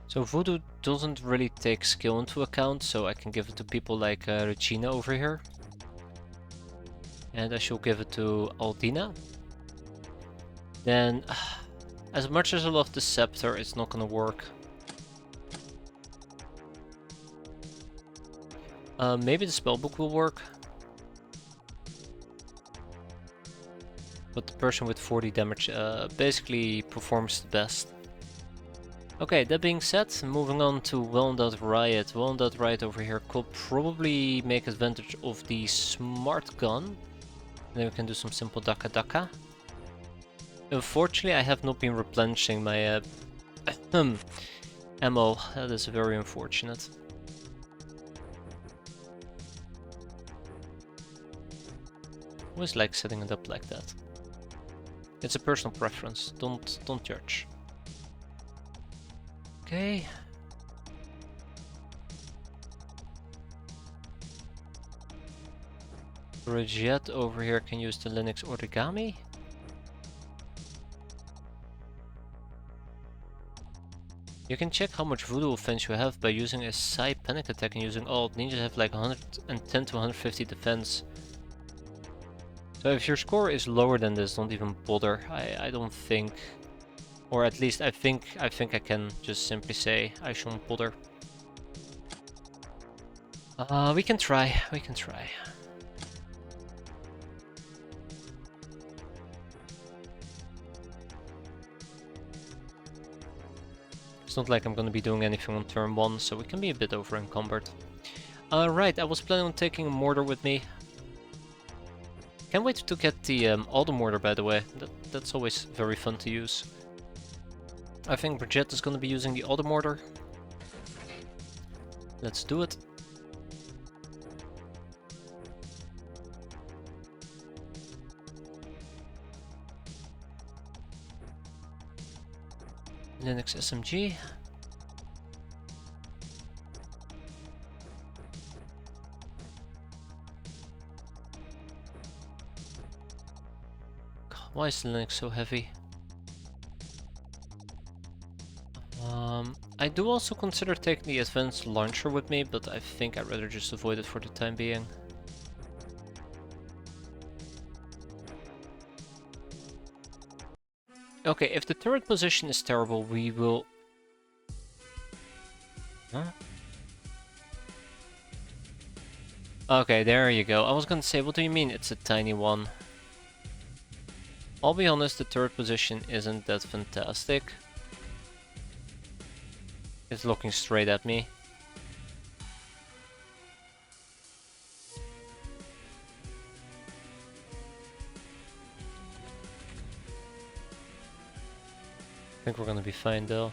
So voodoo doesn't really take skill into account, so I can give it to people like Regina over here. And I shall give it to Aldina. Then, as much as I love the scepter, it's not gonna work. Maybe the spellbook will work. But the person with 40 damage basically performs the best. Okay, that being said, moving on to Riot. Riot over here could probably make advantage of the smart gun. Then we can do some simple Daka Daka. Unfortunately, I have not been replenishing my ammo. That is very unfortunate. I always like setting it up like that. It's a personal preference. Don't judge. Okay. Jet over here can use the Linux origami. You can check how much voodoo offense you have by using a Psy panic attack and using alt. Ninjas have like 110 to 150 defense. So if your score is lower than this, don't even bother. I don't think, or at least I think I can just simply say I shouldn't bother. We can try. We can try. It's not like I'm gonna be doing anything on turn 1, so we can be a bit over encumbered. Right, I was planning on taking a mortar with me. Can't wait to get the auto mortar, by the way. That's always very fun to use. I think Brigitte is gonna be using the auto mortar. Let's do it. Linux SMG. God, why is Linux so heavy? I do also consider taking the advanced launcher with me, but I think I'd rather just avoid it for the time being. Okay, if the turret position is terrible, we will... Huh? Okay, there you go. I was gonna say, what do you mean it's a tiny one? I'll be honest, the turret position isn't that fantastic. It's looking straight at me. I think we're gonna be fine though.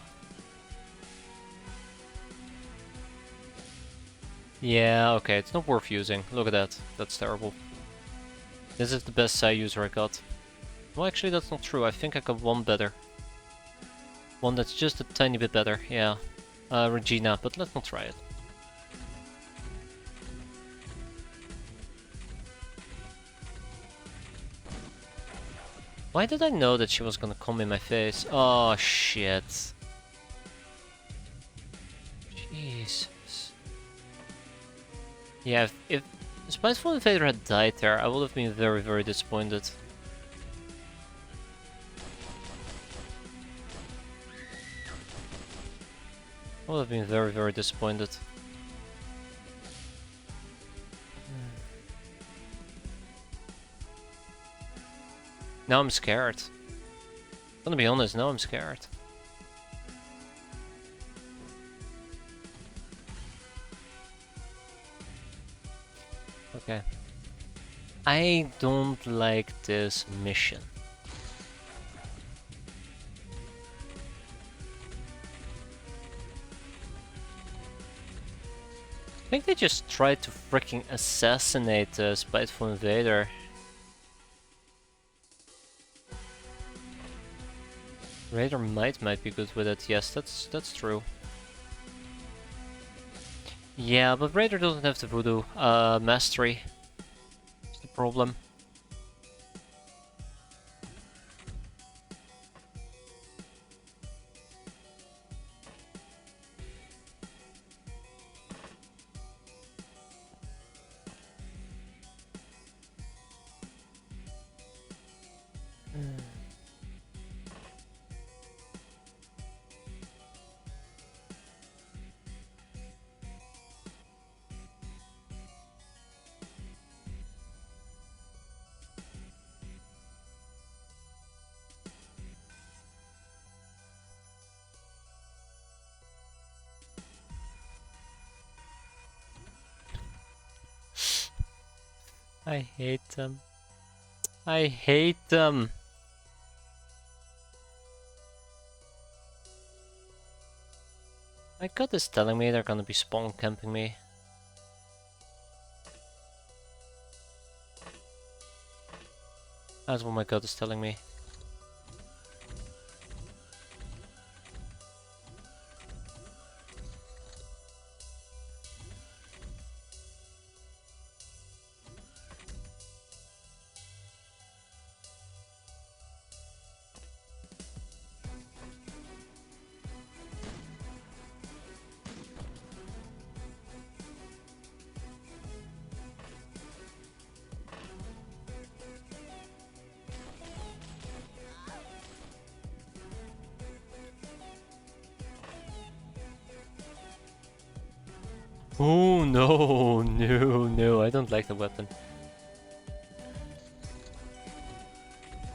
Yeah, okay, it's not worth using. Look at that. That's terrible. This is the best Psy user I got. Well, actually, that's not true. I think I got one better. One that's just a tiny bit better, yeah. Regina, but let's not try it. Why did I know that she was gonna come in my face? Oh, shit. Jesus. Yeah, if Spiteful Invader had died there, I would have been very, very disappointed. I would have been very, very disappointed. Now I'm scared. I'm gonna be honest, now I'm scared. Okay. I don't like this mission. I think they just tried to freaking assassinate the Spiteful Invader. Raider might be good with it. Yes, that's true. Yeah, but Raider doesn't have the voodoo mastery. That's the problem. I hate them. I hate them. My gut is telling me they're gonna be spawn camping me. That's what my gut is telling me. Oh no, no, I don't like the weapon.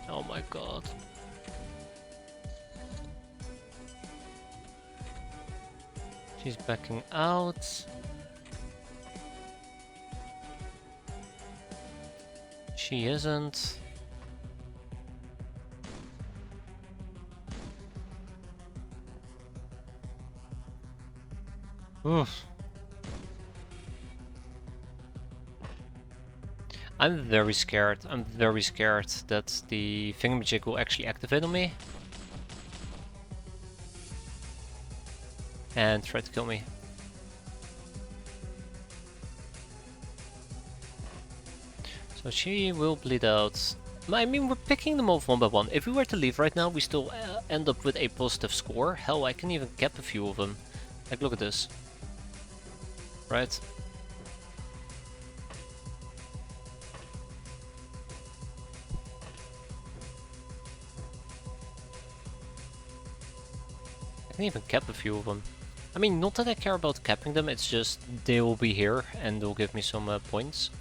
Oh my god. She's backing out. She isn't. Oof. I'm very scared. I'm very scared that the thingamajig will actually activate on me and try to kill me. So she will bleed out. I mean, we're picking them off one by one. If we were to leave right now, we still end up with a positive score. Hell, I can even cap a few of them. Like, look at this. Right? I can even cap a few of them. I mean, not that I care about capping them, it's just they will be here and they'll give me some points.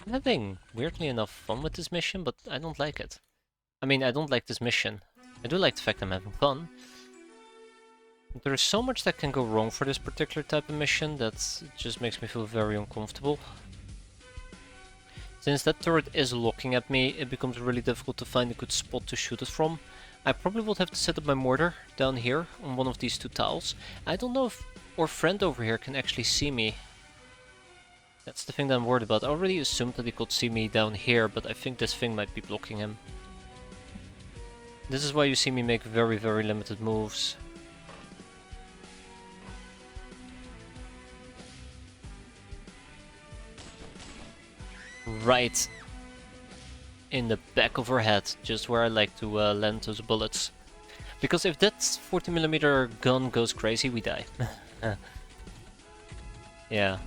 I'm having, weirdly enough, fun with this mission, but I don't like it. I mean, I don't like this mission. I do like the fact I'm having fun. There is so much that can go wrong for this particular type of mission that just makes me feel very uncomfortable. Since that turret is looking at me, it becomes really difficult to find a good spot to shoot it from. I probably would have to set up my mortar down here on one of these two tiles. I don't know if our friend over here can actually see me. That's the thing that I'm worried about. I already assumed that he could see me down here, but I think this thing might be blocking him. This is why you see me make very, very limited moves. Right in the back of her head, just where I like to land those bullets. Because if that 40mm gun goes crazy, we die. Yeah.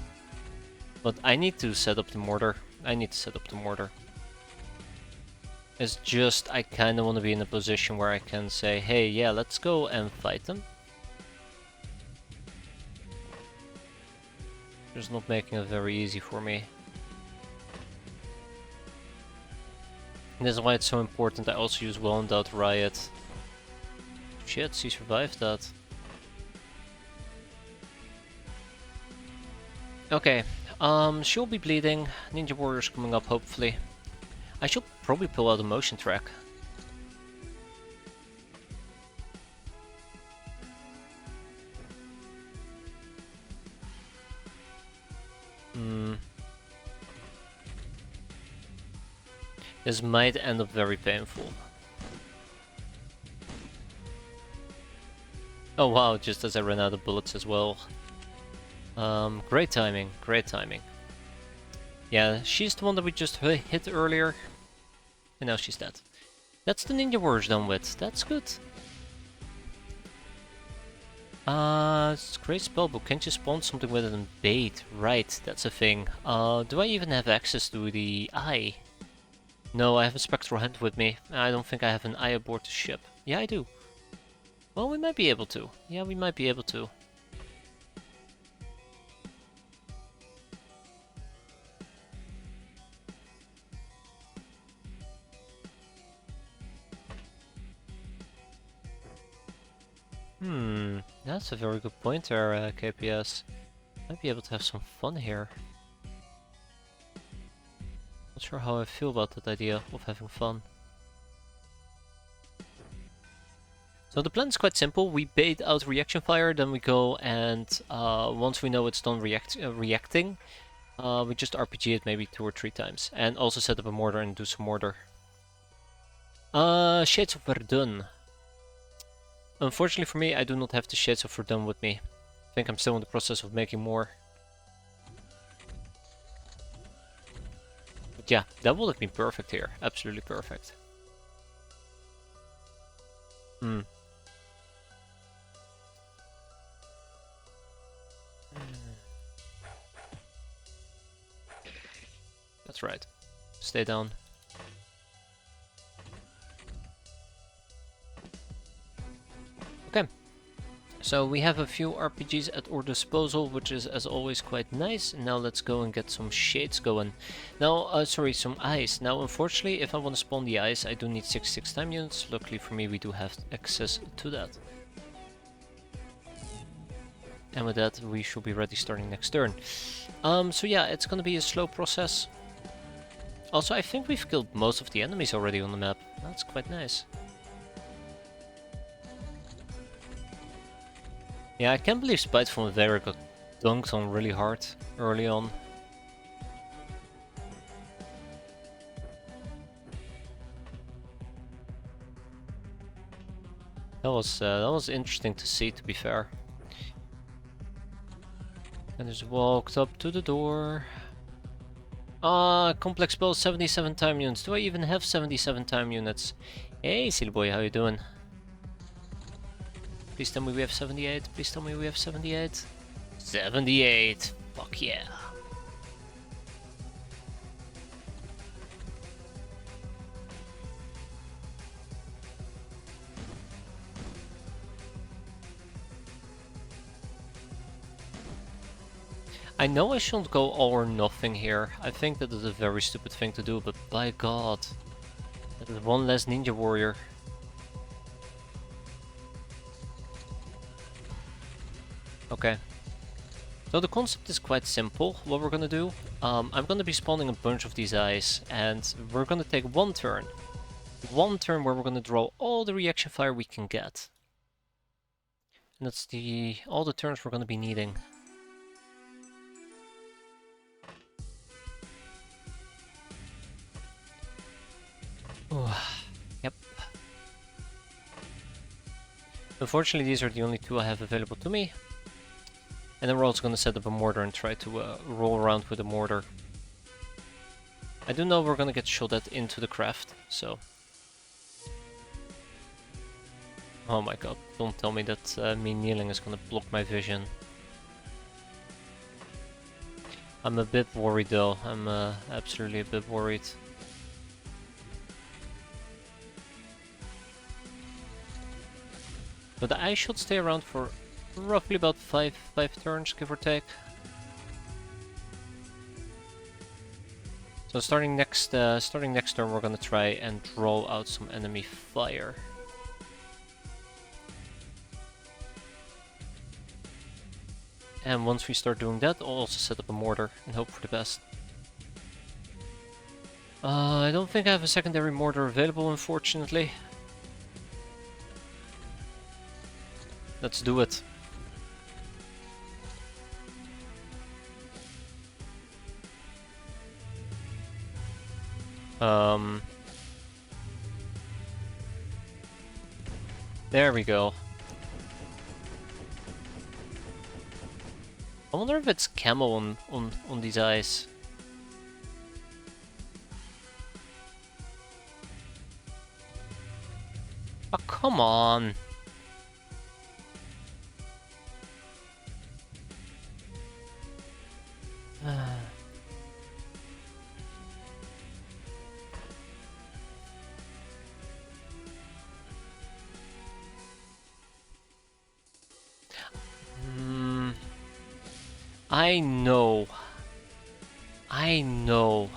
But I need to set up the mortar. It's just, I kinda wanna be in a position where I can say, hey, yeah, let's go and fight them. Just not making it very easy for me. And this is why it's so important I also use well endowed riot. Shit, she survived that. Okay, she'll be bleeding. Ninja Warrior's coming up, hopefully. I should probably pull out a motion track. This might end up very painful. Oh wow, just as I ran out of bullets as well. Great timing, great timing. Yeah, she's the one that we just hit earlier. And now she's dead. That's the Ninja Warriors done with. That's good. It's a great spellbook. Can't you spawn something with it and bait? Right, that's a thing. Do I even have access to the eye? No, I have a spectral hand with me. I don't think I have an eye aboard the ship. Yeah, I do. Well, we might be able to. Yeah, we might be able to. That's a very good point there, KPS. Might be able to have some fun here. Not sure how I feel about that idea of having fun. So the plan is quite simple. We bait out reaction fire, then we go and once we know it's done reacting, we just RPG it maybe 2 or 3 times. And also set up a mortar and do some mortar. Shades of Verdun. Unfortunately for me, I do not have the Shades of Verdun with me. I think I'm still in the process of making more. But yeah, that would have been perfect here. Absolutely perfect. That's right. Stay down. Okay. So we have a few RPGs at our disposal, which is as always quite nice. Now let's go and get some shades going. Now, sorry, some ice. Now, unfortunately, if I want to spawn the ice, I do need 66 time units. Luckily for me, we do have access to that. And with that, we should be ready starting next turn. So yeah, it's gonna be a slow process. Also, I think we've killed most of the enemies already on the map. That's quite nice. Yeah, I can't believe Spiteful Invader got dunked on really hard early on. That was interesting to see, to be fair. And just walked up to the door. Complex spell, 77 time units. Do I even have 77 time units? Hey, silly boy, how you doing? Please tell me we have 78. Please tell me we have 78. 78! Fuck yeah. I know I shouldn't go all or nothing here. I think that is a very stupid thing to do, but by god. That is one less ninja warrior. Okay. So the concept is quite simple. What we're gonna do, I'm gonna be spawning a bunch of these eyes, and we're gonna take one turn. One turn where we're gonna draw all the reaction fire we can get. And that's all the turns we're gonna be needing. Ooh, yep. Unfortunately, these are the only 2 I have available to me. And then we're also going to set up a mortar and try to roll around with a mortar. I do know we're going to get shot at into the craft, so... Oh my god, don't tell me that me kneeling is going to block my vision. I'm a bit worried though, I'm absolutely a bit worried. But I should stay around for roughly about 5 turns, give or take. So starting next turn, we're gonna try and draw out some enemy fire. And once we start doing that, I'll also set up a mortar and hope for the best. I don't think I have a secondary mortar available, unfortunately. Let's do it. There we go. I wonder if it's camo on these eyes. Oh, come on. I know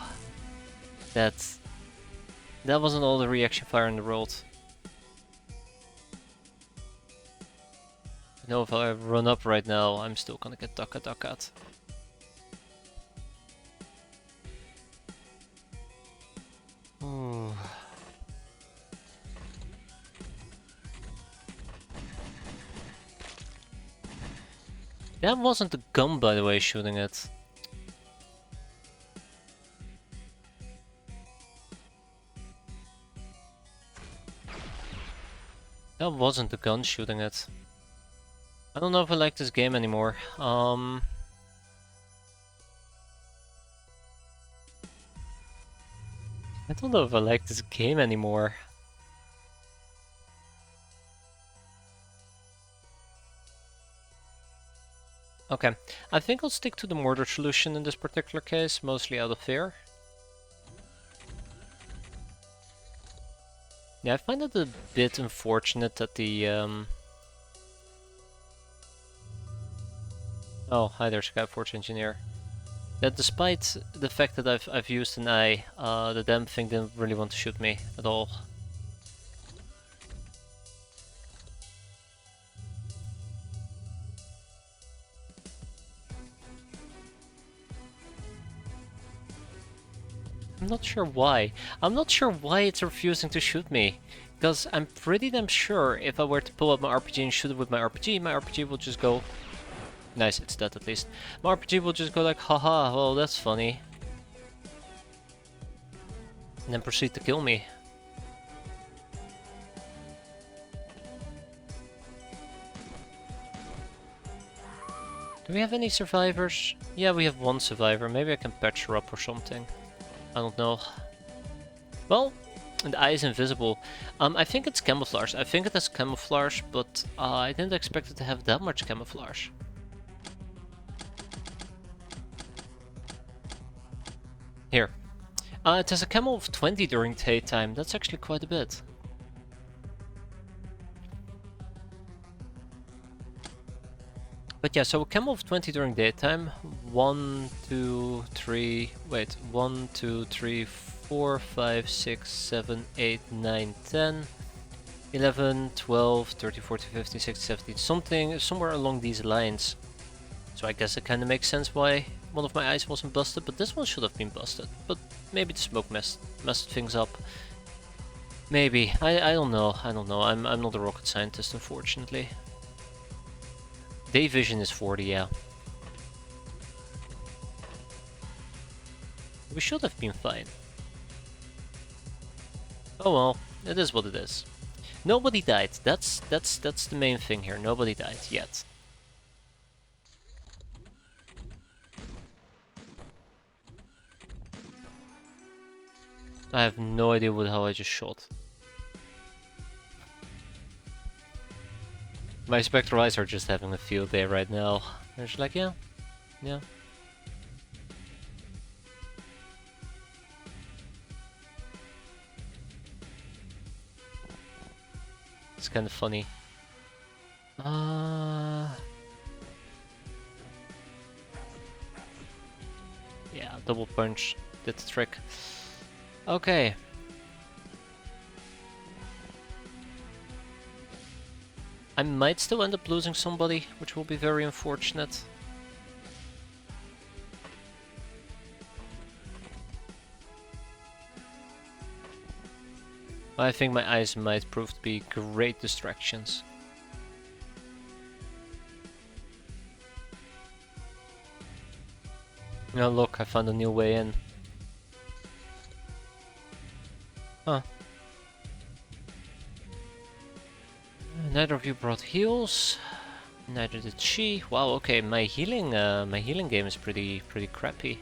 that wasn't all the reaction fire in the world. I know if I run up right now, I'm still gonna get duck-at. Ooh. That wasn't the gun, by the way, shooting it. That wasn't the gun shooting it. I don't know if I like this game anymore. I don't know if I like this game anymore. Okay, I think I'll stick to the mortar solution in this particular case, mostly out of fear. Yeah, I find it a bit unfortunate that the oh, hi there, Skyforge Engineer. That despite the fact that I've used an eye, the damn thing didn't really want to shoot me at all. I'm not sure why. I'm not sure why it's refusing to shoot me. Because I'm pretty damn sure if I were to pull out my RPG and shoot it with my RPG will just go... Nice, it's dead at least. My RPG will just go like, haha, well that's funny. And then proceed to kill me. Do we have any survivors? Yeah, we have one survivor. Maybe I can patch her up or something. I don't know. Well, the eye is invisible. I think it's camouflage. I think it has camouflage, but I didn't expect it to have that much camouflage. Here. It has a camo of 20 during daytime. That's actually quite a bit. But yeah, so a camo of 20 during daytime. 1, 2, 3... Wait. 1, 2, 3, 4, 5, 6, 7, 8, 9, 10... 11, 12, 13, 14, 15, 16, 17... somewhere along these lines. So I guess it kinda makes sense why one of my eyes wasn't busted, but this one should have been busted. But maybe the smoke messed things up. Maybe. I don't know. I'm not a rocket scientist, unfortunately. Day vision is 40, yeah. We should have been fine. Oh well, it is what it is. Nobody died. That's the main thing here. Nobody died yet. I have no idea how I just shot. My spectral eyes are just having a field day right now. They're just like, yeah. It's kind of funny. Yeah, double punch did the trick. Okay. I might still end up losing somebody, which will be very unfortunate. I think my eyes might prove to be great distractions. Now look, I found a new way in. Huh. Neither of you brought heals. Neither did she. Wow, okay, my healing game is pretty crappy.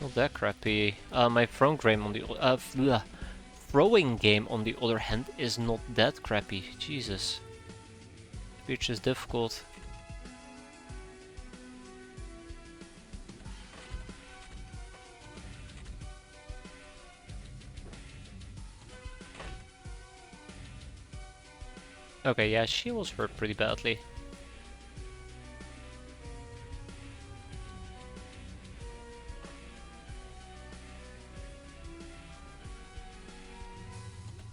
Not that crappy. My throwing game on the other hand is not that crappy. Jesus, which is difficult. Okay, yeah, she was hurt pretty badly.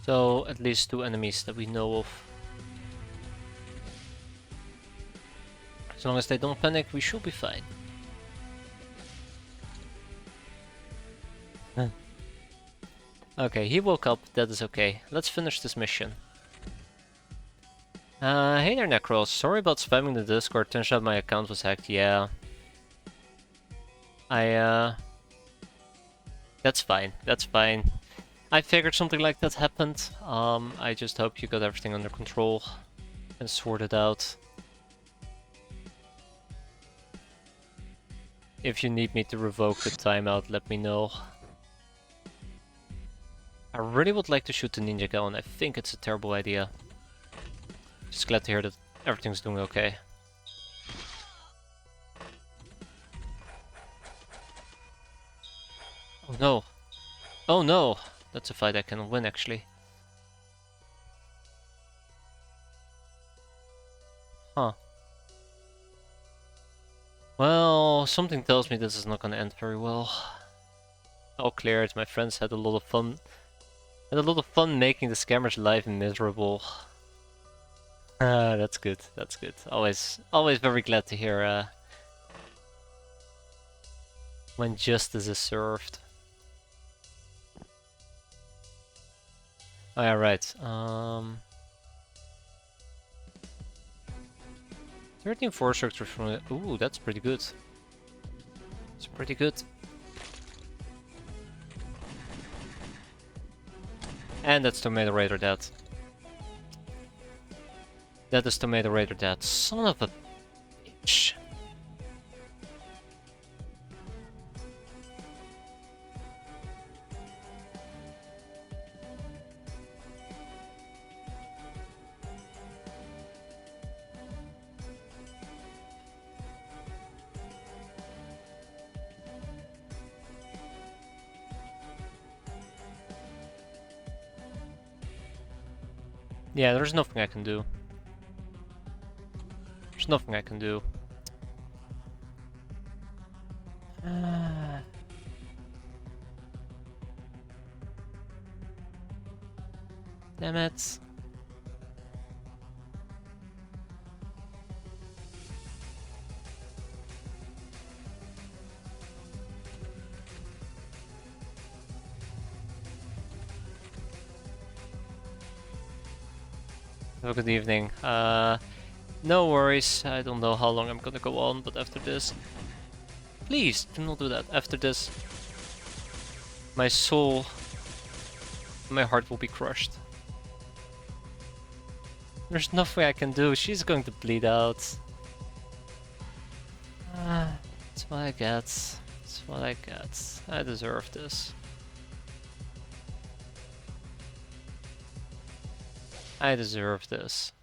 So, at least 2 enemies that we know of. As long as they don't panic, we should be fine. Okay, he woke up, that is okay. Let's finish this mission. Hey there, Necros. Sorry about spamming the Discord, turns out my account was hacked, yeah. That's fine, that's fine. I figured something like that happened. I just hope you got everything under control and sorted out. If you need me to revoke the timeout, let me know. I really would like to shoot the ninja gun, and I think it's a terrible idea. Just glad to hear that everything's doing okay. Oh no! Oh no! That's a fight I can win, actually. Huh. Well, something tells me this is not gonna end very well. All cleared, my friends had a lot of fun. Had a lot of fun making the scammers' life miserable. That's good, that's good. Always very glad to hear when justice is served. Oh yeah, right. 13 force structures from it. Ooh, that's pretty good. It's pretty good. And that's Tomato Raider Dead. That is Tomato Raider Dead. Son of a bitch. Yeah, there's nothing I can do. There's nothing I can do. Damn it. Have a good evening. No worries. I don't know how long I'm gonna go on, but after this... Please, do not do that. After this... My soul... My heart will be crushed. There's nothing I can do. She's going to bleed out. That's what I get. That's what I get. I deserve this. I deserve this.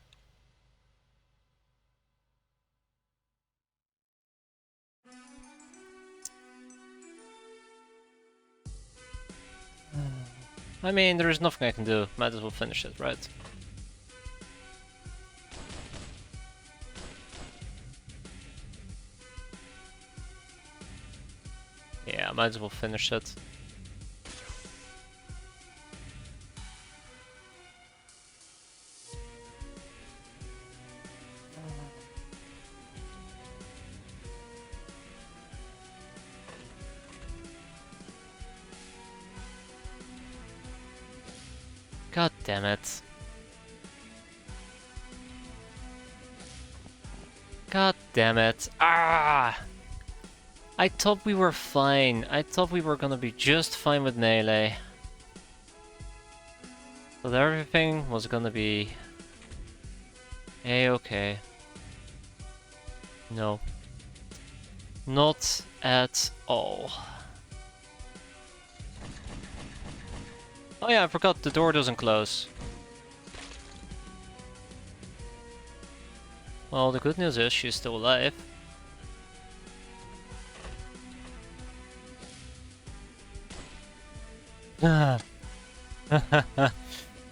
I mean, there is nothing I can do. Might as well finish it, right? Yeah, might as well finish it. God damn it. God damn it. Ah! I thought we were fine. I thought we were gonna be just fine with melee. But everything was gonna be... A-okay. No. Not at all. Oh yeah, I forgot the door doesn't close. Well, the good news is she's still alive. And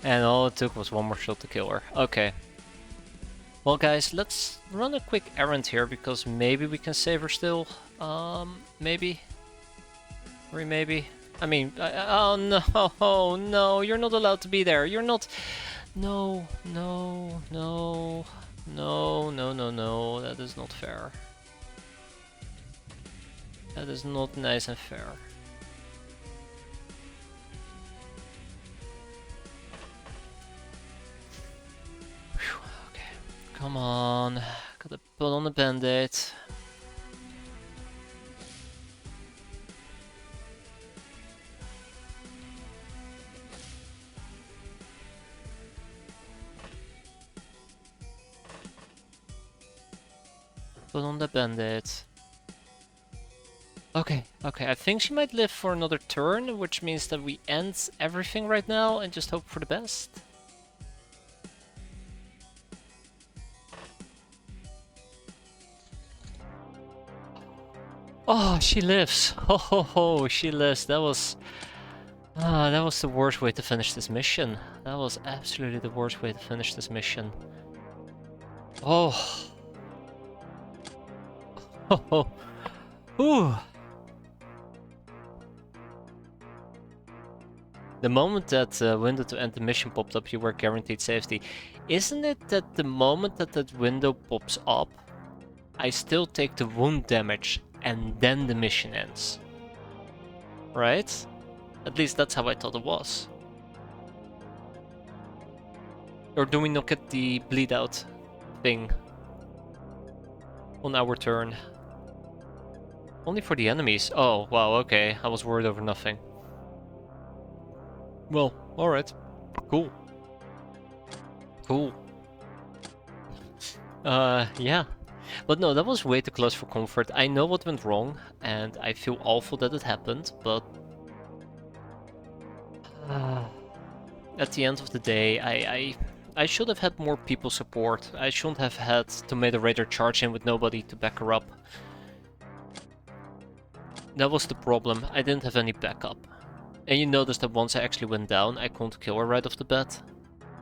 all it took was one more shot to kill her. Okay. Well guys, let's run a quick errand here because maybe we can save her still. Maybe. Or maybe. I mean, oh no, oh no, you're not allowed to be there. You're not. No, no, no, no, no, no, no. That is not fair. That is not nice and fair. Whew, okay, come on. Gotta put on a band-aid. Put on the band-aid. Okay, okay, I think she might live for another turn, which means that we end everything right now and just hope for the best. Oh, she lives! Ho ho ho, she lives. That was the worst way to finish this mission. That was absolutely the worst way to finish this mission. Oh. Oh. Ooh. The moment that window to end the mission popped up, you were guaranteed safety. Isn't it that the moment that that window pops up, I still take the wound damage and then the mission ends? Right? At least that's how I thought it was. Or do we not get the bleed out thing on our turn? Only for the enemies. Oh, wow, okay. I was worried over nothing. Well, alright. Cool. Cool. Yeah. But no, that was way too close for comfort. I know what went wrong, and I feel awful that it happened, but... at the end of the day, I should have had more people support. I shouldn't have had Tomato Raider charge in with nobody to back her up. That was the problem. I didn't have any backup. And you notice that once I actually went down, I couldn't kill her right off the bat.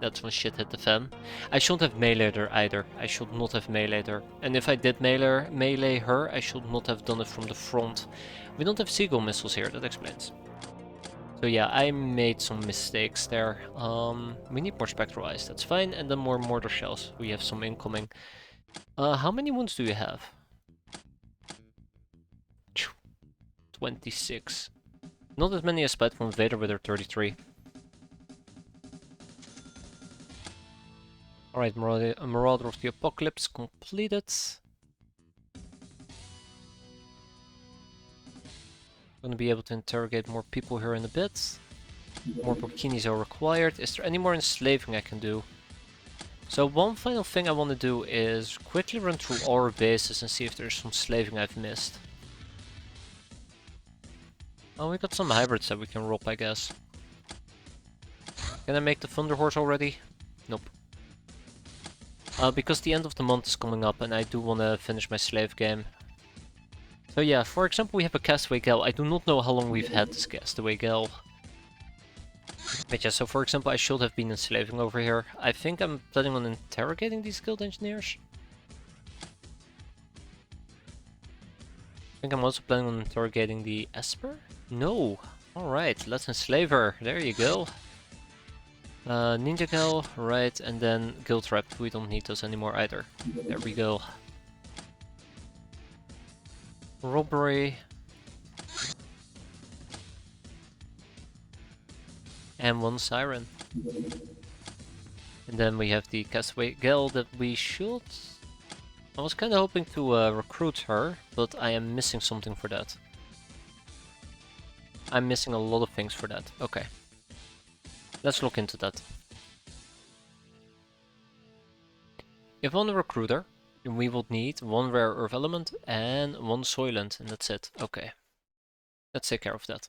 That's when shit hit the fan. I shouldn't have meleeed her either. I should not have meleeed her. And if I did melee her, I should not have done it from the front. We don't have seagull missiles here, that explains. So yeah, I made some mistakes there. We need more spectral eyes, that's fine. And then more mortar shells. We have some incoming. How many wounds do you have? 26. Not as many as Spiteful Invader with her 33. Alright, Marauder of the Apocalypse completed. Gonna be able to interrogate more people here in a bit. More bikinis are required. Is there any more enslaving I can do? So one final thing I want to do is quickly run through all our bases and see if there's some slaving I've missed. Oh, we got some hybrids that we can rob, I guess. Can I make the Thunder Horse already? Nope. Because the end of the month is coming up and I do want to finish my slave game. So yeah, for example, we have a Castaway Gal. I do not know how long we've had this Castaway Gal. But yeah, so for example, I should have been enslaving over here. I think I'm planning on interrogating these guild engineers. I think I'm also planning on interrogating the Esper? No! Alright, let's enslave her. There you go. Ninja Gal, right, and then Guild Rep. We don't need those anymore either. There we go. Robbery. And one Siren. And then we have the Castaway Gal that we should... I was kinda hoping to recruit her, but I am missing something for that. I'm missing a lot of things for that. Okay. Let's look into that. If on a recruiter, we will need one rare earth element and one soylent, and that's it. Okay. Let's take care of that.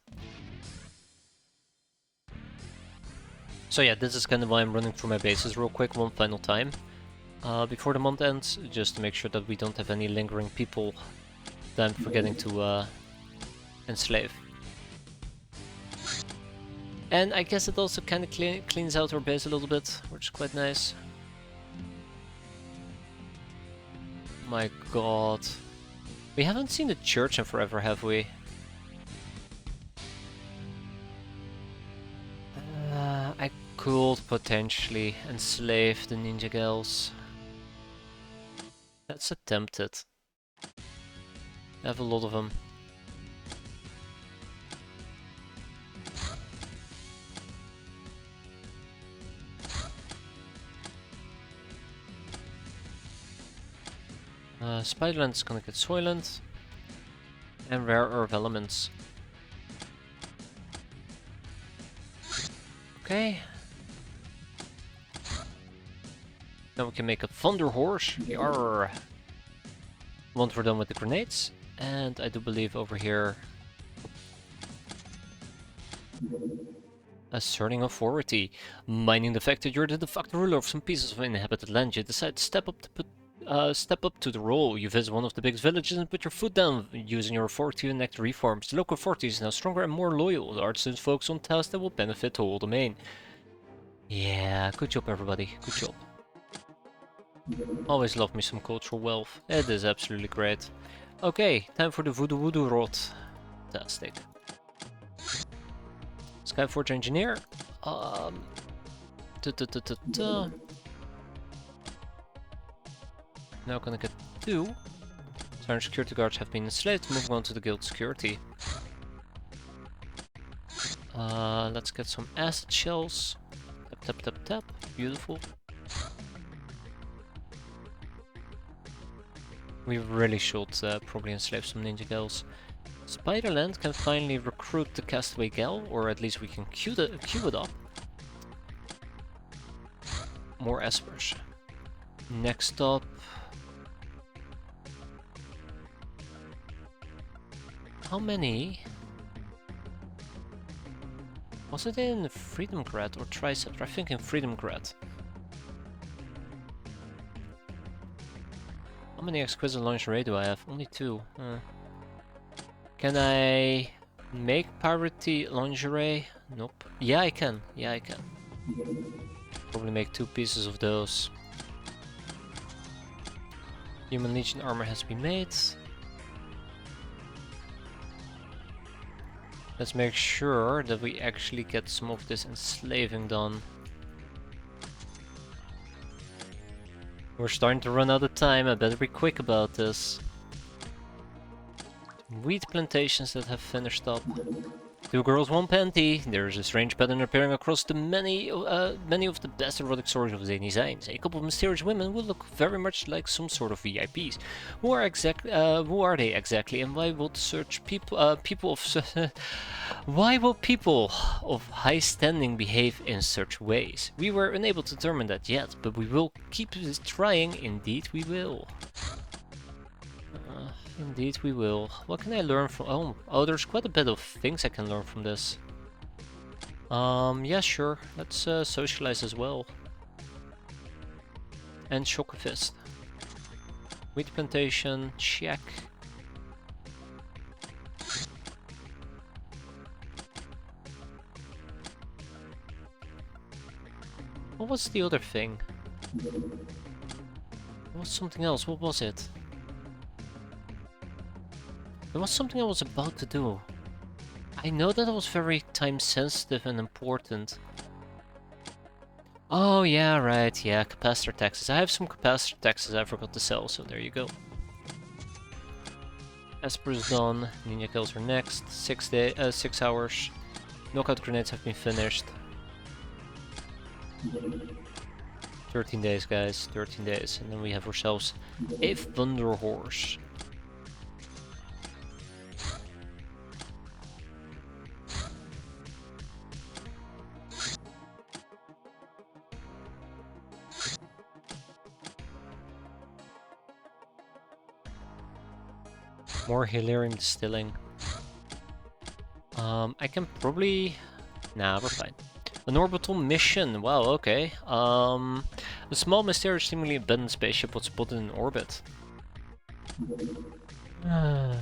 So yeah, this is kind of why I'm running through my bases real quick one final time. Before the month ends, just to make sure that we don't have any lingering people that I'm forgetting to enslave. And I guess it also kind of cleans out our base a little bit, which is quite nice. My god. We haven't seen the church in forever, have we? could potentially enslave the ninja girls. Let's attempt it. I have a lot of them. Spiderland is gonna get Soylent. And rare herb elements. Okay. Now we can make a Thunder Horse. Yarr. Once we're done with the grenades. And I do believe over here... Asserting authority. Minding the fact that you're the de facto ruler of some pieces of inhabited land, you decide to step up to the role. You visit one of the biggest villages and put your foot down, using your authority to enact reforms. The local authority is now stronger and more loyal. The art students focus on tasks that will benefit the whole domain. Yeah, good job everybody, good job. Always love me some cultural wealth. It is absolutely great. Okay, time for the Voodoo Rot. Fantastic. Skyforge Engineer. Now gonna get 2. Siren security guards have been enslaved, moving on to the guild security. Let's get some acid shells. Tap tap tap tap. Beautiful. We really should probably enslave some ninja girls. Spiderland can finally recruit the castaway gal, or at least we can queue it up. More espers. Next up... How many? Was it in Freedom Grad or Triceps? I think in Freedom Grad. How many exquisite lingerie do I have? Only 2. Can I make parity lingerie? Nope. Yeah, I can. Yeah, I can. Probably make 2 pieces of those. Human Legion armor has been made. Let's make sure that we actually get some of this enslaving done. We're starting to run out of time, I better be quick about this. Wheat plantations that have finished up. 2 girls, 1 panty. There's a strange pattern appearing across the many of the best erotic stories of the designs. A couple of mysterious women who look very much like some sort of VIPs. Who are they exactly, and why would such people why will people of high standing behave in such ways? We were unable to determine that yet, but we will keep trying. Indeed, we will. Indeed we will. What can I learn from... Oh, there's quite a bit of things I can learn from this. Yeah, sure. Let's socialize as well. And Shock a Fist. Wheat plantation, check. What was the other thing? There was something else. What was it? There was something I was about to do. I know that it was very time sensitive and important. Oh yeah, right, yeah, capacitor taxes. I have some capacitor taxes I forgot to sell, so there you go. Esper's done, Ninja kills are next, 6 hours. Knockout grenades have been finished. 13 days guys, 13 days, and then we have ourselves a Thunder Horse. More Hilarium distilling. I can probably... Nah, we're fine. An orbital mission. Wow, okay. A small mysterious seemingly abandoned spaceship was spotted in orbit. I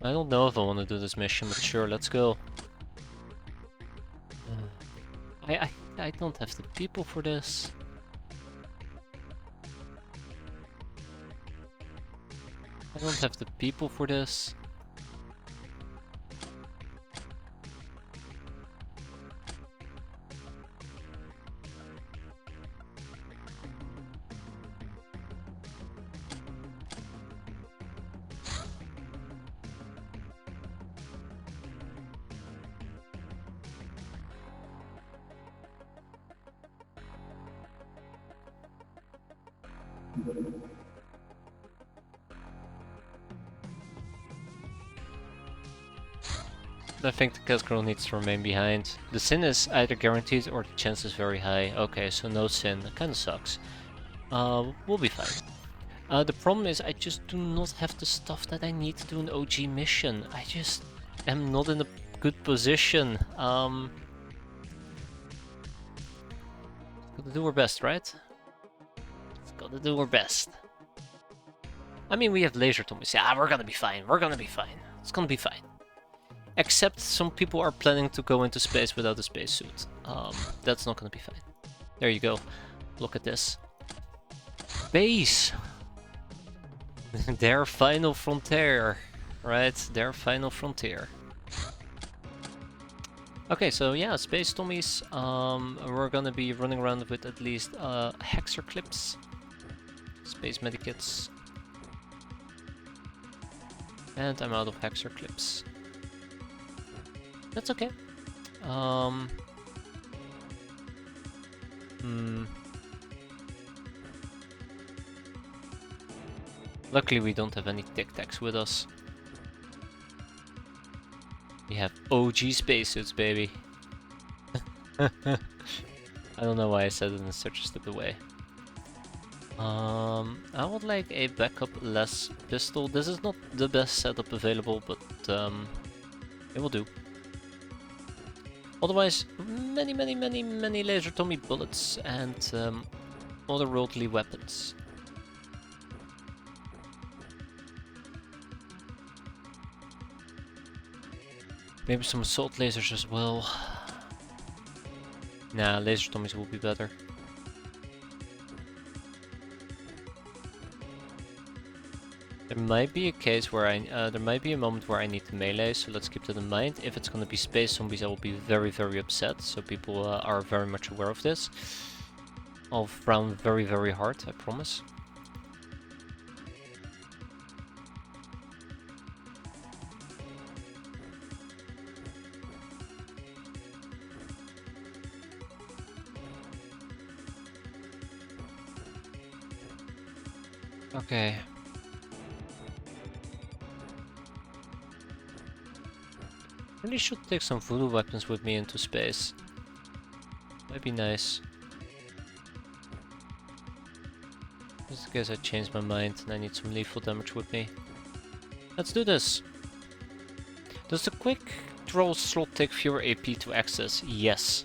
don't know if I want to do this mission, but sure, let's go. I don't have the people for this. I don't have the people for this. I think the Cascaril needs to remain behind. The sin is either guaranteed or the chance is very high. Okay, so no sin. That kinda sucks. We'll be fine. The problem is I just do not have the stuff that I need to do an OG mission. I just am not in a good position. Gotta do our best, right? Gotta do our best. I mean, we have laser Tommies. Yeah, we're gonna be fine. We're gonna be fine. It's gonna be fine. Except some people are planning to go into space without a spacesuit. That's not gonna be fine. There you go. Look at this. Space! Their final frontier. Right? Their final frontier. Okay, so yeah, space Tommies. We're gonna be running around with at least hexer clips. Space medikits. And I'm out of hexer clips. That's okay. Luckily we don't have any Tic Tacs with us. We have OG spacesuits, baby. I don't know why I said it in such a stupid way. I would like a backup less pistol. This is not the best setup available, but it will do. Otherwise, many laser Tommy bullets and otherworldly weapons. Maybe some assault lasers as well. Nah, laser Tommies will be better. There might be a case where there might be a moment where I need to melee, so let's keep that in mind. If it's gonna be space zombies, I will be very upset, so people are very much aware of this. I'll frown very hard, I promise. Okay. Really should take some voodoo weapons with me into space. Might be nice. Just in case I change my mind and I need some lethal damage with me. Let's do this! Does the quick draw slot take fewer AP to access? Yes.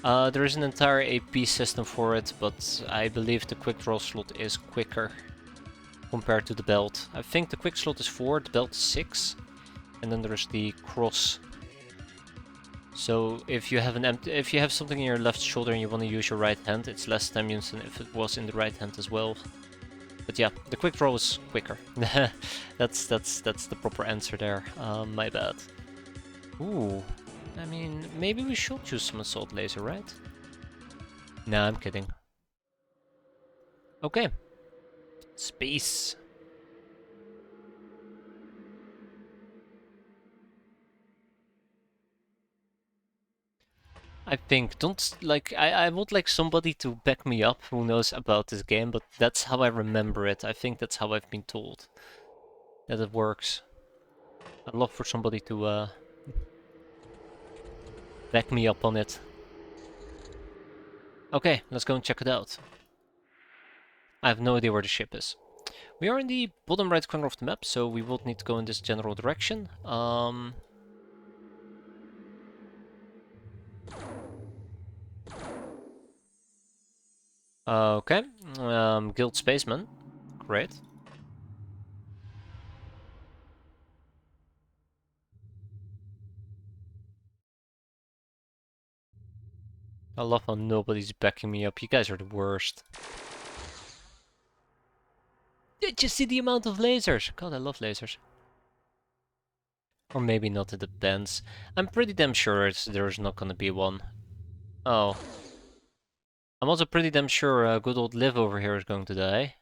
There is an entire AP system for it, but I believe the quick draw slot is quicker compared to the belt. I think the quick slot is 4, the belt is 6. And then there's the cross. So if you have something in your left shoulder and you want to use your right hand, it's less stamina than if it was in the right hand as well. But yeah, the quick draw is quicker. that's the proper answer there. My bad. Ooh, I mean, maybe we should use some assault laser, right? Nah, I'm kidding. Okay. Space. I think, I would like somebody to back me up who knows about this game, but that's how I remember it. I think that's how I've been told that it works. I'd love for somebody to back me up on it. Okay, let's go and check it out. I have no idea where the ship is. We are in the bottom right corner of the map, so we would need to go in this general direction. Okay, Guild Spaceman, great. I love how nobody's backing me up. You guys are the worst. Did you see the amount of lasers? God, I love lasers. Or maybe not, it depends. I'm pretty damn sure there's not gonna be one. Oh. I'm also pretty damn sure good old Liv over here is going to die.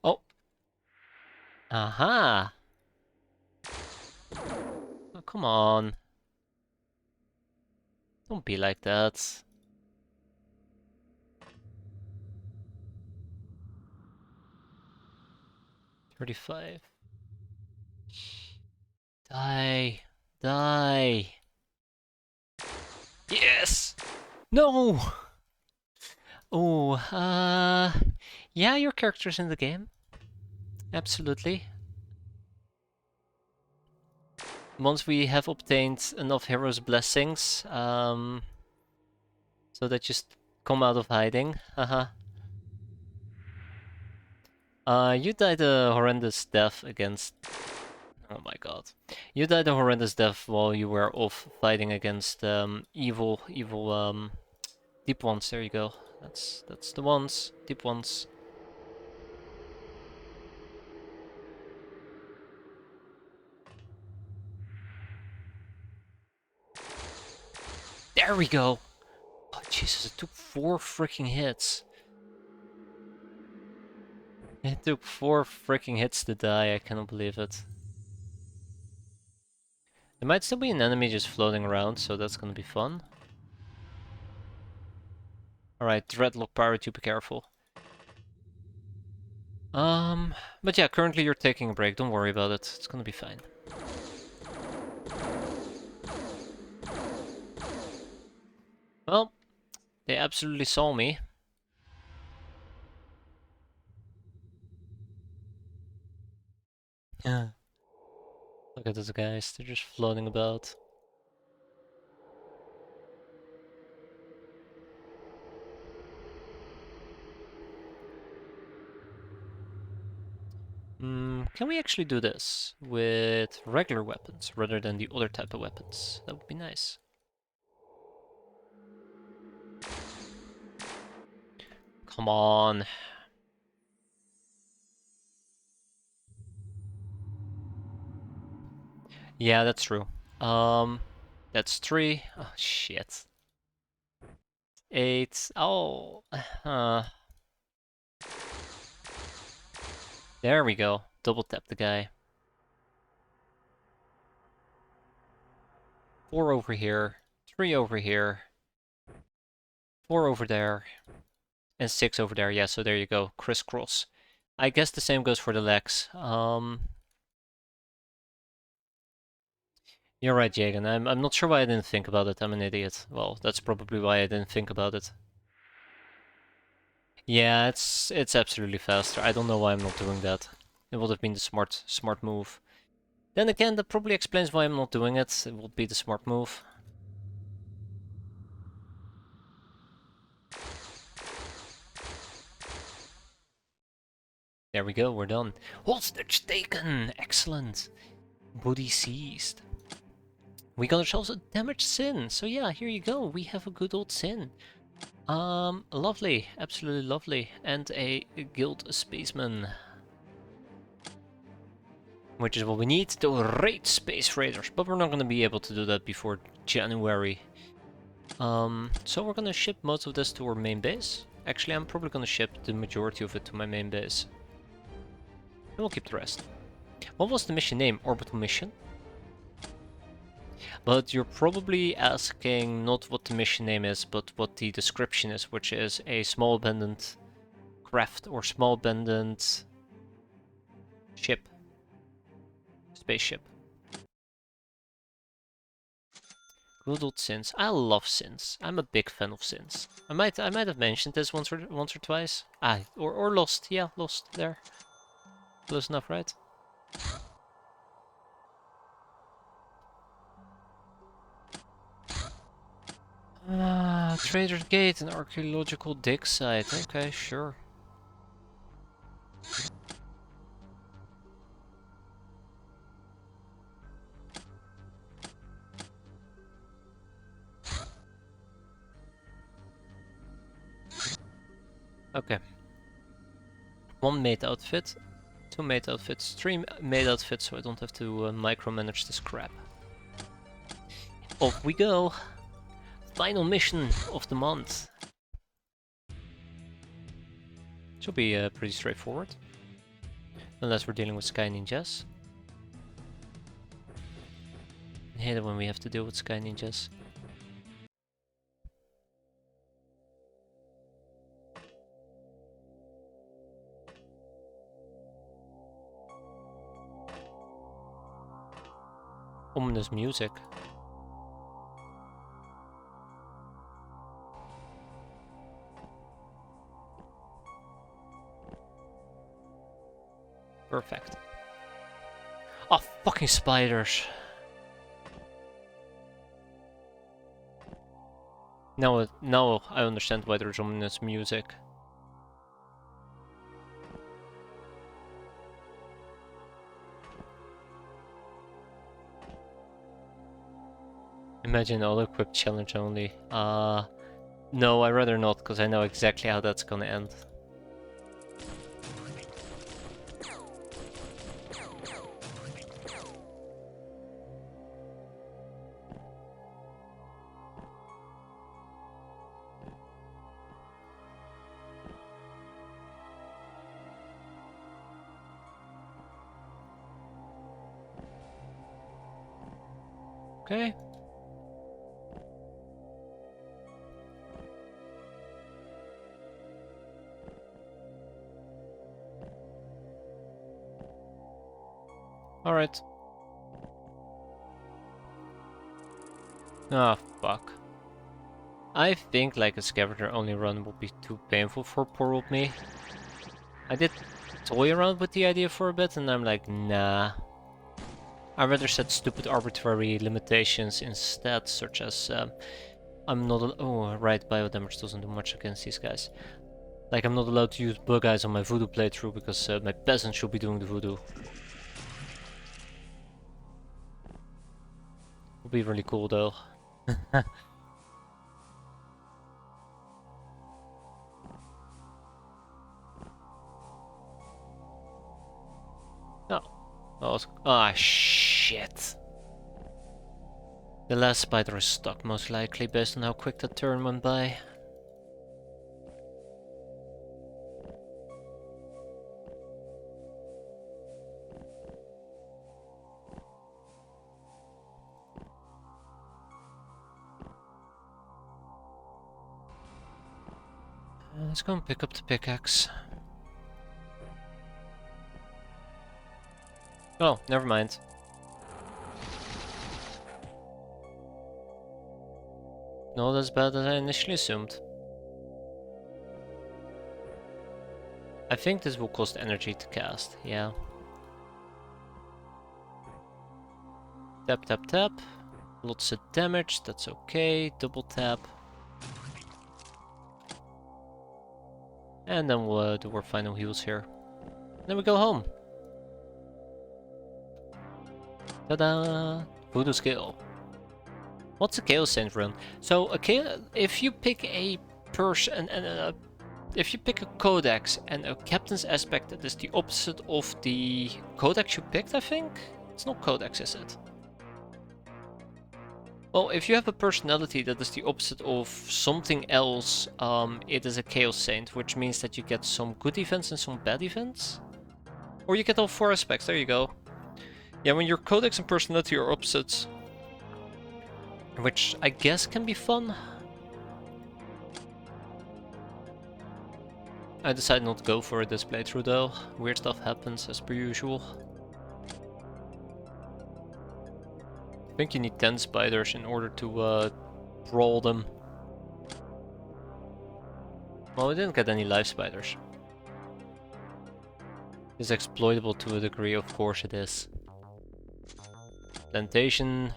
Oh. Aha! Oh, come on. Don't be like that. $35. Die. Die. Yes! No! Oh, yeah, your character's in the game. Absolutely. Once we have obtained enough heroes' blessings, so that just come out of hiding. Haha. You died a horrendous death against... Oh my god. You died a horrendous death while you were off fighting against evil, deep ones. There you go. That's the ones. Deep ones. There we go! Oh Jesus, it took 4 freaking hits. It took 4 freaking hits to die, I cannot believe it. There might still be an enemy just floating around, so that's gonna be fun. Alright, Dreadlock Pirate, you be careful. But yeah, currently you're taking a break, don't worry about it, it's gonna be fine. Well, they absolutely saw me. Yeah. Look at those guys, they're just floating about. Can we actually do this with regular weapons rather than the other type of weapons? That would be nice. Come on. Yeah, that's true. That's 3. Oh, shit. 8. Oh, there we go. Double tap the guy. 4 over here, 3 over here, 4 over there, and 6 over there. Yeah, so there you go. Crisscross. I guess the same goes for the legs. You're right, Jagan. I'm not sure why I didn't think about it. I'm an idiot. Well, that's probably why I didn't think about it. Yeah, it's absolutely faster. I don't know why I'm not doing that. It would have been the smart move. Then again, that probably explains why I'm not doing it. It would be the smart move. There we go, we're done. Hostage taken! Excellent! Body seized. We got ourselves a damaged Sin. So yeah, here you go. We have a good old Sin. Lovely. Absolutely lovely. And a guild spaceman. Which is what we need to raid Space Raiders. But we're not going to be able to do that before January. So we're going to ship most of this to our main base. Actually, I'm probably going to ship the majority of it to my main base. And we'll keep the rest. What was the mission name? Orbital mission? But you're probably asking not what the mission name is, but what the description is, which is a small abandoned craft or small abandoned ship. Spaceship. Good old Sins. I love Sins. I'm a big fan of Sins. I might have mentioned this once or twice. Or Lost. Yeah, Lost there. Close enough, right? Trader's Gate, an archaeological dig site. Okay, sure. Okay. 1 mate outfit, 2 mate outfits, 3 mate outfits, so I don't have to micromanage this crap. Off we go! Final mission of the month. Should be pretty straightforward. Unless we're dealing with Sky Ninjas. I hate it when we have to deal with Sky Ninjas. Ominous music. Perfect. Oh, fucking spiders. Now I understand why there's ominous music. Imagine all equipped challenge only. No, I'd rather not, because I know exactly how that's gonna end. Okay. Alright. Ah, fuck. I think like a scavenger only run would be too painful for poor old me. I did toy around with the idea for a bit and I'm like, nah. I'd rather set stupid arbitrary limitations instead, such as I'm not oh right, biodamage doesn't do much against these guys. Like I'm not allowed to use bug eyes on my voodoo playthrough because my peasant should be doing the voodoo. Would be really cool though. No. Ah, shit. The last spider is stuck, most likely, based on how quick that turn went by. Let's go and pick up the pickaxe. Oh, never mind. Not as bad as I initially assumed. I think this will cost energy to cast, yeah. Tap, tap, tap. Lots of damage, that's okay. Double tap. And then we'll do our final heals here. Then we go home. Ta-da! Voodoo skill. What's a Chaos Saint run? So if you pick a person and if you pick a codex and a captain's aspect that is the opposite of the codex you picked, I think it's not codex, is it? Well, if you have a personality that is the opposite of something else, it is a Chaos Saint, which means that you get some good events and some bad events. Or you get all 4 aspects, there you go. Yeah, when your codex and personality are opposites, which I guess can be fun. I decided not to go for it this playthrough though. Weird stuff happens as per usual. I think you need 10 spiders in order to brawl them. Well, we didn't get any live spiders. It's exploitable to a degree, of course it is. Plantation.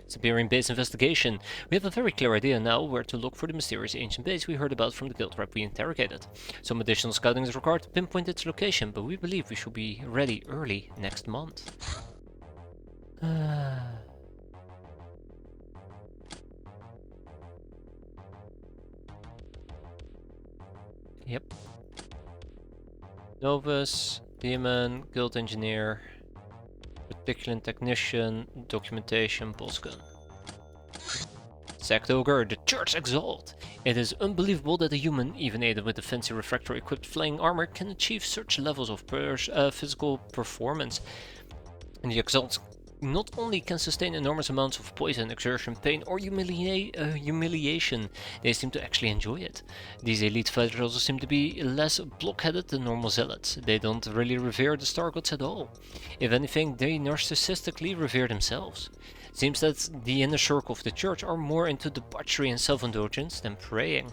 Siberian base investigation. We have a very clear idea now where to look for the mysterious ancient base we heard about from the guild rep we interrogated. Some additional scouting is required to pinpoint its location, but we believe we should be ready early next month. Yep. Novus, Demon, Guild Engineer, Particular Technician, Documentation, Bosgun. Sacked Ogre, the Church Exalt. It is unbelievable that a human, even aided with the fancy refractor equipped flying armor, can achieve such levels of physical performance. And the Exalt's not only can sustain enormous amounts of poison, exertion, pain, or humiliation, they seem to actually enjoy it. These elite fighters also seem to be less blockheaded than normal zealots. They don't really revere the Star Gods at all. If anything, they narcissistically revere themselves. Seems that the inner circle of the church are more into debauchery and self-indulgence than praying.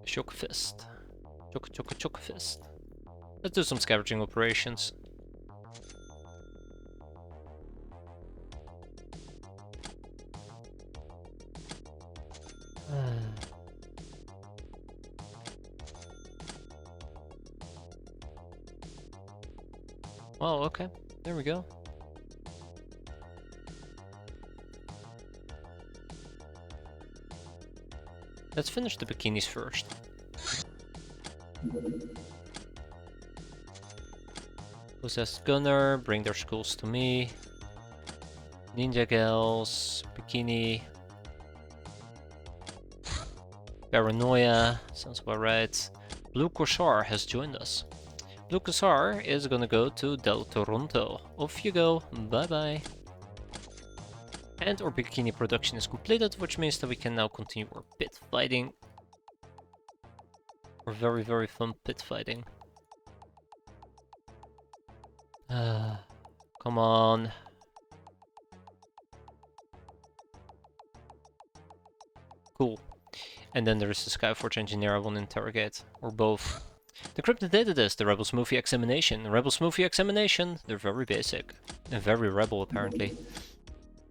Shock fist. Chock fist. Let's do some scavenging operations. Well, okay. There we go. Let's finish the bikinis first. Possessed Gunner, bring their skulls to me. Ninja Gals, Bikini. Paranoia, sounds about right. Blue Corsair has joined us. Blue Corsair is gonna go to Del Toronto. Off you go, bye bye. And our bikini production is completed, which means that we can now continue our pit fighting. Our very, very fun pit fighting. Come on. Cool. And then there is the Skyforge Engineer I want to interrogate, or both. Decrypted data disk, the Rebel Smoothie Examination. Rebel Smoothie Examination, they're very basic. And very rebel, apparently.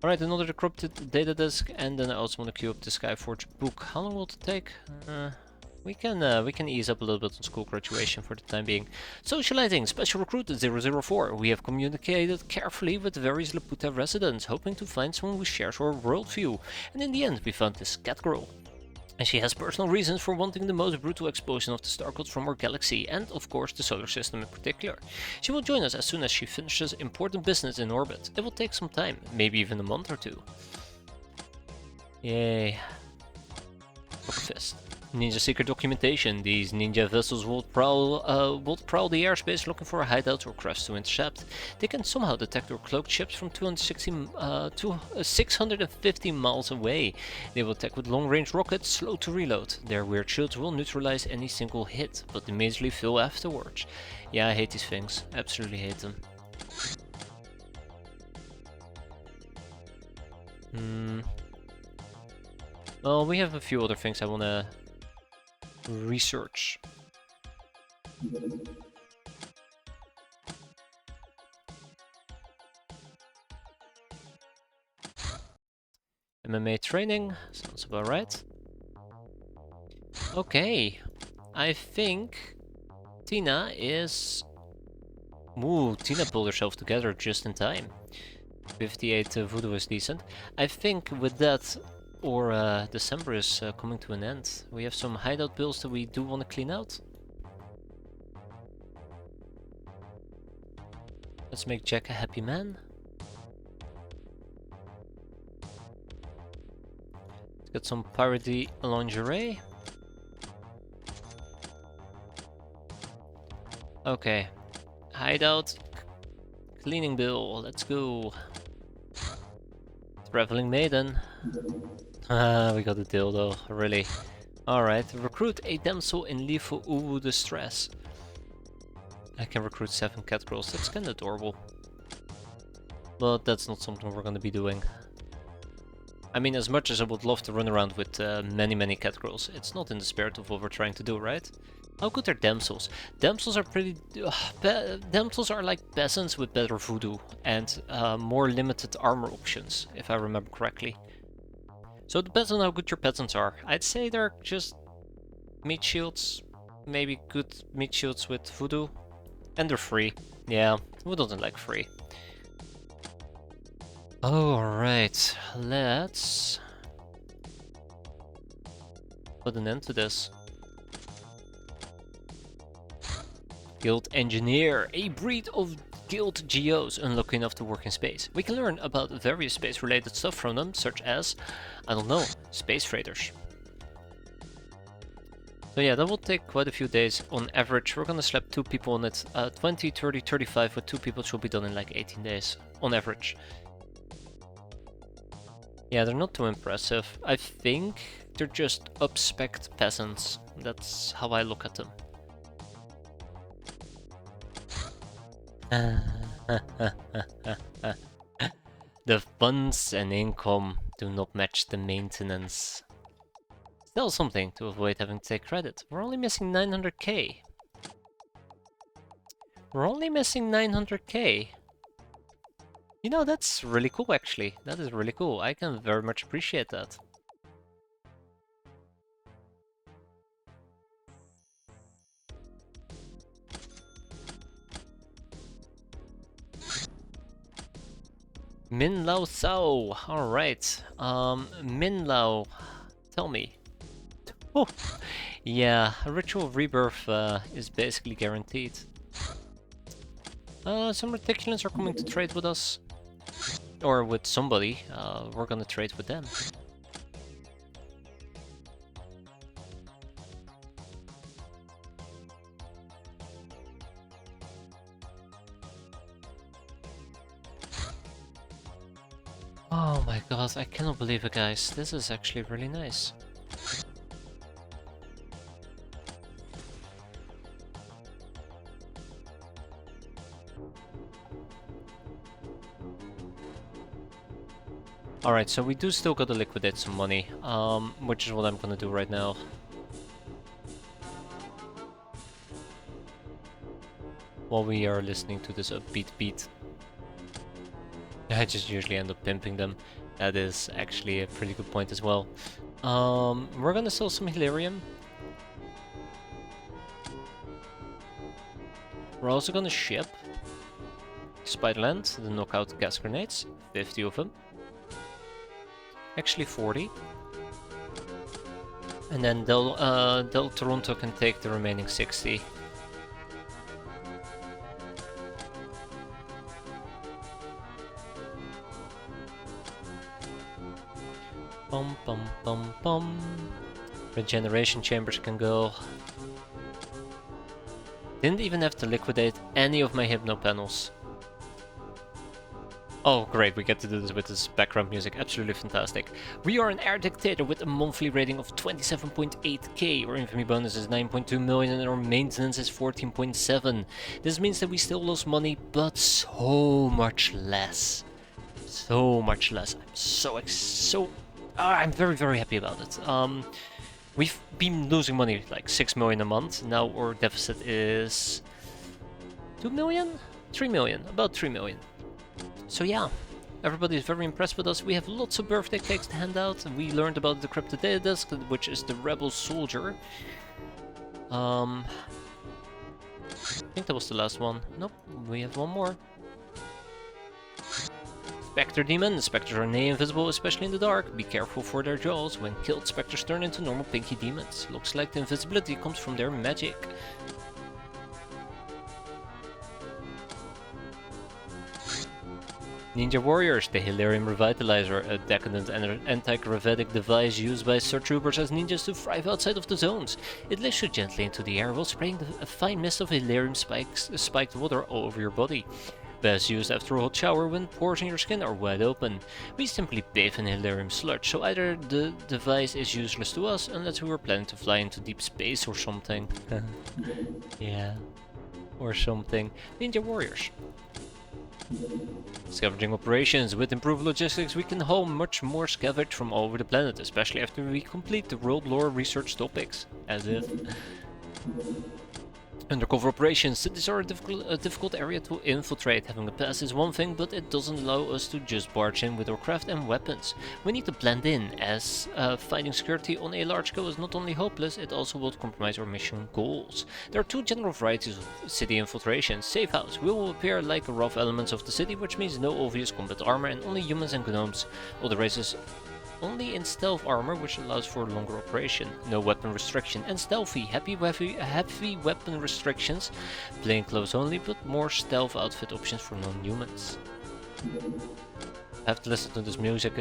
Alright, another decrypted data disk, and then I also want to queue up the Skyforge book. How long will it take? We can ease up a little bit on school graduation for the time being. Socializing, Special Recruit 004. We have communicated carefully with various Laputa residents, hoping to find someone who shares our worldview. And in the end, we found this cat girl. And she has personal reasons for wanting the most brutal explosion of the Star Gods from our galaxy, and of course the solar system in particular. She will join us as soon as she finishes important business in orbit. It will take some time, maybe even a month or two. Yay. Fist. Ninja secret documentation. These ninja vessels will prowl the airspace looking for hideouts or crafts to intercept. They can somehow detect our cloaked ships from 650 miles away. They will attack with long-range rockets, slow to reload. Their weird shields will neutralize any single hit, but immediately fail afterwards. Yeah, I hate these things. Absolutely hate them. Well, we have a few other things I wanna research. MMA training, sounds about right. Okay, I think Tina is... Ooh, Tina pulled herself together just in time. 58 voodoo is decent. I think with that, or December is coming to an end. We have some hideout builds that we do want to clean out. Let's make Jack a happy man. Let's get some parody lingerie. Okay, hideout, cleaning bill, let's go. Traveling maiden. We got a dildo, really. Alright, recruit a damsel in lethal uwu distress. I can recruit 7 cat girls, that's kinda adorable. But that's not something we're gonna be doing. I mean, as much as I would love to run around with many cat girls, it's not in the spirit of what we're trying to do, right? How good are damsels? Damsels are pretty... damsels are like peasants with better voodoo and more limited armor options, if I remember correctly. So it depends on how good your peasants are. I'd say they're just meat shields, maybe good meat shields with voodoo, and they're free. Yeah, who doesn't like free? Alright, let's put an end to this. Guild Engineer, a breed of Guild GOs unlucky enough to work in space. We can learn about various space related stuff from them, such as, I don't know, space freighters. So yeah, that will take quite a few days on average. We're gonna slap 2 people on it. 20, 30, 35 with 2 people should be done in like 18 days on average. Yeah, they're not too impressive. I think they're just up-spec'd peasants. That's how I look at them. The funds and income do not match the maintenance. Still something to avoid having to take credit. We're only missing 900k. We're only missing 900k. You know, that's really cool actually. That is really cool. I can very much appreciate that. Min Lao Sao. Alright. Min Lao, tell me. Oh, yeah, a ritual rebirth is basically guaranteed. Some reticulants are coming to trade with us. Or with somebody. We're gonna trade with them. Oh my god, I cannot believe it, guys. This is actually really nice. Alright, so we do still gotta liquidate some money, which is what I'm gonna do right now. While we are listening to this upbeat beat. I just usually end up pimping them. That is actually a pretty good point as well. We're gonna sell some Hilarium. We're also gonna ship Spiderland, the knockout gas grenades, 50 of them. Actually 40. And then Del Toronto can take the remaining 60. Bum bum bum bum. Regeneration chambers can go. Didn't even have to liquidate any of my Hypno panels. Oh great, we get to do this with this background music, absolutely fantastic. We are an air dictator with a monthly rating of 27.8k, our infamy bonus is 9.2 million and our maintenance is 14.7. This means that we still lose money, but so much less. So much less. I'm very happy about it. We've been losing money like 6 million a month. Now our deficit is 2 million? 3 million, about 3 million. So yeah, everybody is very impressed with us. We have lots of birthday cakes to hand out. We learned about the Decrypted Data Disk, which is the Rebel Soldier. I think that was the last one. Nope, we have one more. Spectre Demon. The Spectres are nearly invisible, especially in the dark. Be careful for their jaws. When killed, Spectres turn into normal pinky demons. Looks like the invisibility comes from their magic. Ninja Warriors, the Hilarium Revitalizer, a decadent and anti-gravitic device used by Stormtroopers as ninjas to thrive outside of the zones. It lifts you gently into the air while spraying a fine mist of Hilarium spiked water all over your body. Best used after a hot shower when pores in your skin are wide open. We simply bathe in Hilarium sludge, so either the device is useless to us unless we were planning to fly into deep space or something. Yeah, or something. Ninja Warriors. Scavenging operations. With improved logistics we can haul much more scavenge from all over the planet, especially after we complete the world lore research topics. As if. Undercover operations. These are a difficult area to infiltrate. Having a pass is one thing, but it doesn't allow us to just barge in with our craft and weapons. We need to blend in, as finding security on a large scale is not only hopeless, it also will compromise our mission goals. There are two general varieties of city infiltration. Safe house. We will appear like rough elements of the city, which means no obvious combat armor and only humans and gnomes. All the races only in stealth armor, which allows for longer operation. No weapon restriction. And stealthy, heavy weapon restrictions. Plain clothes only, but more stealth outfit options for non-humans. I have to listen to this music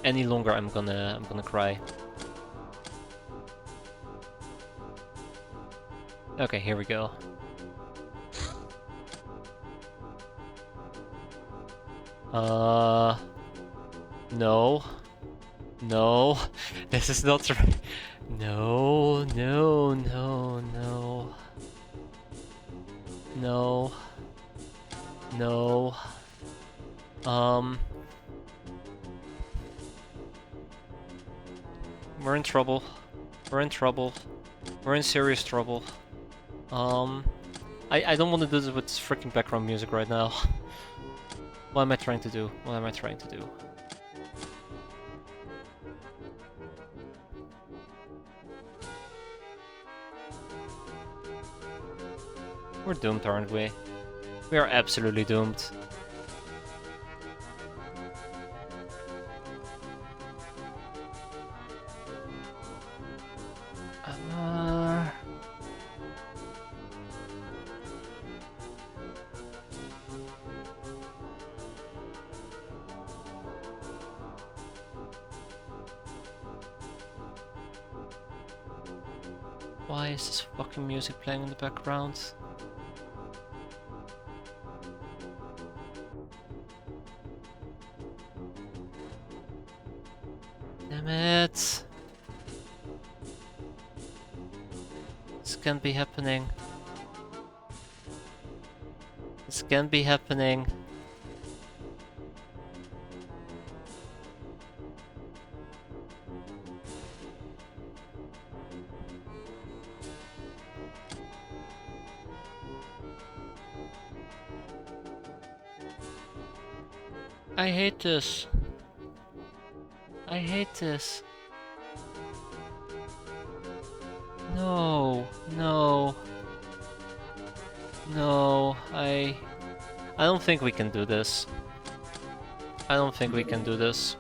any longer. I'm gonna cry. Okay, here we go. No. No. This is not right. No, no, no, no. No. No. We're in trouble. We're in trouble. We're in serious trouble. I don't want to do this with freaking background music right now. What am I trying to do? What am I trying to do? We're doomed, aren't we? We are absolutely doomed. Why is this fucking music playing in the background? Damn it! This can't be happening. This can't be happening. I hate this. I hate this. No, no. No, I don't think we can do this. I don't think we can do this.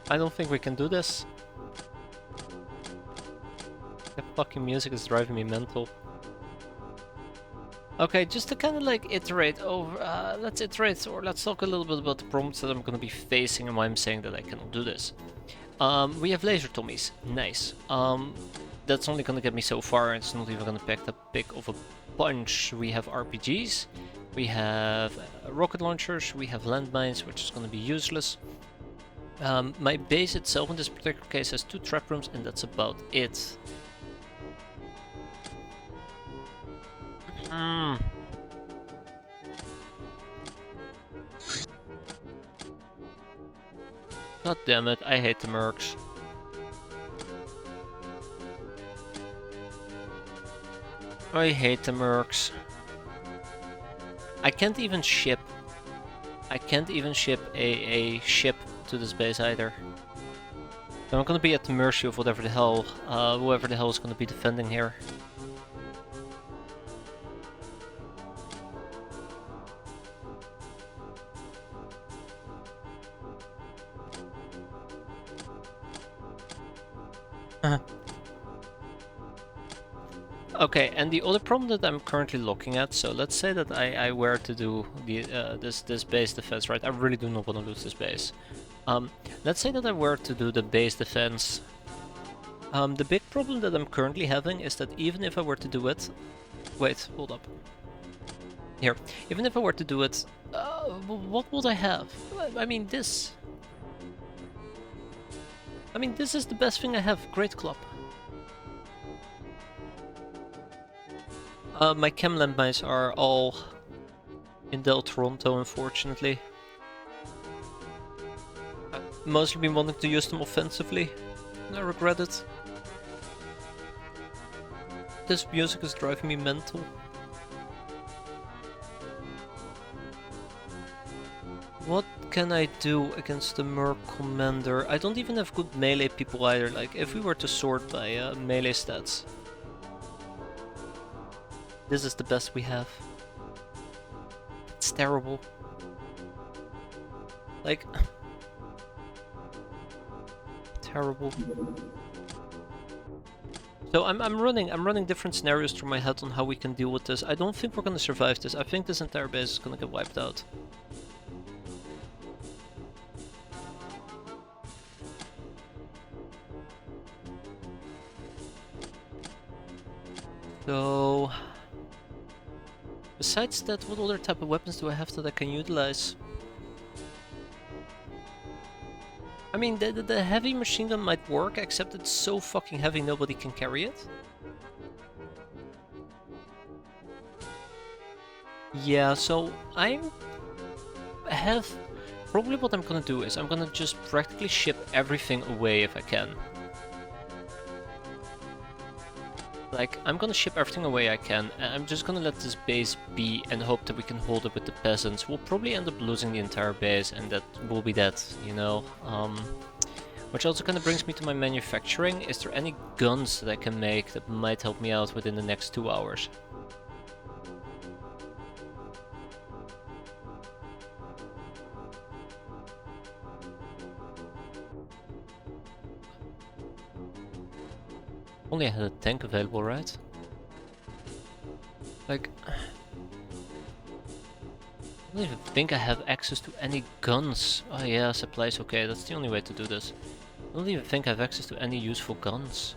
I don't think we can do this. The fucking music is driving me mental. Okay, just to kind of like iterate over, let's iterate, or let's talk a little bit about the problems that I'm gonna be facing and why I'm saying that I cannot do this. We have laser Tommies, nice. That's only gonna get me so far, and it's not even gonna pick up big of a bunch. We have RPGs, we have rocket launchers, we have landmines, which is gonna be useless. My base itself in this particular case has 2 trap rooms, and that's about it. God damn it, I hate the mercs. I hate the mercs. I can't even ship. I can't even ship a ship to this base either. So I'm gonna be at the mercy of whatever the hell, whoever the hell is gonna be defending here. Okay, and the other problem that I'm currently looking at, so let's say that I were to do the this base defense, right? I really do not want to lose this base. Let's say that I were to do the base defense. The big problem that I'm currently having is that even if I were to do it... Wait, hold up. Here. Even if I were to do it, what would I have? I mean, this. I mean, this is the best thing I have, Great Club. My chem landmines are all in Del Toronto, unfortunately. I've mostly been wanting to use them offensively, and I regret it. This music is driving me mental. What can I do against the Merc Commander? I don't even have good melee people either, like if we were to sort by melee stats. This is the best we have. It's terrible. Like... terrible. So I'm running different scenarios through my head on how we can deal with this. I don't think we're gonna survive this. I think this entire base is gonna get wiped out. So besides that, what other type of weapons do I have that I can utilize? I mean, the heavy machine gun might work, except it's so fucking heavy nobody can carry it. Yeah, so probably what I'm gonna do is I'm gonna just practically ship everything away if I can. Like, I'm gonna ship everything away I can, and I'm just gonna let this base be and hope that we can hold it with the peasants. We'll probably end up losing the entire base, and that will be that, you know? Which also kind of brings me to my manufacturing. Is there any guns that I can make that might help me out within the next 2 hours? Only I had a tank available, right? Like, I don't even think I have access to any guns. Oh yeah, supplies, okay, that's the only way to do this. I don't even think I have access to any useful guns.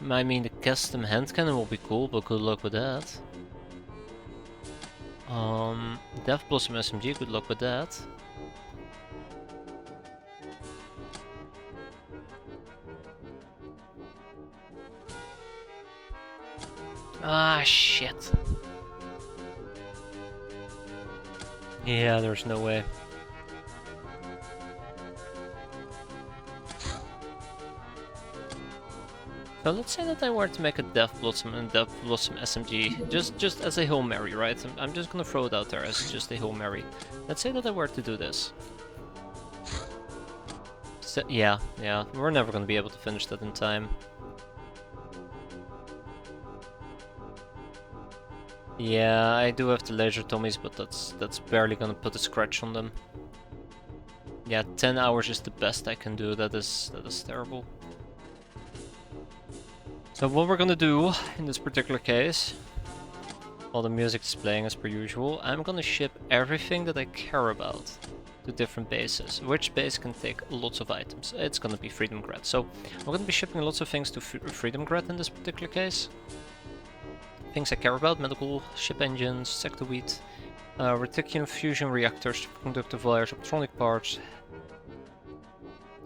I mean, the custom hand cannon will be cool, but good luck with that. Death Blossom SMG, good luck with that. Ah, shit. Yeah, there's no way. So let's say that I were to make a Death Blossom and Death Blossom SMG, just as a Hail Mary, right? I'm just gonna throw it out there as just a Hail Mary. Let's say that I were to do this. So, yeah, we're never gonna be able to finish that in time. Yeah, I do have the laser Tommies, but that's barely gonna put a scratch on them. Yeah, 10 hours is the best I can do. That is terrible. So what we're gonna do in this particular case, while the music is playing as per usual, I'm gonna ship everything that I care about to different bases. Which base can take lots of items? It's gonna be Freedom Grad. So we're gonna be shipping lots of things to Freedom Grad in this particular case. Things I care about: medical, ship engines, sector wheat, reticulum fusion reactors, conductor wires, optronic parts.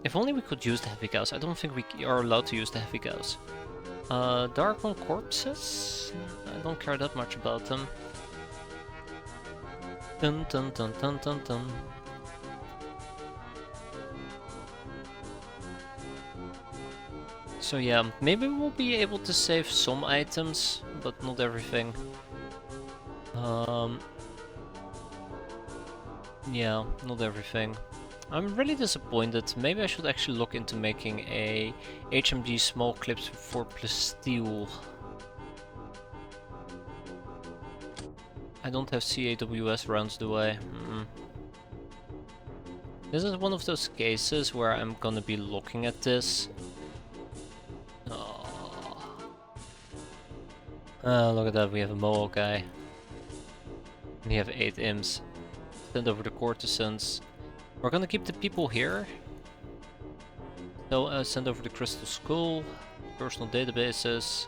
If only we could use the heavy gauss. I don't think we are allowed to use the heavy gauss. Dark One corpses? I don't care that much about them. Dun dun dun dun dun dun. So yeah, maybe we'll be able to save some items, but not everything. Yeah, not everything. I'm really disappointed. Maybe I should actually look into making a HMG small clips for plasteel. I don't have CAWS rounds, do I? This is one of those cases where I'm gonna be looking at this. Look at that, we have a Mohawk guy. We have 8 imps. Send over the courtesans. We're gonna keep the people here. So send over the crystal skull, personal databases.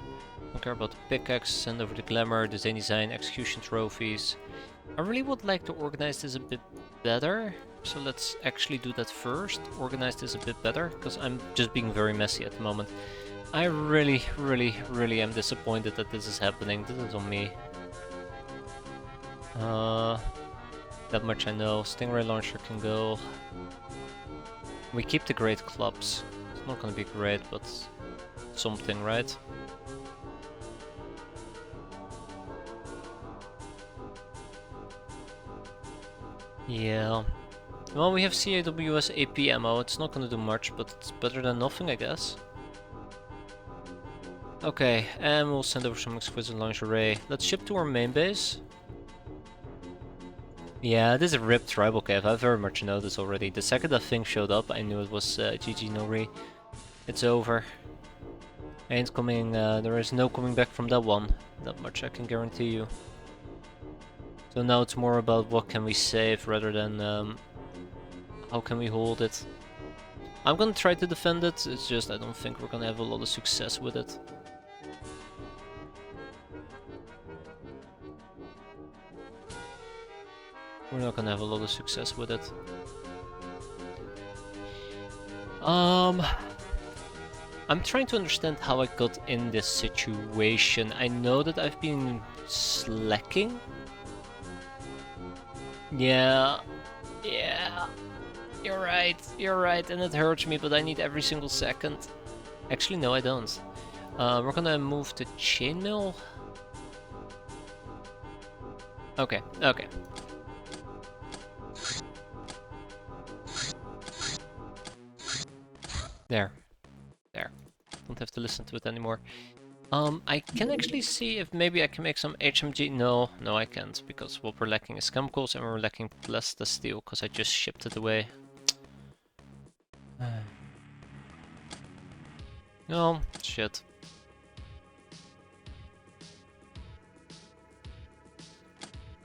Don't care about the pickaxe. Send over the glamour, the Zenizine, execution trophies. I really would like to organize this a bit better. So let's actually do that first. Organize this a bit better, because I'm just being very messy at the moment. I really am disappointed that this is happening. This is on me. That much I know. Stingray launcher can go. We keep the great clubs. It's not gonna be great, but something, right? Yeah. Well, we have CAWS AP ammo. It's not gonna do much, but it's better than nothing, I guess. Okay, and we'll send over some exquisite lingerie. Let's ship to our main base. Yeah, this is a ripped tribal cave. I very much know this already. The second that thing showed up, I knew it was GG Nori. It's over. Ain't coming, there is no coming back from that one. That much I can guarantee you. So now it's more about what can we save rather than how can we hold it. I'm gonna try to defend it, it's just I don't think we're gonna have a lot of success with it. We're not gonna have a lot of success with it. I'm trying to understand how I got in this situation. I know that I've been slacking. Yeah, you're right, and it hurts me, but I need every single second. Actually, no, I don't. We're gonna move to chainmail. Okay. There. Don't have to listen to it anymore. I can actually see if maybe I can make some HMG. No, I can't, because what we're lacking is chemicals and we're lacking plastisteel, because I just shipped it away. No, shit.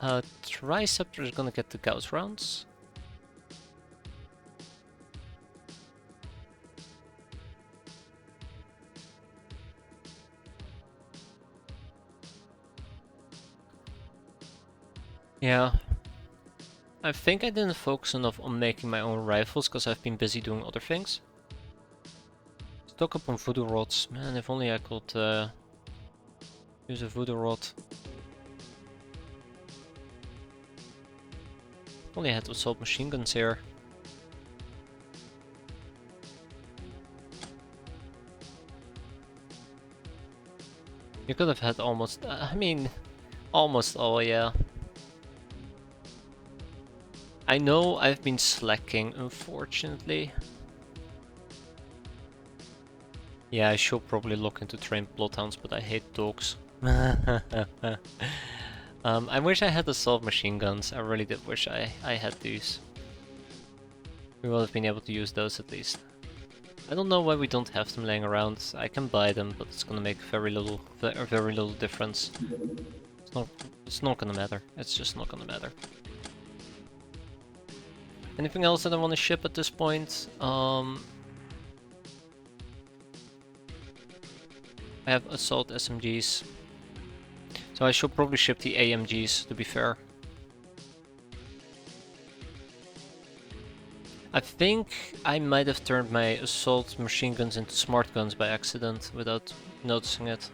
Triceptor is gonna get the Gauss rounds. Yeah. I think I didn't focus enough on making my own rifles because I've been busy doing other things. Stock up on voodoo rods. Man, if only I could use a voodoo rod. Only I had assault machine guns here. You could have had almost, I mean, almost all, yeah. I know I've been slacking, unfortunately. Yeah, I should probably look into trained bloodhounds, but I hate dogs. I wish I had assault machine guns. I really did wish I had these. We would have been able to use those at least. I don't know why we don't have them laying around. I can buy them, but it's gonna make very little difference. It's not gonna matter. It's just not gonna matter. Anything else that I want to ship at this point? I have assault SMGs. So I should probably ship the AMGs, to be fair. I think I might have turned my assault machine guns into smart guns by accident without noticing it.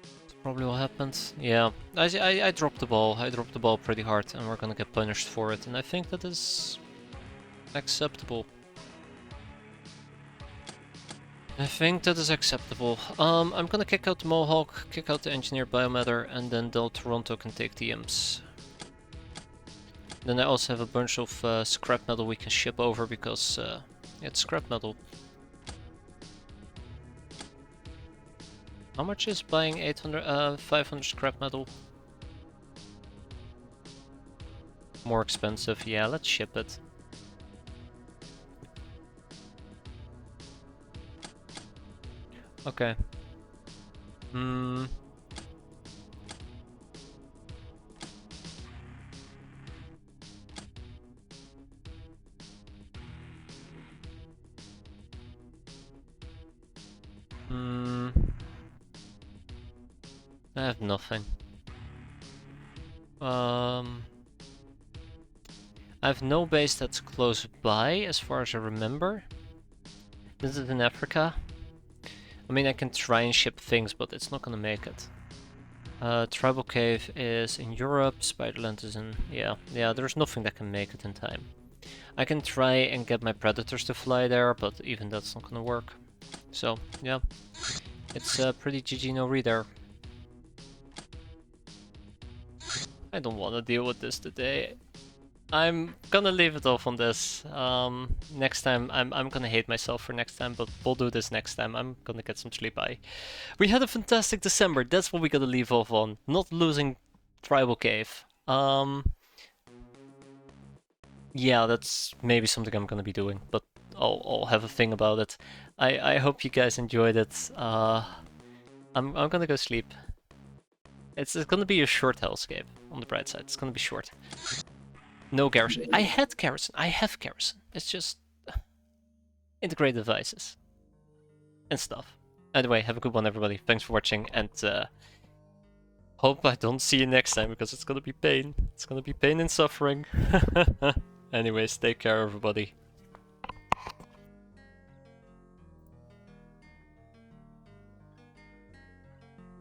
That's probably what happened. Yeah, I dropped the ball. I dropped the ball pretty hard and we're gonna get punished for it. And I think that is acceptable. I'm gonna kick out the Mohawk, kick out the Engineer Biomatter, and then Del Toronto can take the imps. Then I also have a bunch of scrap metal we can ship over because it's scrap metal. How much is buying 500 scrap metal? More expensive, yeah, let's ship it. Okay. I have nothing. I have no base that's close by, as far as I remember. This is in Africa. I mean, I can try and ship things, but it's not gonna make it. Tribal Cave is in Europe, Spiderland is in... yeah, there's nothing that can make it in time. I can try and get my Predators to fly there, but even that's not gonna work. So, yeah. It's pretty GG no re there. I don't want to deal with this today. I'm gonna leave it off on this. Next time, I'm gonna hate myself for next time, but we'll do this next time. I'm gonna get some sleep. We had a fantastic December. That's what we gotta leave off on. Not losing Tribal Cave. Yeah, that's maybe something I'm gonna be doing, but I'll have a thing about it. I hope you guys enjoyed it. I'm gonna go sleep. It's gonna be a short hellscape, on the bright side. It's gonna be short. No garrison. I had garrison. I have garrison. It's just integrate devices and stuff. Anyway, have a good one, everybody. Thanks for watching, and hope I don't see you next time, because it's gonna be pain. It's gonna be pain and suffering. Anyways, take care, everybody.